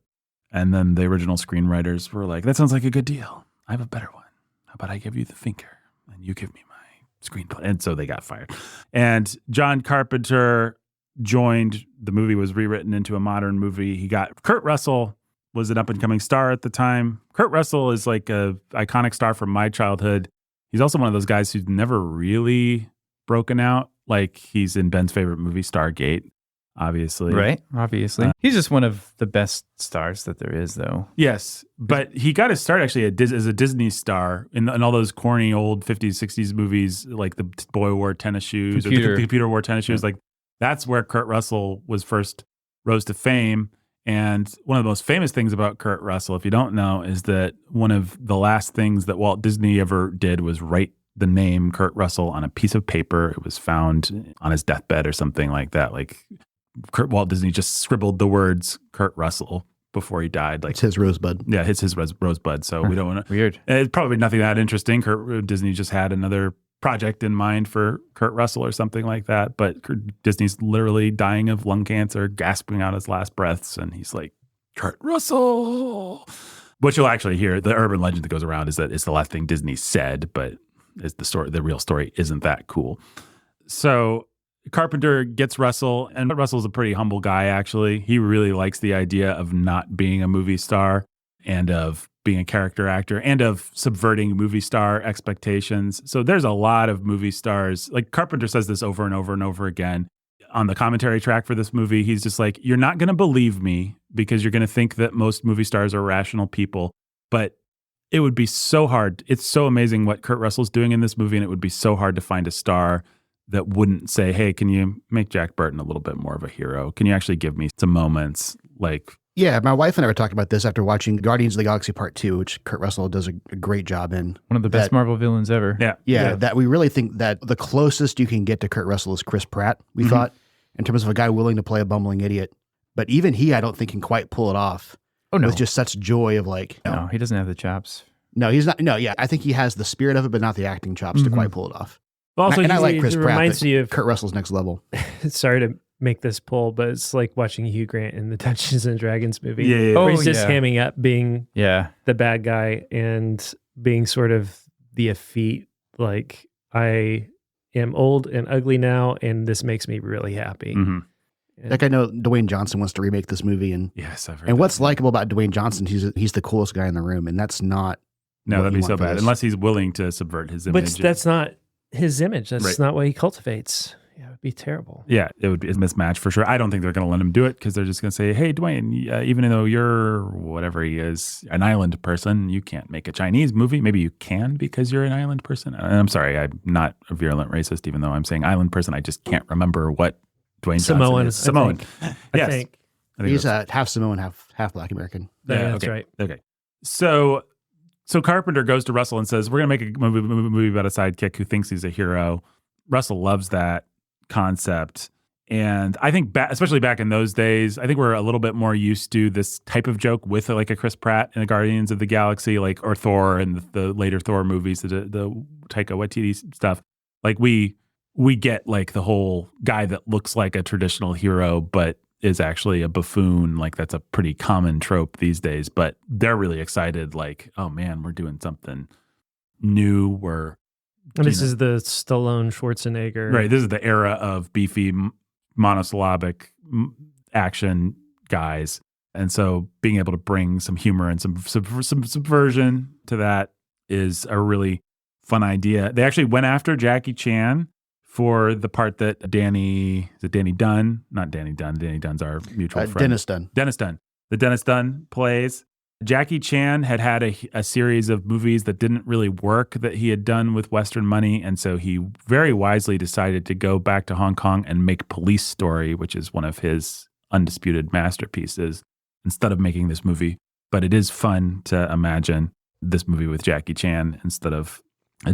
And then the original screenwriters were like, that sounds like a good deal. I have a better one. How about I give you the finger and you give me my screenplay? And so they got fired. And John Carpenter joined. The movie was rewritten into a modern movie. He got Kurt Russell was an up-and-coming star at the time. Kurt Russell is like a iconic star from my childhood. He's also one of those guys who's never really broken out. Like he's in Ben's favorite movie, Stargate, obviously. Right, obviously. He's just one of the best stars that there is, though. Yes, but he got his start actually as a Disney star in all those corny old 50s, 60s movies, like The Boy Wore Tennis Shoes or The Computer Wore Tennis Shoes. Like that's where Kurt Russell was first rose to fame. And one of the most famous things about Kurt Russell, if you don't know, is that one of the last things that Walt Disney ever did was write the name Kurt Russell on a piece of paper. It was found on his deathbed or something like that. Like Walt Disney just scribbled the words Kurt Russell before he died. Like it's his rosebud. Yeah, it's his rosebud. So we don't want to. Weird. It's probably nothing that interesting. Disney just had another project in mind for Kurt Russell or something like that. But Disney's literally dying of lung cancer, gasping out his last breaths. And he's like, Kurt Russell. What you'll actually hear, the urban legend that goes around is that it's the last thing Disney said, but it's the real story isn't that cool. So Carpenter gets Russell, and Russell's a pretty humble guy, actually. He really likes the idea of not being a movie star and of being a character actor and of subverting movie star expectations. So there's a lot of movie stars. Like Carpenter says this over and over and over again. On the commentary track for this movie, he's just like, you're not going to believe me because you're going to think that most movie stars are rational people, but it would be so hard. It's so amazing what Kurt Russell's doing in this movie, and it would be so hard to find a star that wouldn't say, hey, can you make Jack Burton a little bit more of a hero? Can you actually give me some moments like... Yeah, my wife and I were talking about this after watching Guardians of the Galaxy Part 2, which Kurt Russell does a great job in. One of the best Marvel villains ever. Yeah, that we really think that the closest you can get to Kurt Russell is Chris Pratt, we thought, in terms of a guy willing to play a bumbling idiot. But even he, I don't think, can quite pull it off. Oh, no. With just such joy of like... No, he doesn't have the chops. No, he's not. No, yeah, I think he has the spirit of it, but not the acting chops to quite pull it off. Also, and I like Chris Pratt. Reminds me of Kurt Russell's next level. Sorry to make this pull, but it's like watching Hugh Grant in the Dungeons and Dragons movie. Yeah. Where he's just hamming up being the bad guy and being sort of the effete, like, I am old and ugly now, and this makes me really happy. Like I know Dwayne Johnson wants to remake this movie, and yes, I've heard. And that. what's likable about Dwayne Johnson? He's the coolest guy in the room, and that's not. No, that'd be so bad unless he's willing to subvert his image. But that's not his image. That's not what he cultivates. Yeah, it would be terrible. Yeah, it would be a mismatch for sure. I don't think they're going to let him do it because they're just going to say, hey, Dwayne, even though you're whatever he is, an island person, you can't make a Chinese movie. Maybe you can because you're an island person. And I'm sorry, I'm not a virulent racist, even though I'm saying island person. I just can't remember what Dwayne Johnson is. Samoan. I think. He's half Samoan, half Black American. Yeah, that's right. Okay. So Carpenter goes to Russell and says, we're going to make a movie about a sidekick who thinks he's a hero. Russell loves that concept. And I think, especially back in those days, I think we're a little bit more used to this type of joke with like a Chris Pratt in the Guardians of the Galaxy, like, or Thor and the later Thor movies, the Taika Waititi stuff. Like we get like the whole guy that looks like a traditional hero, but is actually a buffoon. Like that's a pretty common trope these days, but they're really excited. Like, oh man, we're doing something new. And this is the Stallone Schwarzenegger. Right. This is the era of beefy monosyllabic action guys. And so being able to bring some humor and some subversion to that is a really fun idea. They actually went after Jackie Chan for the part that Danny Dunn? Not Danny Dunn. Danny Dunn's our mutual friend. Dennis Dunn. The Dennis Dunn plays. Jackie Chan had a series of movies that didn't really work that he had done with Western money, and so he very wisely decided to go back to Hong Kong and make Police Story, which is one of his undisputed masterpieces, instead of making this movie. But it is fun to imagine this movie with Jackie Chan instead of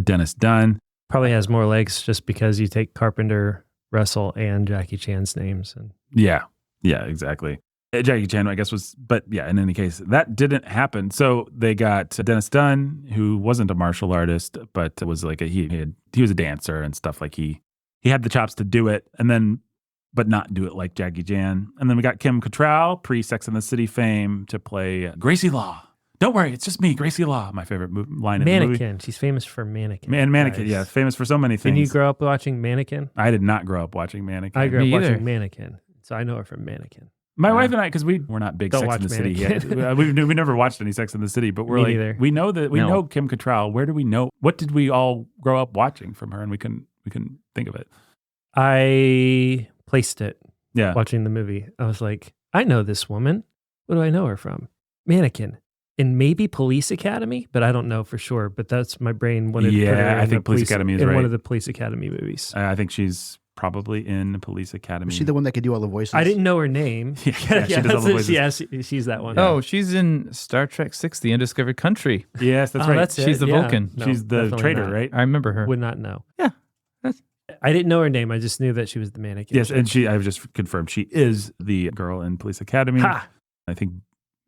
Dennis Dunn. Probably has more legs just because you take Carpenter, Russell, and Jackie Chan's names. And Yeah, exactly. Jackie Chan, I guess, in any case, that didn't happen. So they got Dennis Dunn, who wasn't a martial artist, but was like he was a dancer and stuff. Like he had the chops to do it, but not do it like Jackie Chan. And then we got Kim Cattrall, pre-Sex and the City fame, to play Gracie Law. Don't worry, it's just me, Gracie Law. My favorite line in the movie. Mannequin. She's famous for Mannequin. Mannequin, Guys. yeah, famous for so many things. Didn't you grow up watching Mannequin? I did not grow up watching Mannequin. I grew up Me either. watching Mannequin, so I know her from Mannequin. My wife and I, because we're not big Don't Sex watch in the City Mannequin. yet. we never watched any Sex in the City, but we're Me like, neither. we know that we No. know Kim Cattrall. Where do we know? What did we all grow up watching from her? And we couldn't think of it. I placed it Yeah. watching the movie. I was like, I know this woman. What do I know her from? Mannequin. And maybe Police Academy, but I don't know for sure. But that's my brain wanted to put her Yeah, I in think the Police Academy is in right. one of the Police Academy movies. I think she's probably in the Police Academy. Was she the one that could do all the voices? I didn't know her name. Yeah, she does all the voices. Yeah, she's that one. Oh, she's in Star Trek 6, The Undiscovered Country. Yes, that's Oh, right. that's it. She's the Yeah. Vulcan. No, she's the definitely traitor, not. right? I remember her. Would not know. Yeah, that's- I didn't know her name. I just knew that she was the mannequin. Yes, and I've just confirmed she is the girl in Police Academy. Ha! I think,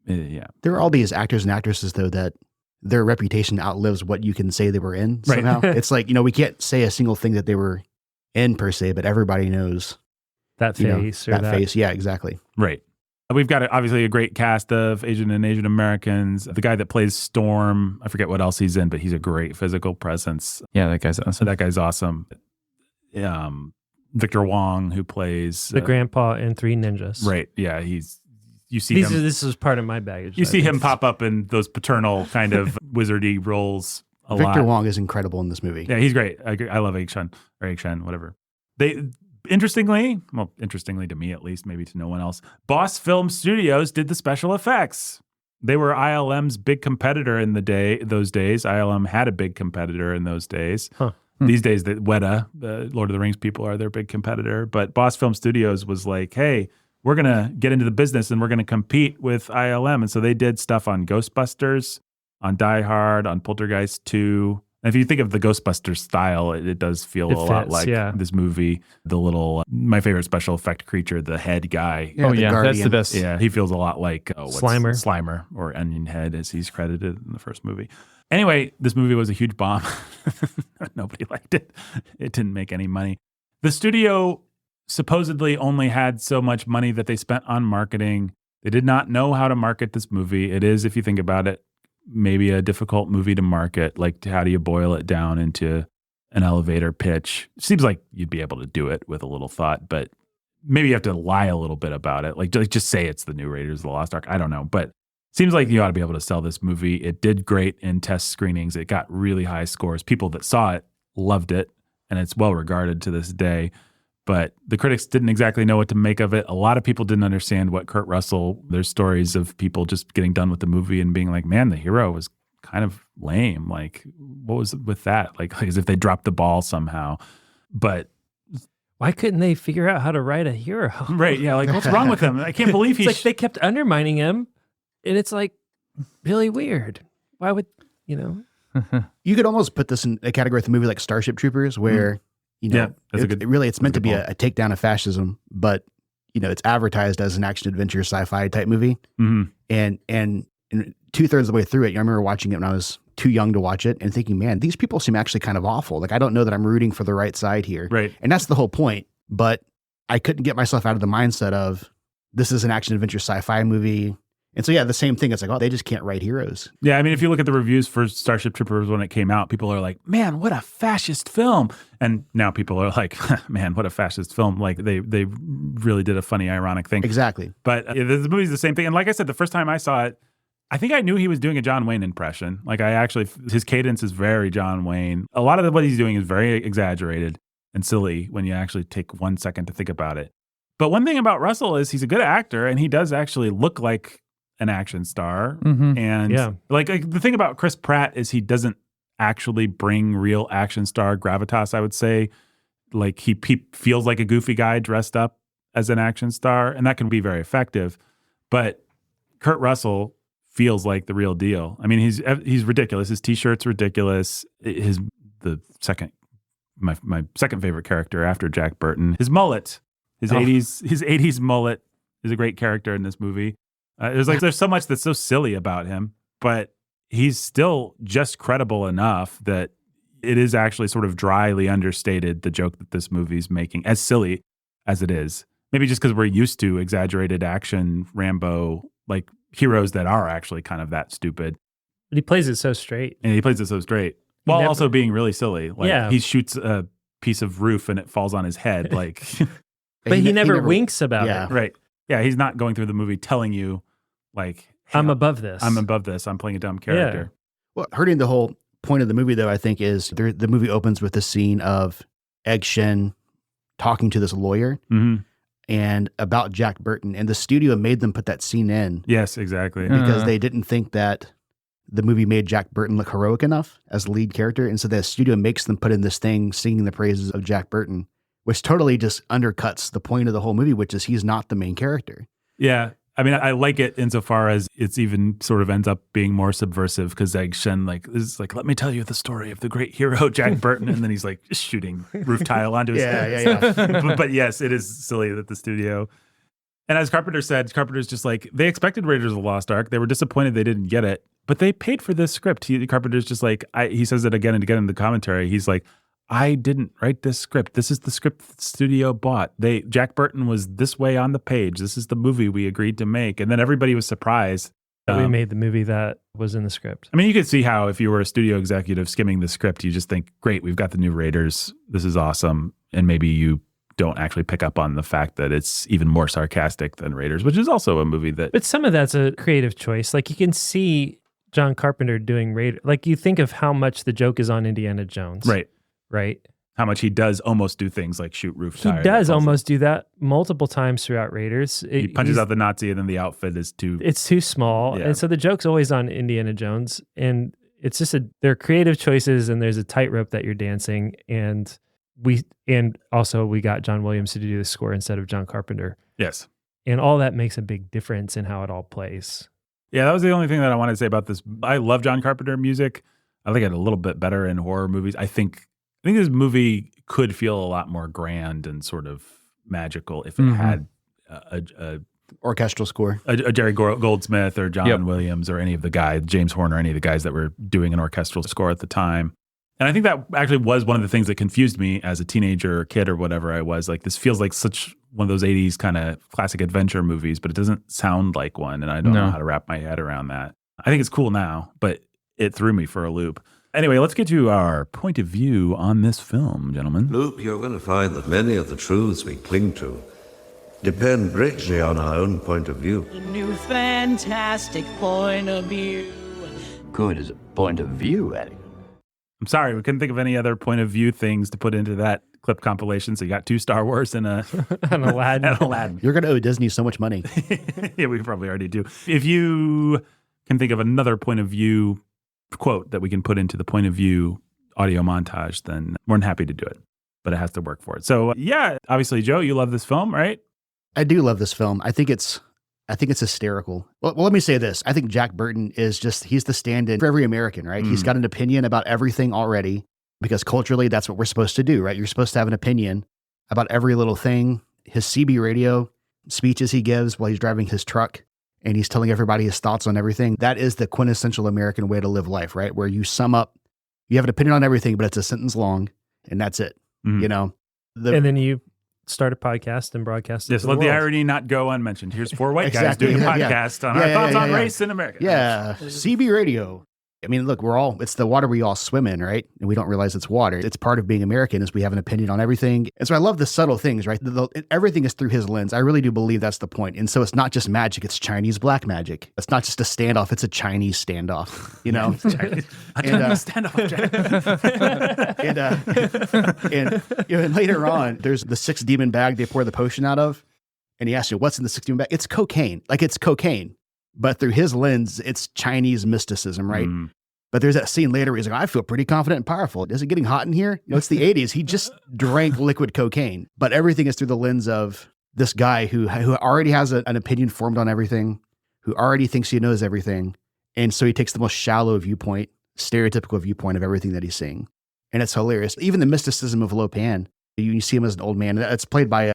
yeah. There are all these actors and actresses, though, that their reputation outlives what you can say they were in Right. somehow. It's like, we can't say a single thing that they were in per se, but everybody knows that you know, face or that that face. Yeah, exactly. Right. We've got obviously a great cast of Asian and Asian Americans. The guy that plays Storm, I forget what else he's in, but he's a great physical presence. yeah, that guy's So awesome. that guy's awesome. Victor Wong, who plays the grandpa in Three Ninjas. right. Yeah, you see him. This is part of my baggage. You I see think. him pop up in those paternal kind of wizardy roles a Victor lot. Wong is incredible in this movie. Yeah, he's great. I love Aik-Shun or Aik-Shen, whatever. Interestingly to me at least, maybe to no one else, Boss Film Studios did the special effects. They were ILM's big competitor in those days. ILM had a big competitor in those days. Huh. These days, the Weta, the Lord of the Rings people, are their big competitor. But Boss Film Studios was like, hey, we're going to get into the business and we're going to compete with ILM. And so they did stuff on Ghostbusters, on Die Hard, on Poltergeist 2. And if you think of the Ghostbusters style, it does feel It a lot fits, like yeah. this movie. The little, my favorite special effect creature, the head guy. Yeah, oh, the yeah, that's Guardian. the best. Yeah, he feels a lot like Slimer. Slimer or Onion Head, as he's credited in the first movie. Anyway, this movie was a huge bomb. Nobody liked it. It didn't make any money. The studio supposedly only had so much money that they spent on marketing. They did not know how to market this movie. It is, if you think about it, maybe a difficult movie to market. Like, how do you boil it down into an elevator pitch? Seems like you'd be able to do it with a little thought, but maybe you have to lie a little bit about it. Like just say it's the new Raiders of the Lost Ark. I don't know, but seems like you ought to be able to sell this movie. It did great in test screenings. It got really high scores. People that saw it loved it, and it's well regarded to this day. But the critics didn't exactly know what to make of it. A lot of people didn't understand what Kurt Russell, there's stories of people just getting done with the movie and being like, man, the hero was kind of lame. Like, what was with that? Like as if they dropped the ball somehow. But Why couldn't they figure out how to write a hero? right, yeah, like what's wrong with him? I can't believe It's he's like they kept undermining him, and it's like really weird. Why would You could almost put this in a category with a movie like Starship Troopers, where Yeah, that's a good- it's meant to be good a takedown of fascism, but it's advertised as an action adventure sci-fi type movie. Mhm. And 2/3 of the way through it, I remember watching it when I was too young to watch it and thinking, man, these people seem actually kind of awful. Like, I don't know that I'm rooting for the right side here. right. And that's the whole point. But I couldn't get myself out of the mindset of this is an action adventure sci-fi movie. And so, yeah, the same thing. It's like, oh, they just can't write heroes. Yeah, I mean, if you look at the reviews for Starship Troopers when it came out, people are like, man, what a fascist film. And now people are like, man, what a fascist film. Like they really did a funny, ironic thing. Exactly. But the movie's the same thing. And like I said, the first time I saw it, I think I knew he was doing a John Wayne impression. Like his cadence is very John Wayne. A lot of what he's doing is very exaggerated and silly when you actually take 1 second to think about it. But one thing about Russell is he's a good actor and he does actually look like an action star. Mhm. And Yeah. like the thing about Chris Pratt is he doesn't actually bring real action star gravitas, I would say. Like he feels like a goofy guy dressed up as an action star, and that can be very effective. But Kurt Russell feels like the real deal. I mean, he's ridiculous. His t-shirt's ridiculous. My second favorite character after Jack Burton, his mullet, his 80s mullet is a great character in this movie. There's so much that's so silly about him, but he's still just credible enough that it is actually sort of dryly understated, the joke that this movie's making, as silly as it is. Maybe just because we're used to exaggerated action, Rambo, like heroes that are actually kind of that stupid. But he plays it so straight. And he plays it so straight. While also being really silly. Like he shoots a piece of roof and it falls on his head. Like, but he never winks about it. Right. Yeah. He's not going through the movie telling you, like, hey, I'm above this. I'm above this. I'm playing a dumb character. Well, hurting the whole point of the movie, though, I think, is the movie opens with the scene of Egg Shen talking to this lawyer and about Jack Burton. And the studio made them put that scene in. Yes, exactly. Because they didn't think that the movie made Jack Burton look heroic enough as the lead character. And so the studio makes them put in this thing singing the praises of Jack Burton, which totally just undercuts the point of the whole movie, which is he's not the main character. Yeah. I mean, I like it insofar as it's even sort of ends up being more subversive because Egg Shen is like, let me tell you the story of the great hero Jack Burton. And then he's like just shooting roof tile onto his head. But yes, it is silly that the studio... And as Carpenter said, Carpenter's just like, they expected Raiders of the Lost Ark. They were disappointed they didn't get it, but they paid for this script. Carpenter's just like, he says it again and again in the commentary. He's like, I didn't write this script. This is the script the studio bought. Jack Burton was this way on the page. This is the movie we agreed to make. And then everybody was surprised. That we made the movie that was in the script. I mean, you could see how if you were a studio executive skimming the script, you just think, great, we've got the new Raiders. This is awesome. And maybe you don't actually pick up on the fact that it's even more sarcastic than Raiders, which is also a movie that... But some of that's a creative choice. Like you can see John Carpenter doing Raiders. Like you think of how much the joke is on Indiana Jones. Right. How much he does almost do things like shoot roof tire. He does almost do that multiple times throughout Raiders. He punches out the Nazi and then the outfit is too... It's too small. Yeah. And so the joke's always on Indiana Jones. And it's just there are creative choices and there's a tightrope that you're dancing. And also we got John Williams to do the score instead of John Carpenter. Yes. And all that makes a big difference in how it all plays. Yeah, that was the only thing that I wanted to say about this. I love John Carpenter music. I think it a little bit better in horror movies. I think this movie could feel a lot more grand and sort of magical if it had a orchestral score. A Jerry Goldsmith or John Williams or any of the guys, James Horner, any of the guys that were doing an orchestral score at the time. And I think that actually was one of the things that confused me as a teenager or kid or whatever I was. Like, this feels like such one of those 80s kind of classic adventure movies, but it doesn't sound like one. And I don't know how to wrap my head around that. I think it's cool now, but it threw me for a loop. Anyway, let's get to our point of view on this film, gentlemen. Loop, you're going to find that many of the truths we cling to depend greatly on our own point of view. A new fantastic point of view. Good as a point of view, Eddie. I'm sorry, we couldn't think of any other point of view things to put into that clip compilation. So you got 2 Star Wars and an Aladdin. You're going to owe Disney so much money. Yeah, we probably already do. If you can think of another point of view quote that we can put into the point of view audio montage, then more than happy to do it. But it has to work for it. So yeah, obviously, Joe, you love this film, right? I do love this film. I think it's hysterical. Well, let me say this. I think Jack Burton he's the stand-in for every American, right? He's got an opinion about everything already because culturally that's what we're supposed to do, right? You're supposed to have an opinion about every little thing. His CB radio speeches he gives while he's driving his truck and he's telling everybody his thoughts on everything. That is the quintessential American way to live life, right? Where you sum up, you have an opinion on everything, but it's a sentence long and that's it, you know? And then you start a podcast and broadcast it. Yes, let the irony not go unmentioned. Here's 4 white guys doing a podcast on our thoughts on race in America. Yeah, CB radio. I mean, look, it's the water we all swim in, right? And we don't realize it's water. It's part of being American is we have an opinion on everything. And so I love the subtle things, right? Everything is through his lens. I really do believe that's the point. And so it's not just magic, it's Chinese black magic. It's not just a standoff, it's a Chinese standoff, you know? And later on, there's the 6 demon bag they pour the potion out of. And he asks you, what's in the 6 demon bag? It's cocaine. Like, it's cocaine. But through his lens, it's Chinese mysticism, right? But there's that scene later where he's like, I feel pretty confident and powerful. Is it getting hot in here? You know, it's the 80s. He just drank liquid cocaine. But everything is through the lens of this guy who already has an opinion formed on everything, who already thinks he knows everything. And so he takes the most shallow viewpoint, stereotypical viewpoint of everything that he's seeing. And it's hilarious. Even the mysticism of Lo Pan, you see him as an old man. It's played by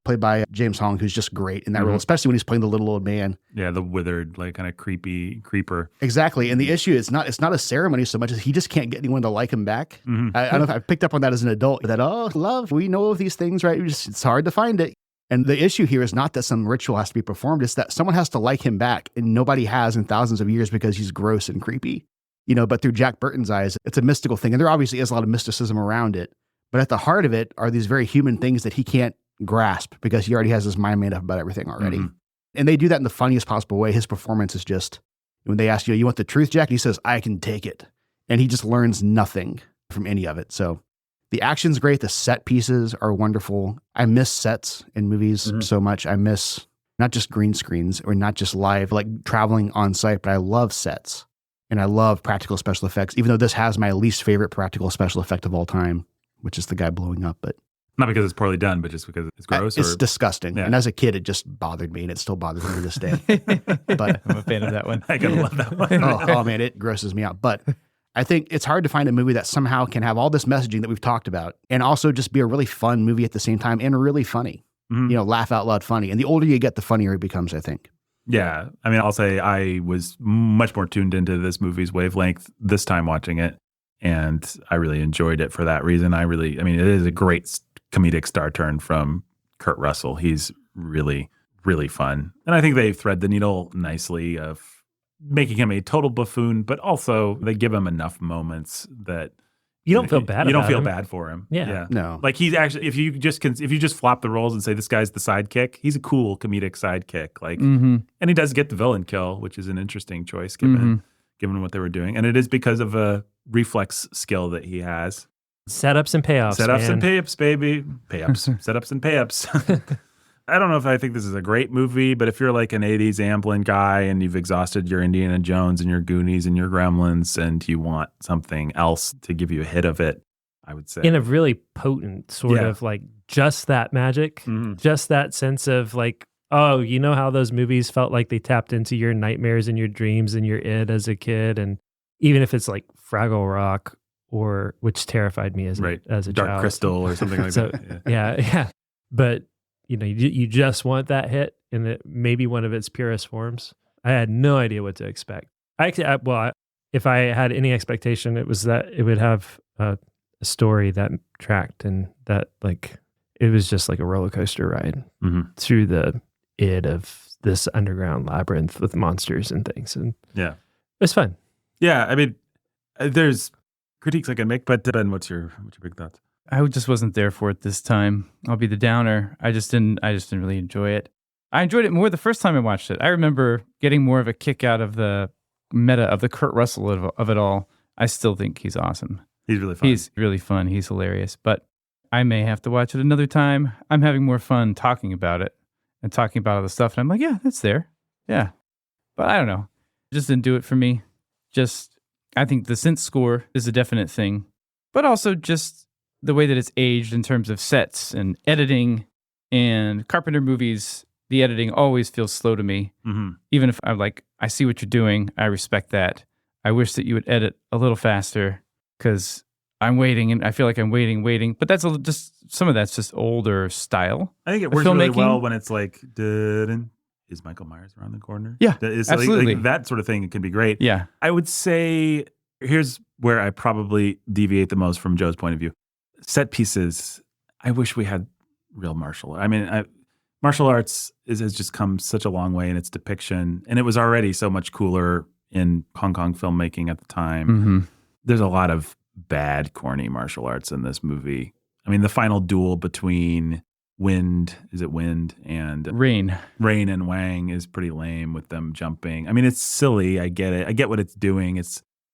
James Hong, who's just great in that role, especially when he's playing the little old man. Yeah, the withered, like kind of creepy creeper. Exactly. And the issue is it's not a ceremony so much as he just can't get anyone to like him back. I don't know if I picked up on that as an adult, that, love, we know of these things, right? It's hard to find it. And the issue here is not that some ritual has to be performed, it's that someone has to like him back, and nobody has in thousands of years because he's gross and creepy. but through Jack Burton's eyes, it's a mystical thing. And there obviously is a lot of mysticism around it. But at the heart of it are these very human things that he can't grasp because he already has his mind made up about everything already. Mhm. And they do that in the funniest possible way. His performance is just, when they ask you want the truth, Jack? And he says, I can take it. And he just learns nothing from any of it. So the action's great. The set pieces are wonderful. I miss sets in movies so much. I miss not just green screens or not just live, like traveling on site, but I love sets and I love practical special effects, even though this has my least favorite practical special effect of all time, which is the guy blowing up. But Not because it's poorly done, but just because it's gross. it's disgusting. Yeah. And as a kid, it just bothered me, and it still bothers me to this day. But I'm a fan of that one. I gotta love that one. oh man, it grosses me out. But I think it's hard to find a movie that somehow can have all this messaging that we've talked about and also just be a really fun movie at the same time and really funny. Laugh out loud funny. And the older you get, the funnier it becomes, I think. Yeah. I mean, I'll say I was much more tuned into this movie's wavelength this time watching it. And I really enjoyed it for that reason. It is a great comedic star turn from Kurt Russell. He's really, really fun. And I think they thread the needle nicely of making him a total buffoon, but also they give him enough moments that you don't feel bad. You don't feel him. bad for him. Yeah. No. Like he's actually, if you just flop the roles and say this guy's the sidekick, he's a cool comedic sidekick. Like, and he does get the villain kill, which is an interesting choice given what they were doing, and it is because of a reflex skill that he has. Setups and payoffs. And payups, baby. Payups. Setups and payups. I don't know if I think this is a great movie, but if you're like an 80s Amblin guy and you've exhausted your Indiana Jones and your Goonies and your Gremlins and you want something else to give you a hit of it, I would say. In a really potent sort of like just that magic, just that sense of like, oh, you know how those movies felt like they tapped into your nightmares and your dreams and your id as a kid. And even if it's like Fraggle Rock or which terrified me as a Dark child. Crystal or something like that. Yeah. But you just want that hit in it, maybe one of its purest forms. I had no idea what to expect. If I had any expectation, it was that it would have a story that tracked and that like it was just like a roller coaster ride through the id of this underground labyrinth with monsters and things. And yeah, it was fun. Yeah, I mean, there's critiques I can make, but Ben, what's your big thoughts? I just wasn't there for it this time. I'll be the downer. I just didn't really enjoy it. I enjoyed it more the first time I watched it. I remember getting more of a kick out of the meta of the Kurt Russell of it all. I still think he's awesome. He's really fun. He's really fun. He's hilarious. But I may have to watch it another time. I'm having more fun talking about it and talking about all the stuff. And I'm like, yeah, that's there. Yeah. But I don't know. It just didn't do it for me. I think the synth score is a definite thing. But also just the way that it's aged in terms of sets and editing. And Carpenter movies, the editing always feels slow to me. Even if I'm like, I see what you're doing, I respect that. I wish that you would edit a little faster because I'm waiting and I feel like I'm waiting. But that's just some of that's just older style. I think it works really well when it's like, is Michael Myers around the corner? Yeah, absolutely. Like that sort of thing can be great. Yeah. I would say, here's where I probably deviate the most from Joe's point of view. Set pieces, I wish we had real martial. I mean, martial arts has just come such a long way in its depiction, and it was already so much cooler in Hong Kong filmmaking at the time. There's a lot of bad, corny martial arts in this movie. I mean, the final duel between Wind and Rain and Wang is pretty lame with them jumping. I mean, it's silly. I get it. I get what it's doing.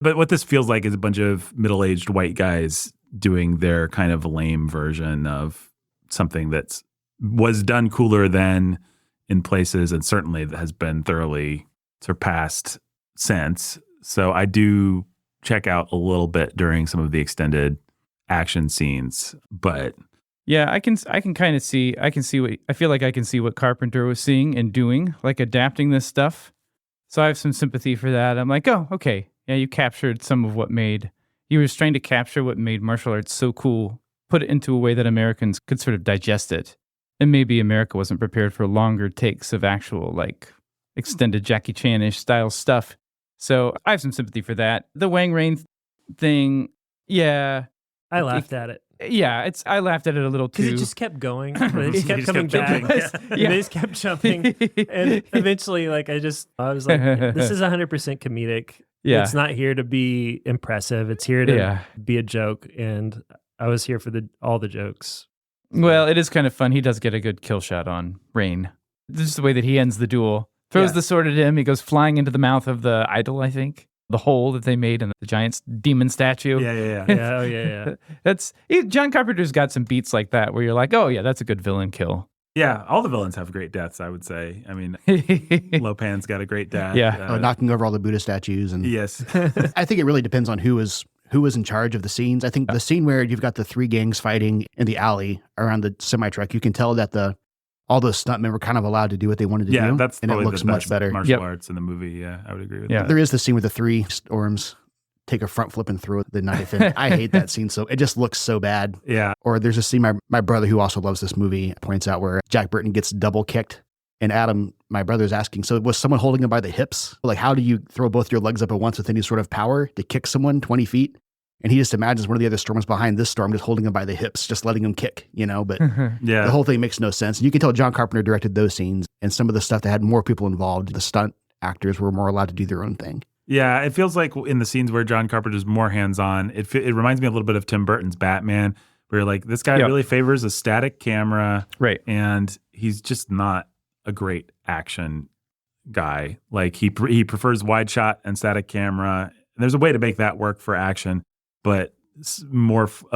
But what this feels like is a bunch of middle-aged white guys doing their kind of lame version of something that was done cooler then in places and certainly has been thoroughly surpassed since. So I do check out a little bit during some of the extended action scenes, but yeah, I can kind of see what Carpenter was seeing and doing, like adapting this stuff. So I have some sympathy for that. I'm like, oh, okay. Yeah, you captured some of you were trying to capture what made martial arts so cool, put it into a way that Americans could sort of digest it. And maybe America wasn't prepared for longer takes of actual, like, extended Jackie Chan-ish style stuff. So I have some sympathy for that. The Wang Rain thing, yeah. I laughed at it. Yeah, I laughed at it a little too. Because it just kept going. It just kept coming jumping. back. Yeah. They just kept jumping. And eventually, I was like, this is 100% comedic. Yeah. It's not here to be impressive. It's here to be a joke. And I was here for all the jokes. Well, it is kind of fun. He does get a good kill shot on Rain. This is the way that he ends the duel. Throws the sword at him. He goes flying into the mouth of the idol, I think. The hole that they made in the giant demon statue. Yeah. That's John Carpenter's got some beats like that where you're like, oh yeah, that's a good villain kill. Yeah, all the villains have great deaths, I would say. I mean, Lopan's got a great death. Yeah. Knocking over all the Buddha statues. And yes. I think it really depends on who was in charge of the scenes. I think the scene where you've got the three gangs fighting in the alley around the semi-truck, you can tell that all those stuntmen were kind of allowed to do what they wanted to do. Yeah, that's and it probably looks the much best better. martial arts in the movie. Yeah, I would agree with that. There is the scene where the three storms take a front flip and throw the knife. And I hate that scene. So it just looks so bad. Yeah. Or there's a scene my brother, who also loves this movie, points out where Jack Burton gets double kicked. And Adam, my brother's asking, so was someone holding him by the hips? Like, how do you throw both your legs up at once with any sort of power to kick someone 20 feet? And he just imagines one of the other stormers behind this storm just holding him by the hips, just letting him kick, But the whole thing makes no sense. And you can tell John Carpenter directed those scenes, and some of the stuff that had more people involved, the stunt actors were more allowed to do their own thing. Yeah, it feels like in the scenes where John Carpenter's more hands-on, it reminds me a little bit of Tim Burton's Batman, where like this guy really favors a static camera, right? And he's just not a great action guy. Like he prefers wide shot and static camera. And there's a way to make that work for action, but a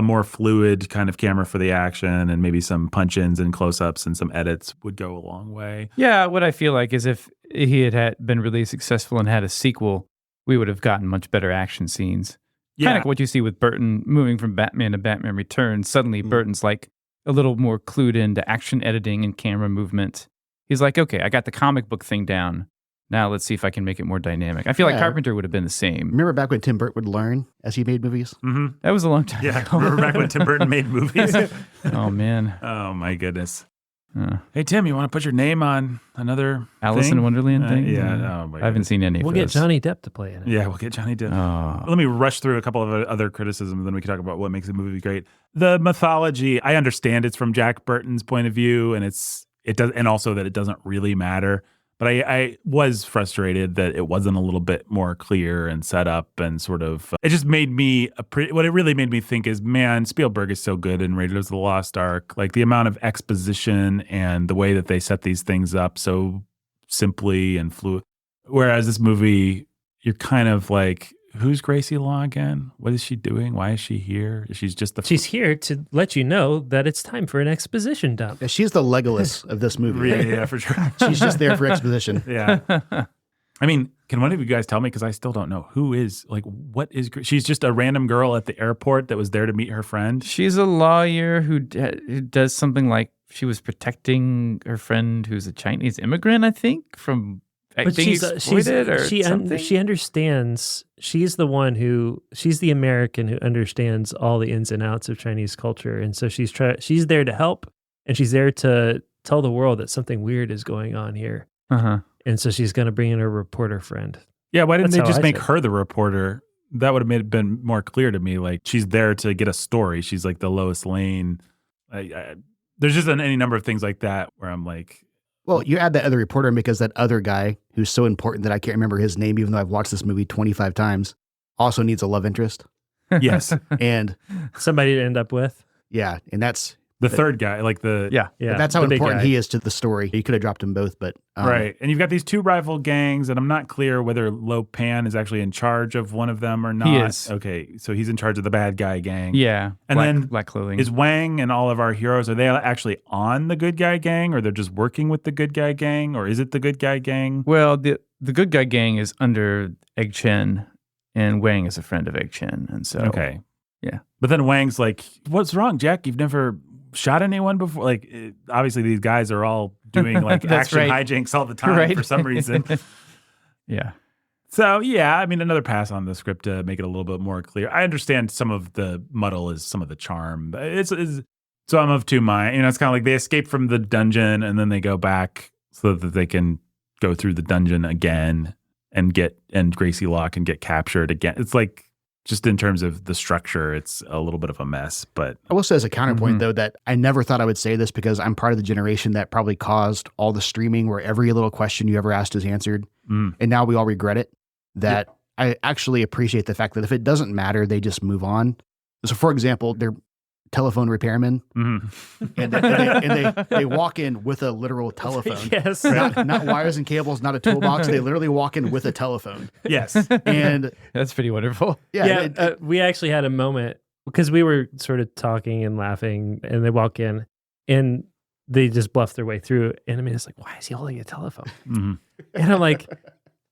more fluid kind of camera for the action, and maybe some punch-ins and close-ups and some edits would go a long way. Yeah, what I feel like is if he had been really successful and had a sequel, we would have gotten much better action scenes. Yeah. Kind of what you see with Burton moving from Batman to Batman Returns. Suddenly, Burton's like a little more clued into action editing and camera movement. He's like, okay, I got the comic book thing down. Now let's see if I can make it more dynamic. I feel like Carpenter would have been the same. Remember back when Tim Burton would learn as he made movies? Mm-hmm. That was a long time ago. Remember back when Tim Burton made movies? Oh, man. Oh, my goodness. Hey, Tim, you want to put your name on another Alice in Wonderland thing? Yeah. Oh, I haven't seen any of We'll those. get Johnny Depp to play in it. Yeah, we'll get Johnny Depp. Oh. Let me rush through a couple of other criticisms, and then we can talk about what makes a movie great. The mythology, I understand it's from Jack Burton's point of view, and and also that it doesn't really matter. But I was frustrated that it wasn't a little bit more clear and set up, and sort of, it just made me, what it really made me think is, man, Spielberg is so good in Raiders of the Lost Ark. Like the amount of exposition and the way that they set these things up so simply and fluid. Whereas this movie, you're kind of like, who's Gracie Law again? What is she doing? Why is she here? She's here to let you know that it's time for an exposition dump. Yeah, she's the Legolas of this movie. Yeah, for sure. She's just there for exposition. Yeah. I mean, can one of you guys tell me, because I still don't know, what is, she's just a random girl at the airport that was there to meet her friend? She's a lawyer who does something like she was protecting her friend who's a Chinese immigrant, I think, from being exploited or something. She understands. She's the one she's the American who understands all the ins and outs of Chinese culture. And so she's there to help, and she's there to tell the world that something weird is going on here. Uh-huh. And so she's going to bring in her reporter friend. Yeah, why didn't they just make her the reporter? That would have been more clear to me. Like, she's there to get a story. She's like the Lois Lane. There's just any number of things like that where I'm like, well, you add that other reporter because that other guy who's so important that I can't remember his name, even though I've watched this movie 25 times, also needs a love interest. Yes. And somebody to end up with. Yeah. And that's the third guy, like Yeah. That's how important he is to the story. You could have dropped him both, but right. And you've got these two rival gangs, and I'm not clear whether Lo Pan is actually in charge of one of them or not. He is. Okay, so he's in charge of the bad guy gang. Yeah. And then Black Clothing. Is Wang and all of our heroes, are they actually on the good guy gang, or they're just working with the good guy gang, or is it the good guy gang? Well, the good guy gang is under Egg Chen, and Wang is a friend of Egg Chen, and so okay, yeah. But then Wang's like, "What's wrong, Jack? You've never shot anyone before?" Like, obviously these guys are all doing like action hijinks all the time for some reason. Yeah. So yeah, I mean, another pass on the script to make it a little bit more clear. I understand some of the muddle is some of the charm. So I'm of two minds. It's kind of like they escape from the dungeon and then they go back so that they can go through the dungeon again and Gracie Law can get captured again. It's like, just in terms of the structure, it's a little bit of a mess. But I will say as a counterpoint, though, that I never thought I would say this because I'm part of the generation that probably caused all the streaming where every little question you ever asked is answered. And now we all regret it. That I actually appreciate the fact that if it doesn't matter, they just move on. So, for example, they're telephone repairmen, and they walk in with a literal telephone. Yes. Not wires and cables, not a toolbox. They literally walk in with a telephone. Yes. And That's pretty wonderful. We actually had a moment because we were sort of talking and laughing, and they walk in and they just bluff their way through. And I mean, it's like, why is he holding a telephone? Mm-hmm. And I'm like,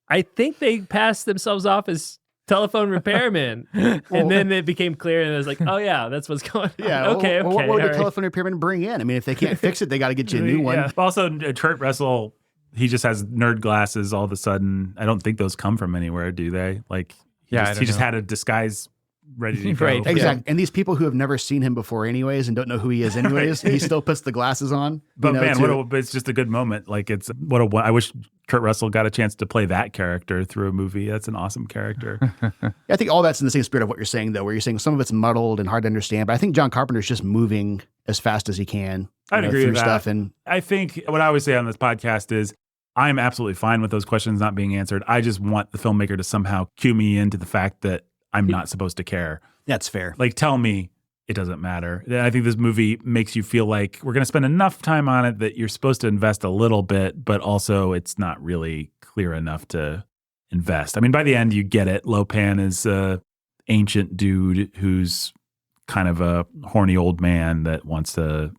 I think they passed themselves off as telephone repairmen. And then it became clear, and I was like, oh yeah, that's what's going on. yeah, Okay. What would the all telephone repairman bring in? I mean, if they can't fix it, they got to get you a new one. Yeah. Also, Kurt Russell, he just has nerd glasses all of a sudden. I don't think those come from anywhere, do they? Like, he just had a disguise ready to go. Right. Exactly. And these people who have never seen him before anyways and don't know who he is anyways, he still puts the glasses on. But it's just a good moment. Like, I wish Kurt Russell got a chance to play that character through a movie. That's an awesome character. I think all that's in the same spirit of what you're saying, though, where you're saying some of it's muddled and hard to understand. But I think John Carpenter's just moving as fast as he can. I'd agree through with that. stuff. And I think what I always say on this podcast is I'm absolutely fine with those questions not being answered. I just want the filmmaker to somehow cue me into the fact that I'm not supposed to care. that's fair. Like, tell me it doesn't matter. I think this movie makes you feel like we're going to spend enough time on it that you're supposed to invest a little bit, but also it's not really clear enough to invest. I mean, by the end, you get it. Lopan is a ancient dude who's kind of a horny old man that wants to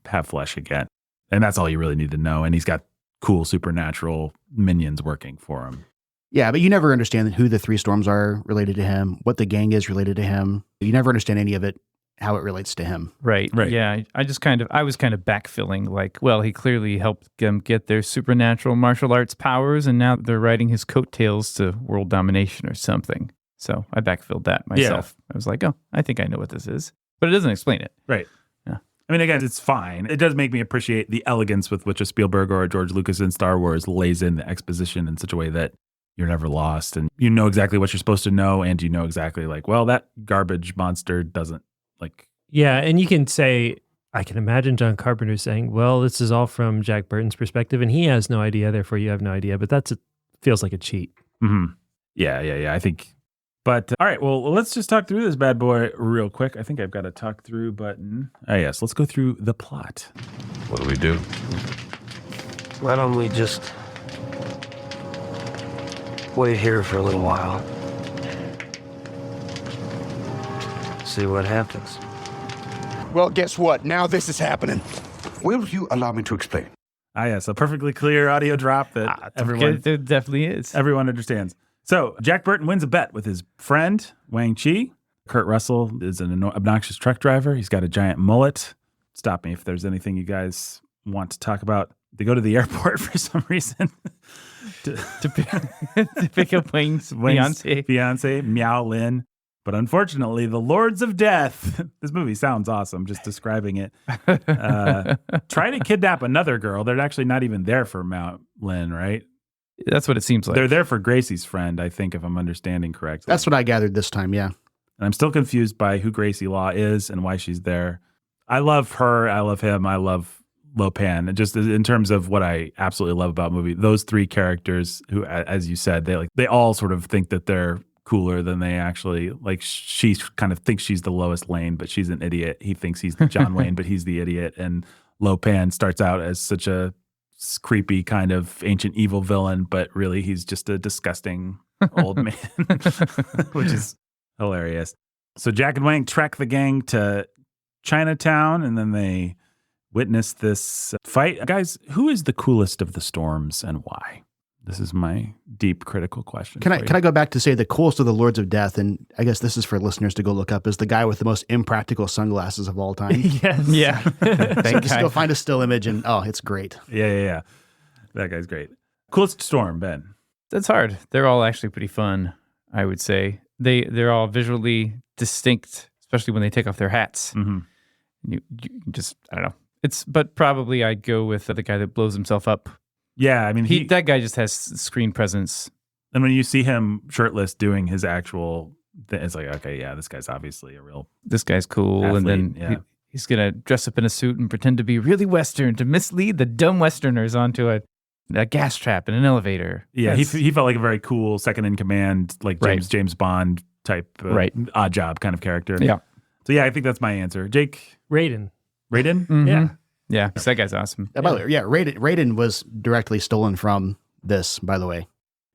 have flesh again. And that's all you really need to know. And he's got cool supernatural minions working for him. Yeah, but you never understand who the three storms are related to him, what the gang is related to him. You never understand any of it, how it relates to him. Right. Yeah. I was kind of backfilling, like, well, he clearly helped them get their supernatural martial arts powers, and now they're riding his coattails to world domination or something. So I backfilled that myself. I was like, oh, I think I know what this is. But it doesn't explain it. Right. Yeah. I mean, again, it's fine. It does make me appreciate the elegance with which a Spielberg or a George Lucas in Star Wars lays in the exposition in such a way that you're never lost, and you know exactly what you're supposed to know, and you know exactly, like, well, that garbage monster doesn't, like... Yeah, and you can say, I can imagine John Carpenter saying, well, this is all from Jack Burton's perspective, and he has no idea, therefore you have no idea, but feels like a cheat. Mm-hmm. Yeah, I think... But, all right, well, let's just talk through this bad boy real quick. I think I've got a talk through button. Oh, yes, let's go through the plot. What do we do? Why don't we just wait here for a little while? See what happens. Well, guess what? Now this is happening. Will you allow me to explain? Ah, yes, a perfectly clear audio drop that There definitely is. everyone understands. So Jack Burton wins a bet with his friend, Wang Chi. Kurt Russell is an obnoxious truck driver. He's got a giant mullet. Stop me if there's anything you guys want to talk about. They go to the airport for some reason. to pick up Wang's fiance, Miao Lin. But unfortunately, the Lords of Death, this movie sounds awesome, just describing it, try to kidnap another girl. They're actually not even there for Miao Lin, right? That's what it seems like. They're there for Gracie's friend, I think, if I'm understanding correctly. That's what I gathered this time, yeah. And I'm still confused by who Gracie Law is and why she's there. I love her. I love him. I love Lopan. Just in terms of what I absolutely love about the movie, those three characters who, as you said, they all sort of think that they're cooler than they actually, like, she kind of thinks she's the Lois Lane, but she's an idiot. He thinks he's John Wayne, but he's the idiot. And Lopan starts out as such a creepy kind of ancient evil villain, but really he's just a disgusting old man, which is hilarious. So Jack and Wang trek the gang to Chinatown, and then they witness this fight. Guys, who is the coolest of the storms and why? This is my deep critical question. Can I go back to say the coolest of the Lords of Death, and I guess this is for listeners to go look up, is the guy with the most impractical sunglasses of all time. Yes. Yeah. So just go find a still image and, oh, it's great. Yeah. That guy's great. Coolest storm, Ben. That's hard. They're all actually pretty fun, I would say. They're all visually distinct, especially when they take off their hats. Mm-hmm. You just, I don't know. But probably I'd go with the guy that blows himself up. Yeah, I mean, that guy just has screen presence. And when you see him shirtless doing his actual thing, it's like, okay, yeah, this guy's obviously a real This guy's cool. athlete, And then he's going to dress up in a suit and pretend to be really Western to mislead the dumb Westerners onto a a gas trap in an elevator. Yeah, he felt like a very cool second in command, like James Bond type, odd job kind of character. Yeah. So yeah, I think that's my answer. Jake? Raiden. Raiden? Yeah. Yeah, that guy's awesome. By the way, Raiden was directly stolen from this, by the way.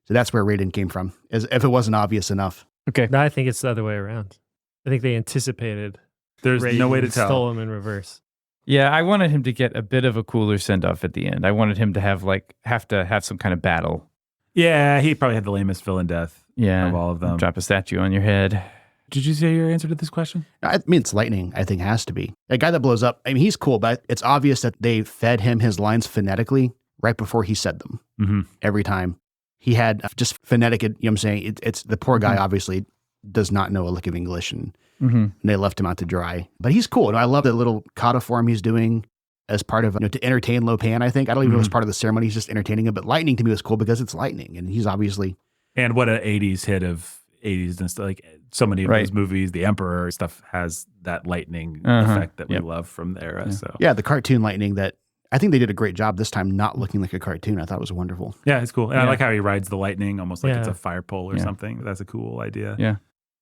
So that's where Raiden came from, as if it wasn't obvious enough. Okay. No, I think it's the other way around. I think they anticipated. There's Raiden no way to tell. Stole him in reverse. Yeah, I wanted him to get a bit of a cooler send-off at the end. I wanted him to have some kind of battle. Yeah, he probably had the lamest villain death of all of them. Drop a statue on your head. Did you say your answer to this question? I mean, it's Lightning, I think has to be. That guy that blows up, I mean, he's cool, but it's obvious that they fed him his lines phonetically right before he said them. Every time. He had just phonetic, you know what I'm saying? It's the poor guy obviously does not know a lick of English, and they left him out to dry. But he's cool. And I love the little kata form he's doing as part of, to entertain Lo Pan, I think. I don't even know if it's part of the ceremony. He's just entertaining him. But Lightning to me was cool because it's lightning. And he's obviously... And what an 80s hit of 80s and stuff. Like so many of those movies, The Emperor stuff has that lightning effect that we love from the era. So yeah, the cartoon lightning that I think they did a great job this time not looking like a cartoon. I thought it was wonderful. Yeah, it's cool. And I like how he rides the lightning almost like it's a fire pole or something. That's a cool idea. Yeah.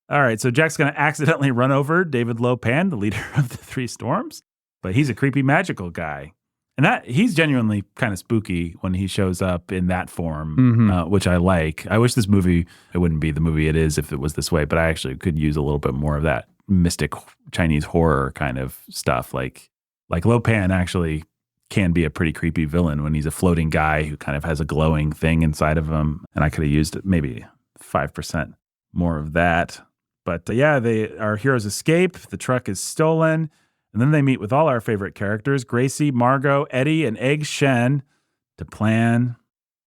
All right, so Jack's going to accidentally run over David Lo Pan, the leader of the Three Storms, but he's a creepy magical guy. And he's genuinely kind of spooky when he shows up in that form, which I like. I wish this movie, it wouldn't be the movie it is if it was this way, but I actually could use a little bit more of that mystic Chinese horror kind of stuff. Like Lo Pan actually can be a pretty creepy villain when he's a floating guy who kind of has a glowing thing inside of him. And I could have used maybe 5% more of that. But our heroes escape. The truck is stolen. And then they meet with all our favorite characters, Gracie, Margot, Eddie, and Egg Shen, to plan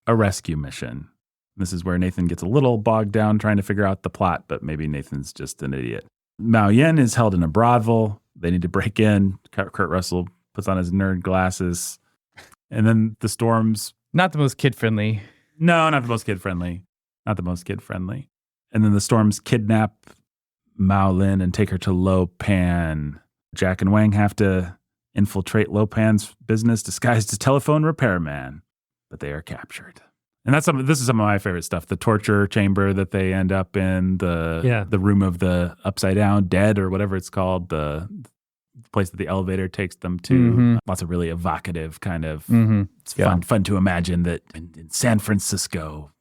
a rescue mission. This is where Nathan gets a little bogged down trying to figure out the plot, but maybe Nathan's just an idiot. Mao Yin is held in a brothel. They need to break in. Kurt Russell puts on his nerd glasses. And then the storms... Not the most kid-friendly. No, not the most kid-friendly. Not the most kid-friendly. And then the storms kidnap Mao Lin and take her to Lo Pan. Jack and Wang have to infiltrate Lo Pan's business disguised as telephone repairman, but they are captured. And this is some of my favorite stuff. The torture chamber that they end up in, the room of the upside down dead or whatever it's called, the place that the elevator takes them to. Lots of really evocative kind of, it's fun to imagine that in San Francisco,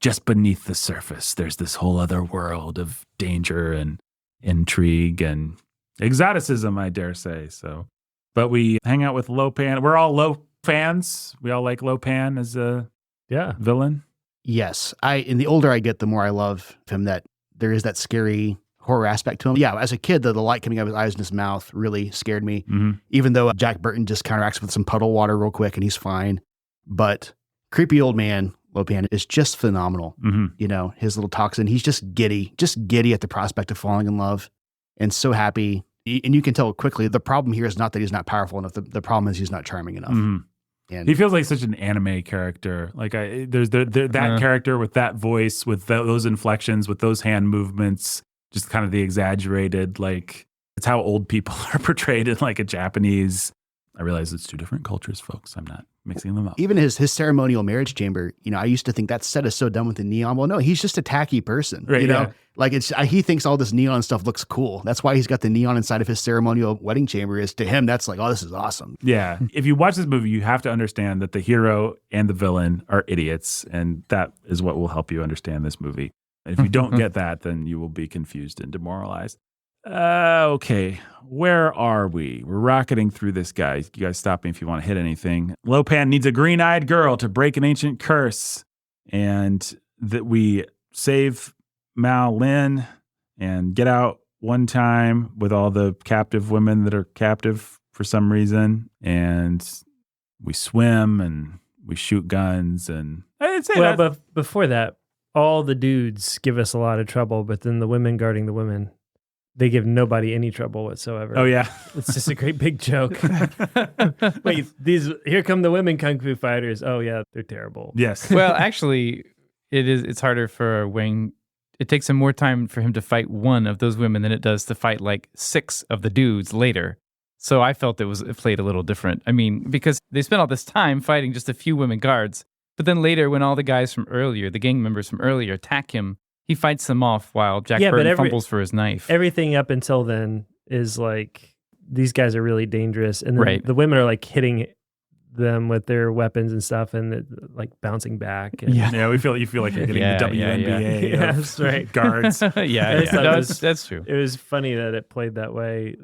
just beneath the surface, there's this whole other world of danger and intrigue and exoticism, I dare say. So, but we hang out with Lo Pan. We're all Lo fans. We all like Lo Pan as a villain. Yes. And the older I get, the more I love him, that there is that scary horror aspect to him. Yeah, as a kid, the light coming out of his eyes and his mouth really scared me. Even though Jack Burton just counteracts with some puddle water real quick and he's fine. But creepy old man Lo Pan is just phenomenal. You know, his little toxin, he's just giddy at the prospect of falling in love and so happy. And you can tell quickly the problem here is not that he's not powerful enough. The problem is he's not charming enough. And he feels like such an anime character. Like there's that character with that voice, with those inflections, with those hand movements, just kind of the exaggerated, like it's how old people are portrayed in like a Japanese. I realize it's two different cultures, folks. I'm not mixing them up. Even his ceremonial marriage chamber, you know, I used to think that set is so done with the neon. Well, no, he's just a tacky person, right, you know? Like he thinks all this neon stuff looks cool. That's why he's got the neon inside of his ceremonial wedding chamber. Is to him, that's like, oh, this is awesome. Yeah. If you watch this movie, you have to understand that the hero and the villain are idiots. And that is what will help you understand this movie. If you don't get that, then you will be confused and demoralized. Okay, where are we? We're rocketing through this, guys. You guys stop me if you want to hit anything. Lo Pan needs a green-eyed girl to break an ancient curse. And that we save Mao Lin and get out one time with all the captive women that are captive for some reason. And we swim and we shoot guns. And I'd say but before that, all the dudes give us a lot of trouble, but then the women guarding the women, they give nobody any trouble whatsoever. Oh, yeah. It's just a great big joke. Wait, here come the women kung fu fighters. Oh, yeah, they're terrible. Yes. Well, actually, it's harder for Wang. It takes him more time for him to fight one of those women than it does to fight like 6 of the dudes later. So I felt it played a little different. I mean, because they spent all this time fighting just a few women guards, But then later, when all the guys from earlier, the gang members from earlier, attack him, he fights them off while Jack Burton fumbles for his knife. Everything up until then is like, these guys are really dangerous. And then Right. the women are like hitting them with their weapons and stuff and like bouncing back. And Yeah, you feel like you're getting the WNBA Yeah, of that's right. guards. No, that's true. It was funny that it played that way.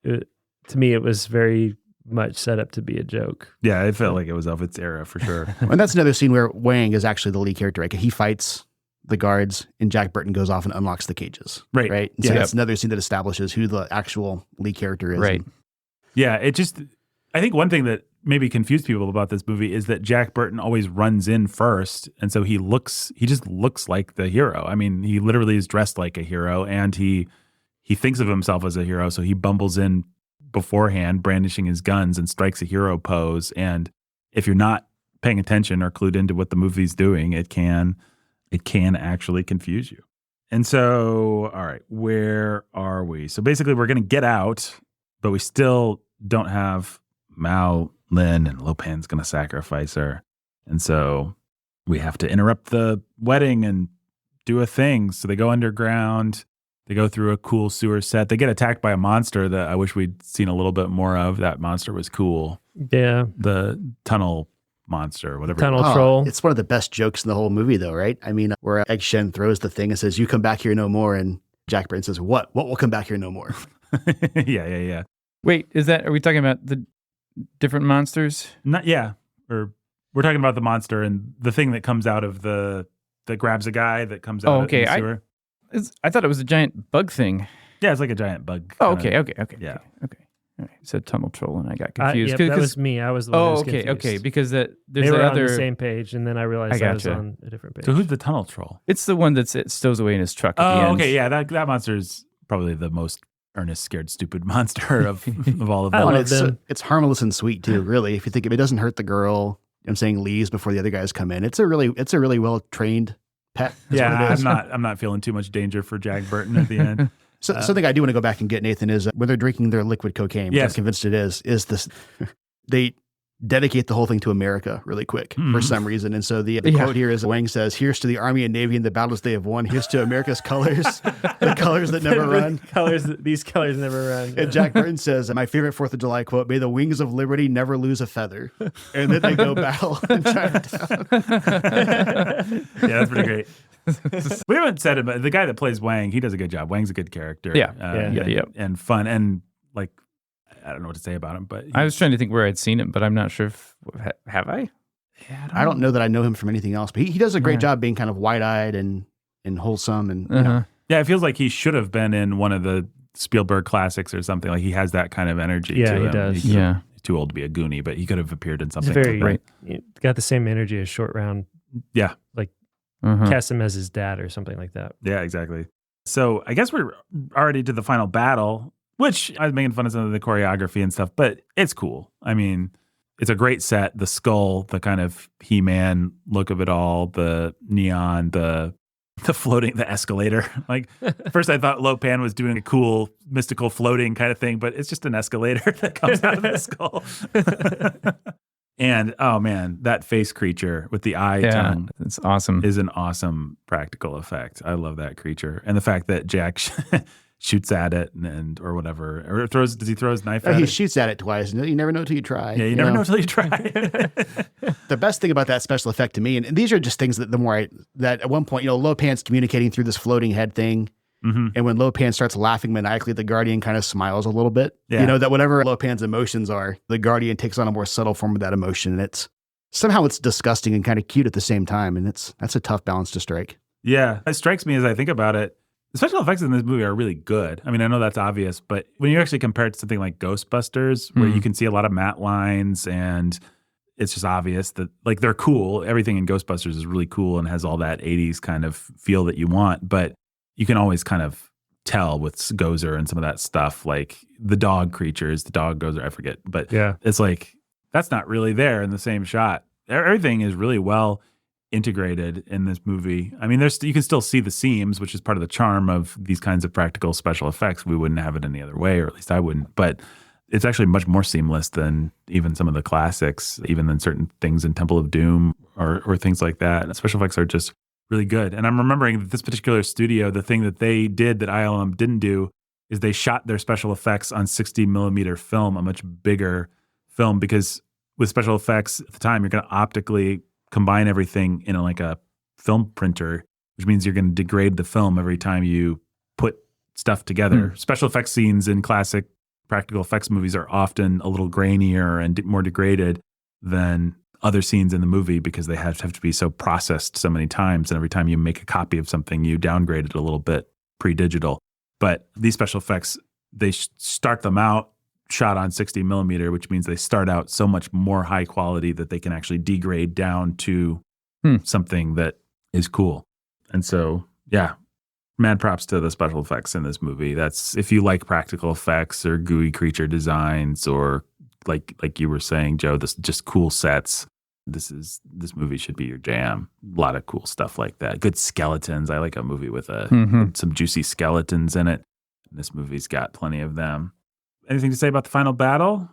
To me, it was very much set up to be a joke. Yeah, it felt like it was of its era for sure. And that's another scene where Wang is actually the lead character. Right? He fights the guards, and Jack Burton goes off and unlocks the cages. Right. Right. And so that's another scene that establishes who the actual lead character is. Right. Yeah, I think one thing that maybe confused people about this movie is that Jack Burton always runs in first, and so he just looks like the hero. I mean, he literally is dressed like a hero, and he thinks of himself as a hero, so he bumbles in beforehand, brandishing his guns, and strikes a hero pose. And if you're not paying attention or clued into what the movie's doing, it can actually confuse you. And so, all right, where are we? So basically, we're going to get out, but we still don't have Mao Lin, and Lo Pan's going to sacrifice her. And so we have to interrupt the wedding and do a thing. So they go underground. They go through a cool sewer set. They get attacked by a monster that I wish we'd seen a little bit more of. That monster was cool. Yeah. The tunnel monster, whatever. Tunnel troll. It's one of the best jokes in the whole movie, though, right? I mean, where Egg Shen throws the thing and says, "You come back here no more." And Jack Burton says, "What? What will come back here no more?" Yeah. Wait, are we talking about the different monsters? Or we're talking about the monster and the thing that comes out of that grabs a guy that comes out of the sewer. I thought it was a giant bug thing. Yeah, it's like a giant bug. Oh, okay. Yeah. Okay. All right. You said tunnel troll, and I got confused. That was me. I was the one who was confused. Okay. Because there's they were other on the same page, and then I realized I was on a different page. So who's the tunnel troll? It's the one that stows away in his truck at the end. Okay. Yeah, that monster is probably the most earnest, scared, stupid monster of all of them. I love them. It's harmless and sweet too, really. If you think of it, doesn't hurt the girl. I'm saying leaves before the other guys come in. It's a really well trained pet. I'm not feeling too much danger for Jack Burton at the end. So something I do want to go back and get, Nathan, is when they're drinking their liquid cocaine, which Yes. I'm convinced it is this, they dedicate the whole thing to America really quick for some reason. And so the quote here is Wang says, "Here's to the Army and Navy and the battles they have won. Here's to America's colors, the colors that never run." These colors never run. And Jack Burton says, my favorite 4th of July quote, "May the wings of liberty never lose a feather." And then they go battle in Chinatown. Yeah, that's pretty great. We haven't said it, but the guy that plays Wang, he does a good job. Wang's a good character. Yeah. And fun. And like, I don't know what to say about him, but I was trying to think where I'd seen him, but I'm not sure if have I? Yeah, I don't know that I know him from anything else, but he does a great job being kind of wide-eyed and wholesome. And you know. Yeah, it feels like he should have been in one of the Spielberg classics or something. Like he has that kind of energy to him. He does. He's too old to be a Goonie, but he could have appeared in something. He's got the same energy as Short Round. Yeah. Like cast him as his dad or something like that. Yeah, exactly. So I guess we're already to the final battle, which I was making fun of some of the choreography and stuff, but it's cool. I mean, it's a great set. The skull, the kind of He-Man look of it all, the neon, the floating, the escalator. Like first I thought Lo Pan was doing a cool mystical floating kind of thing, but it's just an escalator that comes out of the skull. And oh man, that face creature with the eye tongue, it's awesome. Is an awesome practical effect. I love that creature, and the fact that Jack shoots at it and or whatever, or does he throw his knife at it? He shoots at it twice. You never know till you try. Yeah, you never know till you try. The best thing about that special effect to me, and these are just things that that at one point, Lo Pan's communicating through this floating head thing. Mm-hmm. And when Lo Pan starts laughing maniacally, the Guardian kind of smiles a little bit. Yeah. That whatever Lo Pan's emotions are, the Guardian takes on a more subtle form of that emotion. And it's disgusting and kind of cute at the same time. And that's a tough balance to strike. Yeah. It strikes me as I think about it. The special effects in this movie are really good. I mean, I know that's obvious, but when you actually compare it to something like Ghostbusters, where you can see a lot of matte lines and it's just obvious that like they're cool. Everything in Ghostbusters is really cool and has all that 80s kind of feel that you want. But you can always kind of tell with Gozer and some of that stuff, like the dog creatures, the dog Gozer, I forget. But it's like, that's not really there in the same shot. Everything is really well integrated in this movie. I mean, you can still see the seams, which is part of the charm of these kinds of practical special effects. We wouldn't have it any other way, or at least I wouldn't. But it's actually much more seamless than even some of the classics, even than certain things in Temple of Doom or things like that. And special effects are just really good. And I'm remembering that this particular studio, the thing that they did that ILM didn't do is they shot their special effects on 60 millimeter film, a much bigger film, because with special effects at the time, you're going to optically combine everything in like a film printer, which means you're going to degrade the film every time you put stuff together. Special effects scenes in classic practical effects movies are often a little grainier and more degraded than other scenes in the movie because they have to be so processed so many times. And every time you make a copy of something, you downgrade it a little bit pre-digital. But these special effects, they start them out shot on 60 millimeter, which means they start out so much more high quality that they can actually degrade down to something that is cool. And so, yeah, mad props to the special effects in this movie. That's if you like practical effects or gooey creature designs or like you were saying, Joe, this just cool sets. This movie should be your jam. A lot of cool stuff like that. Good skeletons. I like a movie with some juicy skeletons in it. This movie's got plenty of them. Anything to say about the final battle?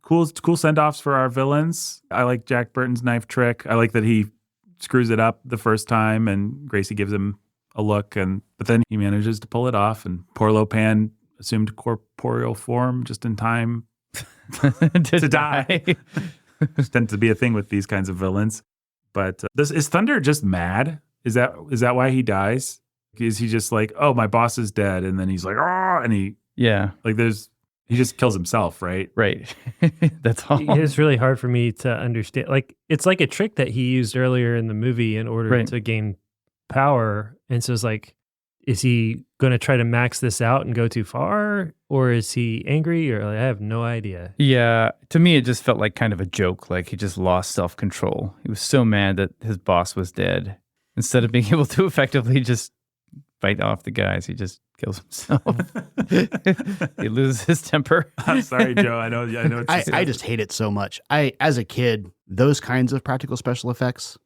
Cool send-offs for our villains. I like Jack Burton's knife trick. I like that he screws it up the first time and Gracie gives him a look, but then he manages to pull it off, and poor Lopan assumed corporeal form just in time to die. Which tends to be a thing with these kinds of villains. But is Thunder just mad? Is that why he dies? Is he just like, oh, my boss is dead, and then he's like, oh, and he just kills himself, right? Right. That's all. It's really hard for me to understand. Like, it's like a trick that he used earlier in the movie in order to gain power. And so it's like, is he going to try to max this out and go too far? Or is he angry? Or I have no idea. Yeah. To me, it just felt like kind of a joke. Like he just lost self-control. He was so mad that his boss was dead. Instead of being able to effectively just fight off the guys, he just kills himself. He loses his temper. I'm sorry, Joe. I know. I just hate it so much. As a kid, those kinds of practical special effects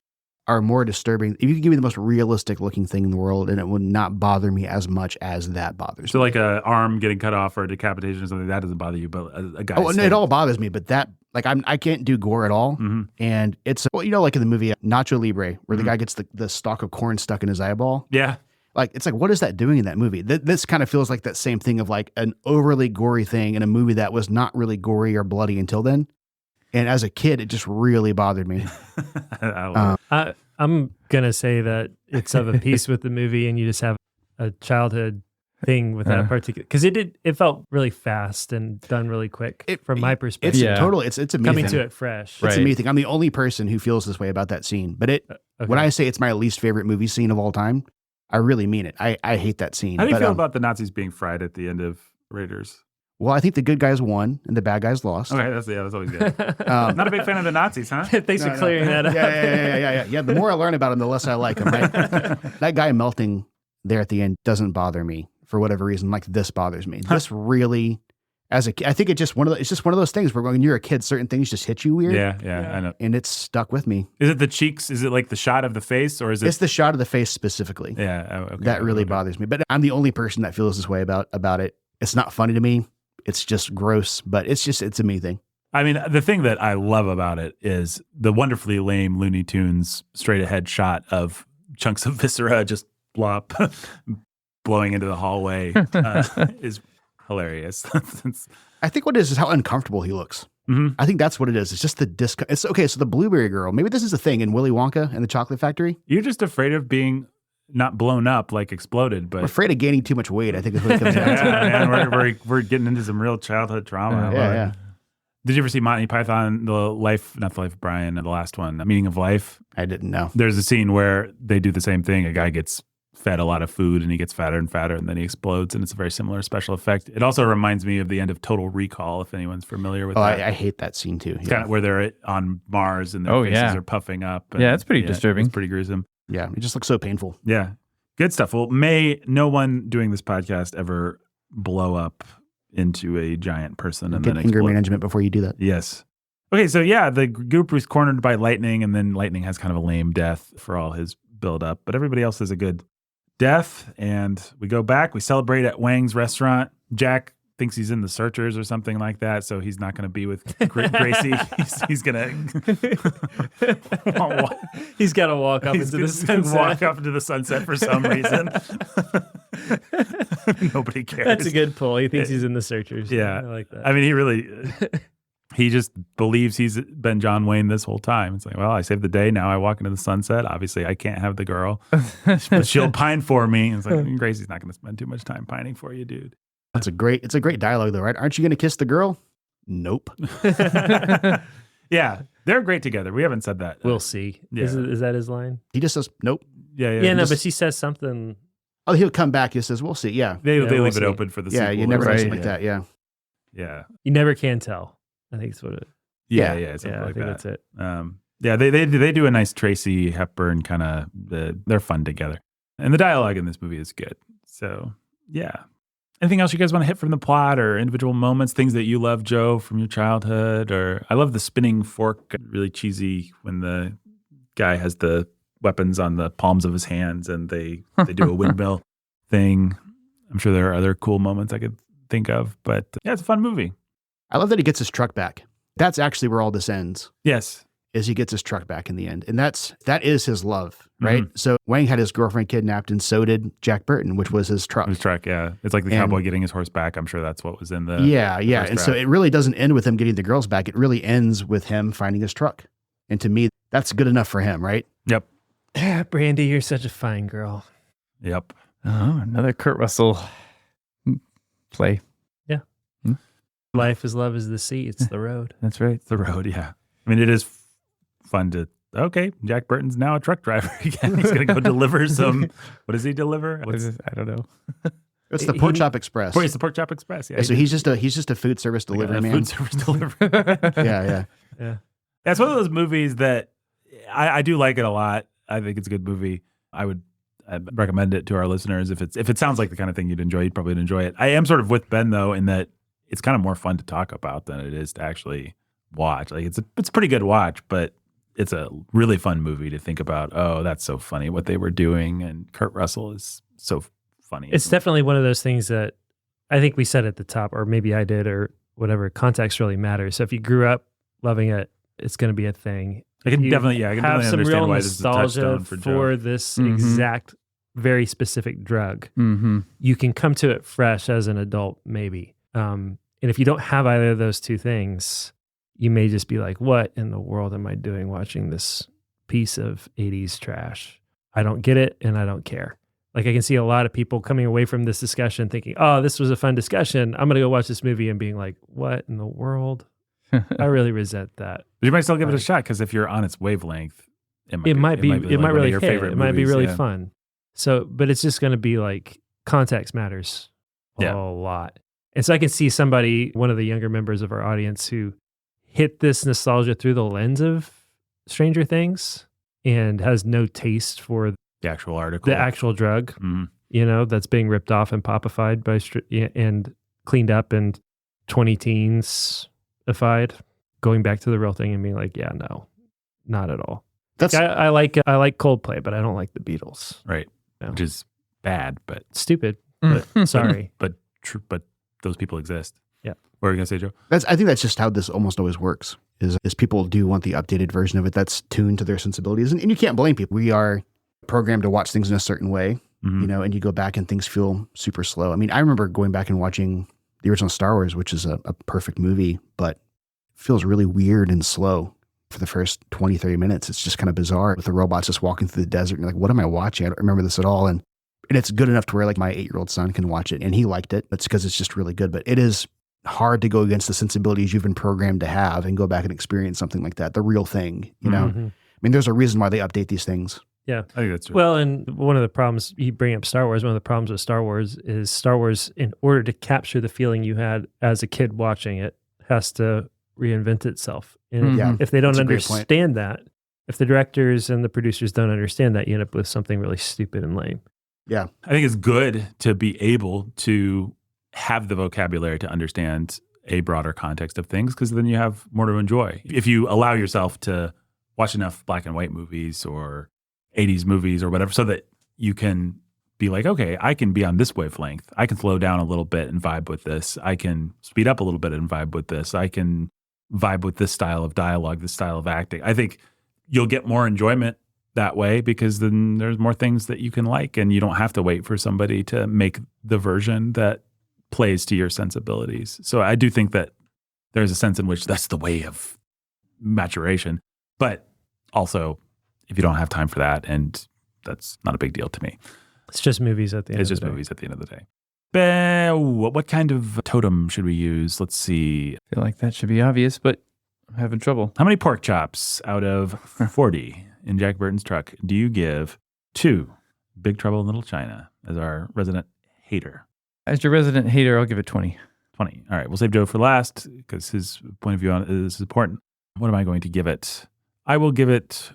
are more disturbing. If you could give me the most realistic looking thing in the world, and it would not bother me as much as that bothers me. So like a arm getting cut off or a decapitation or something, that doesn't bother you, but a guy. Oh, no, it all bothers me, but that, like, I can't do gore at all. And it's, like in the movie Nacho Libre, where the guy gets the stalk of corn stuck in his eyeball. Yeah. Like, it's like, what is that doing in that movie? This kind of feels like that same thing of like an overly gory thing in a movie that was not really gory or bloody until then. And as a kid, it just really bothered me. I'm going to say that it's of a piece with the movie and you just have a childhood thing with that particular, because it felt really fast and done really quick from my perspective. It's totally, it's a me coming thing. to it fresh. It's a me thing. I'm the only person who feels this way about that scene. But when I say it's my least favorite movie scene of all time, I really mean it. I hate that scene. How do you feel about the Nazis being fried at the end of Raiders? Well, I think the good guys won and the bad guys lost. Okay, that's always good. Not a big fan of the Nazis, huh? Thanks for clearing that up. Yeah. The more I learn about them, the less I like them. Right? That guy melting there at the end doesn't bother me for whatever reason. Like, this bothers me. This really, as a kid, I think it's just one of those things where when you're a kid, certain things just hit you weird. Yeah, I know. And it's stuck with me. Is it the cheeks? Is it like the shot of the face, or is it? It's the shot of the face specifically. Yeah, okay, that really bothers me. But I'm the only person that feels this way about it. It's not funny to me. It's just gross, but it's a me thing. I mean, the thing that I love about it is the wonderfully lame Looney Tunes straight ahead shot of chunks of viscera just blop blowing into the hallway is hilarious. I think what it is how uncomfortable he looks. I think that's what it is. It's just the disc. It's okay. So the Blueberry Girl, maybe this is a thing in Willy Wonka and the Chocolate Factory. You're just afraid of being not blown up, like exploded, but we're afraid of gaining too much weight. I think is what it comes down to. Man, we're getting into some real childhood trauma. Yeah. Did you ever see Monty Python, not the Life of Brian, the last one, The Meaning of Life? I didn't know. There's a scene where they do the same thing. A guy gets fed a lot of food and he gets fatter and fatter and then he explodes, and it's a very similar special effect. It also reminds me of the end of Total Recall, if anyone's familiar with that. I hate that scene too. It's kind of where they're on Mars and their faces are puffing up. And, it's pretty disturbing. It's pretty gruesome. Yeah, it just looks so painful. Yeah. Good stuff. Well, may no one doing this podcast ever blow up into a giant person and get then anger explode. Management before you do that. Yes. Okay, so yeah, the group was cornered by Lightning, and then Lightning has kind of a lame death for all his build-up, but everybody else has a good death, and we go back. We celebrate at Wang's restaurant. Jack thinks he's in the Searchers or something like that, so he's not going to be with Gracie. He's going to he's got to walk up into the sunset. Walk up into the sunset for some reason. Nobody cares. That's a good pull. He thinks he's in the Searchers. Yeah, I like that. I mean, he really. He just believes he's been John Wayne this whole time. It's like, well, I saved the day. Now I walk into the sunset. Obviously, I can't have the girl, but she'll pine for me. It's like, Gracie's not going to spend too much time pining for you, dude. It's a great dialogue though, right? Aren't you going to kiss the girl? Nope. Yeah, they're great together. We haven't said that. We'll see. Yeah. Is that his line? He just says nope. Yeah, no, but she says something. Oh, he'll come back. He says, "We'll see." Yeah, they we'll leave see. it open for the yeah. sequel. You never know right? something like that. Yeah, Yeah, You never can tell. I think that's what it. yeah, I something like think that. that's it. Yeah, they do a nice Tracy Hepburn kind of. They're fun together, and the dialogue in this movie is good. So yeah. Anything else you guys want to hit from the plot or individual moments, things that you love, Joe, from your childhood? Or I love the spinning fork, really cheesy when the guy has the weapons on the palms of his hands and they do a windmill thing. I'm sure there are other cool moments I could think of, but yeah, it's a fun movie. I love that he gets his truck back. That's actually where all this ends. Yes. Is he gets his truck back in the end. And that is his love, right? Mm-hmm. So Wang had his girlfriend kidnapped and so did Jack Burton, which was his truck. His truck, yeah. It's like the cowboy getting his horse back. I'm sure that's what was in the Yeah. And draft. so it really doesn't end with him getting the girls back. It really ends with him finding his truck. And to me, that's good enough for him, right? Yep. Yeah, Brandy, you're such a fine girl. Yep. Oh, another Kurt Russell play. Yeah. Life is love is the sea. It's the road. That's right. It's the road, yeah. I mean, it is fun to, okay, Jack Burton's now a truck driver again. He's going to go deliver some, what does he deliver? I don't know. It's the Pork Chop Express. It's the Pork Chop Express, yeah. So he's just a food service delivery man. Food service delivery. Yeah. It's one of those movies that I do like it a lot. I think it's a good movie. I'd recommend it to our listeners. If it sounds like the kind of thing you'd enjoy, you'd probably enjoy it. I am sort of with Ben though, in that it's kind of more fun to talk about than it is to actually watch. Like it's a pretty good watch, but it's a really fun movie to think about. Oh, that's so funny what they were doing, and Kurt Russell is so funny. It's definitely one of those things that I think we said at the top, or maybe I did, or whatever. Context really matters. So if you grew up loving it, it's going to be a thing. I can definitely have some understand real why this is a nostalgia touchstone for this exact, very specific drug. Mm-hmm. You can come to it fresh as an adult, maybe. And if you don't have either of those two things, you may just be like, what in the world am I doing watching this piece of 80s trash? I don't get it, and I don't care. Like, I can see a lot of people coming away from this discussion thinking, oh, this was a fun discussion. I'm going to go watch this movie, and being like, what in the world? I really resent that. But you might still give it a shot, because if you're on its wavelength, it might really your hit. favorite It might be movies, really yeah. fun. So, but it's just going to be like, context matters Yeah. a lot. And so I can see somebody, one of the younger members of our audience, who hit this nostalgia through the lens of Stranger Things and has no taste for the actual article, the actual drug, Mhm. That's being ripped off and popified by and cleaned up and 20 teens-ified, going back to the real thing and being like, yeah, no, not at all. I like Coldplay, but I don't like the Beatles. Right, No. which is bad, but Stupid, but sorry. but true. But those people exist. Yeah. What are you gonna say, Joe? I think that's just how this almost always works. Is people do want the updated version of it that's tuned to their sensibilities, and you can't blame people. We are programmed to watch things in a certain way, and you go back and things feel super slow. I mean, I remember going back and watching the original Star Wars, which is a perfect movie, but feels really weird and slow for the first 20, 30 minutes. It's just kind of bizarre with the robots just walking through the desert. And you're like, what am I watching? I don't remember this at all. And it's good enough to where like my 8-year-old son can watch it, and he liked it. That's because it's just really good. But it is hard to go against the sensibilities you've been programmed to have and go back and experience something like that, the real thing, you know? Mm-hmm. I mean, there's a reason why they update these things. Yeah. I think that's true. Well, and one of the problems, you bring up Star Wars, one of the problems with Star Wars is Star Wars, in order to capture the feeling you had as a kid watching it, has to reinvent itself. And if they don't understand that, if the directors and the producers don't understand that, you end up with something really stupid and lame. Yeah. I think it's good to be able to have the vocabulary to understand a broader context of things, because then you have more to enjoy. If you allow yourself to watch enough black and white movies or 80s movies or whatever, so that you can be like, okay, I can be on this wavelength. I can slow down a little bit and vibe with this. I can speed up a little bit and vibe with this. I can vibe with this style of dialogue, this style of acting. I think you'll get more enjoyment that way because then there's more things that you can like, and you don't have to wait for somebody to make the version that plays to your sensibilities. So I do think that there's a sense in which that's the way of maturation. But also, if you don't have time for that, and that's not a big deal to me. It's just movies at the end of the day. It's just movies at the end of the day. What kind of totem should we use? Let's see. I feel like that should be obvious, but I'm having trouble. How many pork chops out of 40 in Jack Burton's truck do you give to Big Trouble in Little China as our resident hater? As your resident hater, I'll give it 20. 20. All right, we'll save Joe for last because his point of view on it is important. What am I going to give it? I will give it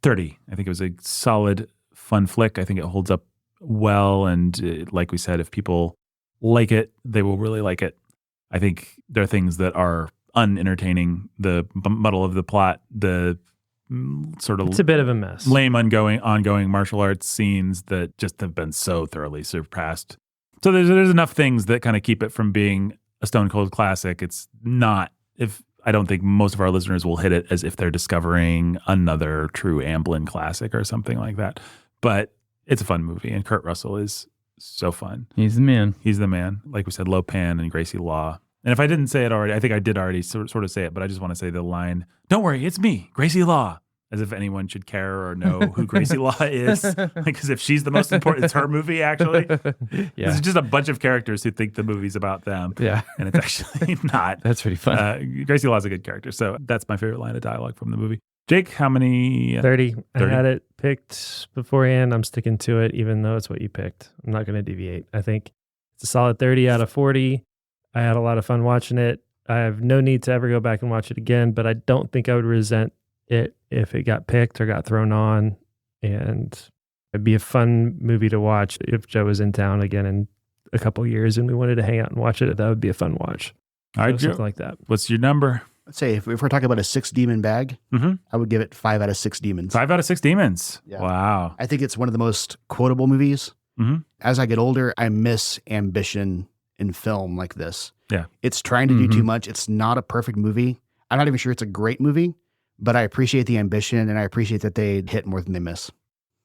30. I think it was a solid, fun flick. I think it holds up well. And like we said, if people like it, they will really like it. I think there are things that are unentertaining. The muddle of the plot, the sort of it's a bit of a mess. Lame ongoing martial arts scenes that just have been so thoroughly surpassed. So there's enough things that kind of keep it from being a stone cold classic. It's not, I don't think most of our listeners will hit it as if they're discovering another true Amblin classic or something like that. But it's a fun movie, and Kurt Russell is so fun. He's the man. He's the man. Like we said, Lopan and Gracie Law. And if I didn't say it already, I think I did already sort of say it, but I just want to say the line, "Don't worry, it's me, Gracie Law." As if anyone should care or know who Gracie Law is. Because if she's the most important, it's her movie, actually. Yeah. It's just a bunch of characters who think the movie's about them. Yeah. And it's actually not. That's pretty fun. Gracie Law's a good character. So that's my favorite line of dialogue from the movie. Jake, how many? 30. 30. I had it picked beforehand. I'm sticking to it, even though it's what you picked. I'm not going to deviate. I think it's a solid 30 out of 40. I had a lot of fun watching it. I have no need to ever go back and watch it again, but I don't think I would resent it if it got picked or got thrown on. And it'd be a fun movie to watch if Joe was in town again in a couple years and we wanted to hang out and watch it. That would be a fun watch. All right, something like that. What's your number? Let's say if we're talking about a 6-demon bag, I would give it 5 out of 6 demons. 5 out of 6 demons. Yeah. Wow. I think it's one of the most quotable movies. As I get older, I miss ambition in film like this. Yeah. It's trying to do too much. It's not a perfect movie. I'm not even sure it's a great movie, but I appreciate the ambition and I appreciate that they hit more than they miss.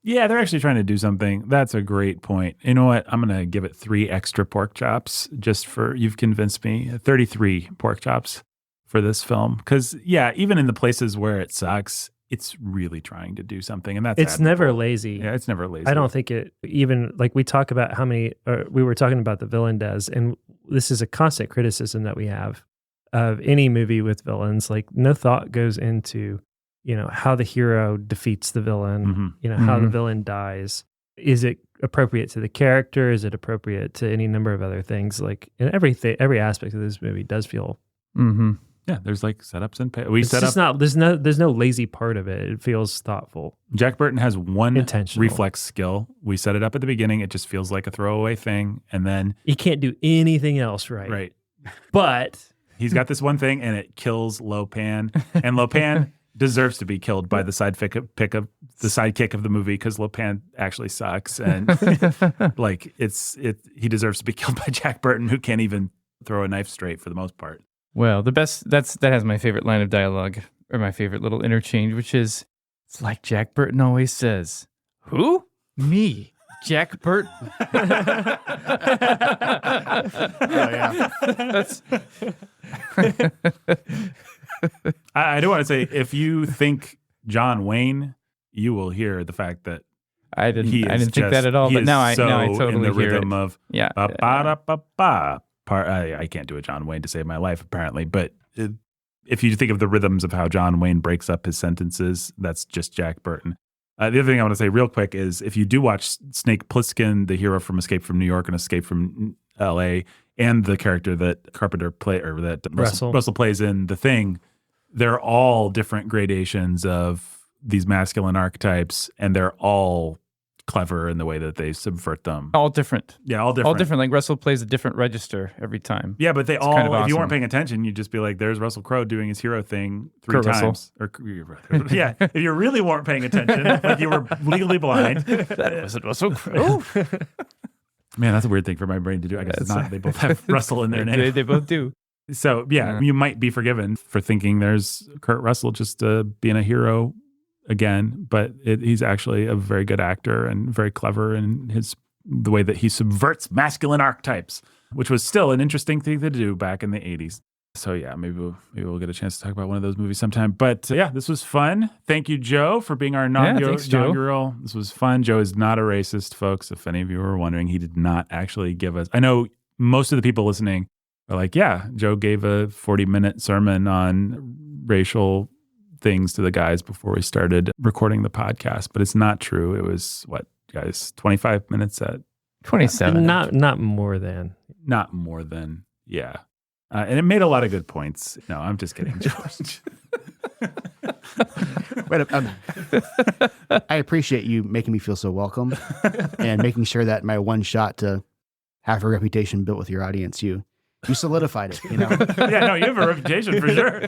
Yeah, they're actually trying to do something. That's a great point. You know what? I'm going to give it 3 extra pork chops just for, you've convinced me, 33 pork chops for this film. Because, yeah, even in the places where it sucks, it's really trying to do something. And that's It's admirable. never lazy. Yeah, it's never lazy. I don't think it even, like we talk about how many, we were talking about the villain does, and this is a constant criticism that we have of any movie with villains. Like no thought goes into, how the hero defeats the villain, how the villain dies. Is it appropriate to the character? Is it appropriate to any number of other things? Like in every aspect of this movie does feel. Yeah, there's like setups and there's no lazy part of it. It feels thoughtful. Jack Burton has one intentional reflex skill. We set it up at the beginning. It just feels like a throwaway thing. And then he can't do anything else right. Right. But he's got this one thing and it kills Lopan. And Lopan deserves to be killed by the sidekick of the movie because Lopan actually sucks. And like he deserves to be killed by Jack Burton, who can't even throw a knife straight for the most part. Well, that has my favorite line of dialogue, or my favorite little interchange, which is, it's like Jack Burton always says, "Who? Me, Jack Burton." Oh, yeah. I do want to say, if you think John Wayne, you will hear the fact that I didn't think that at all, but now I totally in the hear rhythm it. of Yeah. ba-ba-da-ba-ba. I can't do a John Wayne to save my life, apparently, but if you think of the rhythms of how John Wayne breaks up his sentences, that's just Jack Burton. The other thing I want to say real quick is if you do watch Snake Plissken, the hero from Escape from New York and Escape from L.A., and the character that Carpenter Russell plays in The Thing, they're all different gradations of these masculine archetypes, and they're all clever in the way that they subvert them. All different. Yeah, all different. All different. Like Russell plays a different register every time. Yeah, but It's kind of if you awesome. weren't paying attention, you'd just be like, there's Russell Crowe doing his hero thing 3 Kurt Russell. times. Yeah, if you really weren't paying attention, like you were legally blind. That wasn't Russell Crowe. Man, that's a weird thing for my brain to do. I guess it's not. They both have Russell in their name. They both do. So, yeah, you might be forgiven for thinking there's Kurt Russell just being a hero again, but he's actually a very good actor and very clever in the way that he subverts masculine archetypes, which was still an interesting thing to do back in the 80s. So, yeah, maybe we'll get a chance to talk about one of those movies sometime. But, yeah, this was fun. Thank you, Joe, for being our inaugural. This was fun. Joe is not a racist, folks. If any of you were wondering, he did not actually give us... I know most of the people listening are like, yeah, Joe gave a 40-minute sermon on racial things to the guys before we started recording the podcast, but it's not true. It was, what, guys, 25 minutes at... 27. Not more than. Not more than, yeah. And it made a lot of good points. No, I'm just kidding, George. I appreciate you making me feel so welcome and making sure that my one shot to have a reputation built with your audience, you solidified it, you know? Yeah, no, you have a reputation for sure.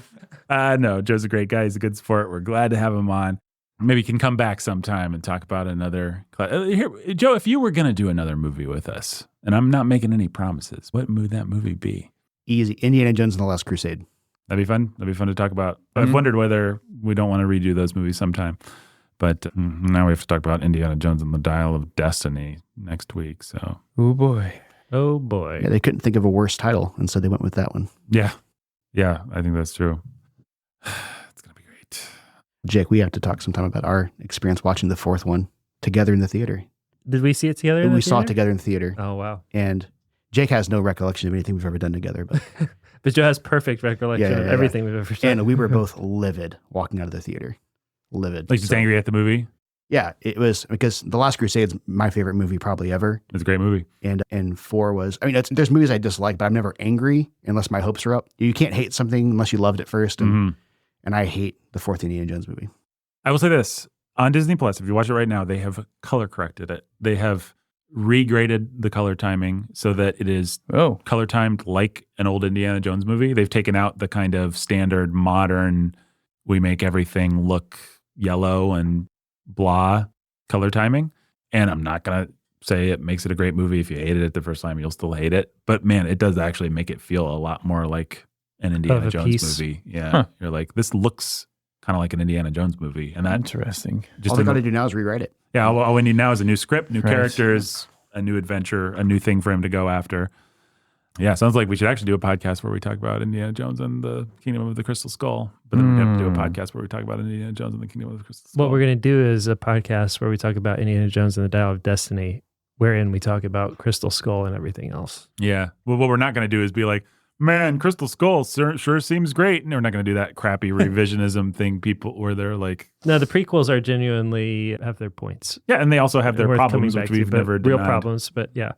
No, Joe's a great guy. He's a good sport. We're glad to have him on. Maybe you can come back sometime and talk about another... Here, Joe, if you were going to do another movie with us, and I'm not making any promises, what would that movie be? Easy. Indiana Jones and the Last Crusade. That'd be fun. That'd be fun to talk about. I've wondered whether we don't want to redo those movies sometime. But now we have to talk about Indiana Jones and the Dial of Destiny next week. So, oh boy. Yeah, they couldn't think of a worse title, and so they went with that one. Yeah, I think that's true. It's gonna be great. Jake, we have to talk sometime about our experience watching the fourth one together in the theater. Did we see it together? We saw it together in the theater. Oh wow! And Jake has no recollection of anything we've ever done together, but but Joe has perfect recollection of everything we've ever done. And we were both livid walking out of the theater. Livid. Like just angry at the movie? Yeah, it was because The Last Crusade is my favorite movie probably ever. It's a great movie. And 4 was, I mean, there's movies I dislike, but I'm never angry unless my hopes are up. You can't hate something unless you loved it first. And I hate the fourth Indiana Jones movie. I will say this. On Disney Plus, if you watch it right now, they have color corrected it. They have regraded the color timing so that it is color timed like an old Indiana Jones movie. They've taken out the kind of standard modern, we make everything look yellow and blah color timing. And I'm not going to say it makes it a great movie. If you hated it the first time, you'll still hate it. But man, it does actually make it feel a lot more like an Indiana Jones movie. Yeah. You're like, this looks kind of like an Indiana Jones movie. And that's interesting. All they got to do now is rewrite it. Yeah, all we need now is a new script, new characters, a new adventure, a new thing for him to go after. Yeah, sounds like we should actually do a podcast where we talk about Indiana Jones and the Kingdom of the Crystal Skull. But then we have to do a podcast where we talk about Indiana Jones and the Kingdom of the Crystal Skull. What we're going to do is a podcast where we talk about Indiana Jones and the Dial of Destiny, wherein we talk about Crystal Skull and everything else. Yeah. Well, what we're not going to do is be like, man, Crystal Skull sure seems great. And we're not going to do that crappy revisionism thing where they're like... No, the prequels are genuinely have their points. Yeah, and they also have their problems, which we've never denied. Real problems, but yeah.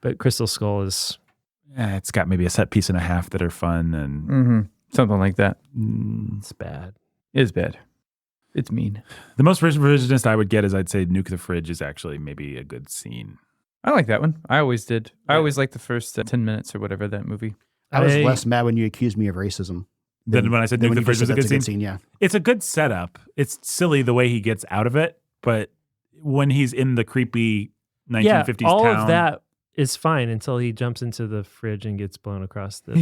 But Crystal Skull is... Yeah, it's got maybe a set piece and a half that are fun and... Something like that. It's bad. It is bad. It's mean. The most revisionist I would get is I'd say Nuke the Fridge is actually maybe a good scene. I like that one. I always did. I always liked the first 10 minutes or whatever that movie. I was less mad when you accused me of racism. Then when I said Nuke the Fridge was a good scene? Yeah. It's a good setup. It's silly the way he gets out of it, but when he's in the creepy 1950s all town... of that is fine until he jumps into the fridge and gets blown across the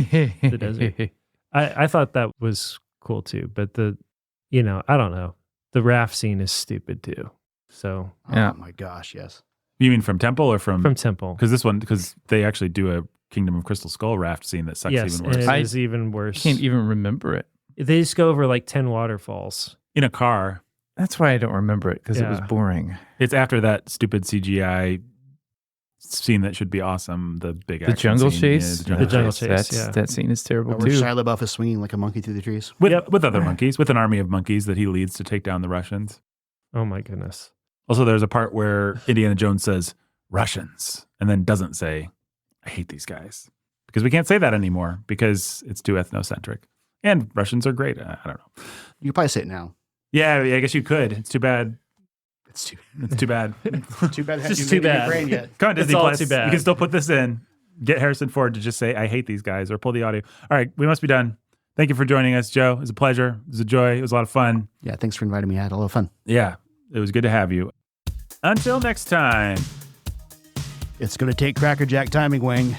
desert. I thought that was cool too, but I don't know. The raft scene is stupid too. So... Oh my gosh, yes. You mean from Temple or from... From Temple. Because they actually do a Kingdom of Crystal Skull raft scene that sucks even worse. Yes, it is even worse. I can't even remember it. They just go over like 10 waterfalls. In a car. That's why I don't remember it, because it was boring. It's after that stupid CGI scene that should be awesome, the jungle scene. chase? Yeah, the jungle chase, That scene is terrible where too. Shia LaBeouf is swinging like a monkey through the trees. With other monkeys, with an army of monkeys that he leads to take down the Russians. Oh my goodness. Also, there's a part where Indiana Jones says, Russians, and then doesn't say, I hate these guys. Because we can't say that anymore because it's too ethnocentric. And Russians are great. I don't know. You could probably say it now. Yeah, I guess you could. It's too bad. It's too, It's too bad. too bad. It's just you too made it in your bad. brain yet. Come on, Disney all Plus. too bad. You can still put this in. Get Harrison Ford to just say, I hate these guys, or pull the audio. All right, we must be done. Thank you for joining us, Joe. It was a pleasure. It was a joy. It was a lot of fun. Yeah, thanks for inviting me. I had a lot of fun. Yeah, it was good to have you. Until next time. It's going to take Cracker Jack timing, Wang.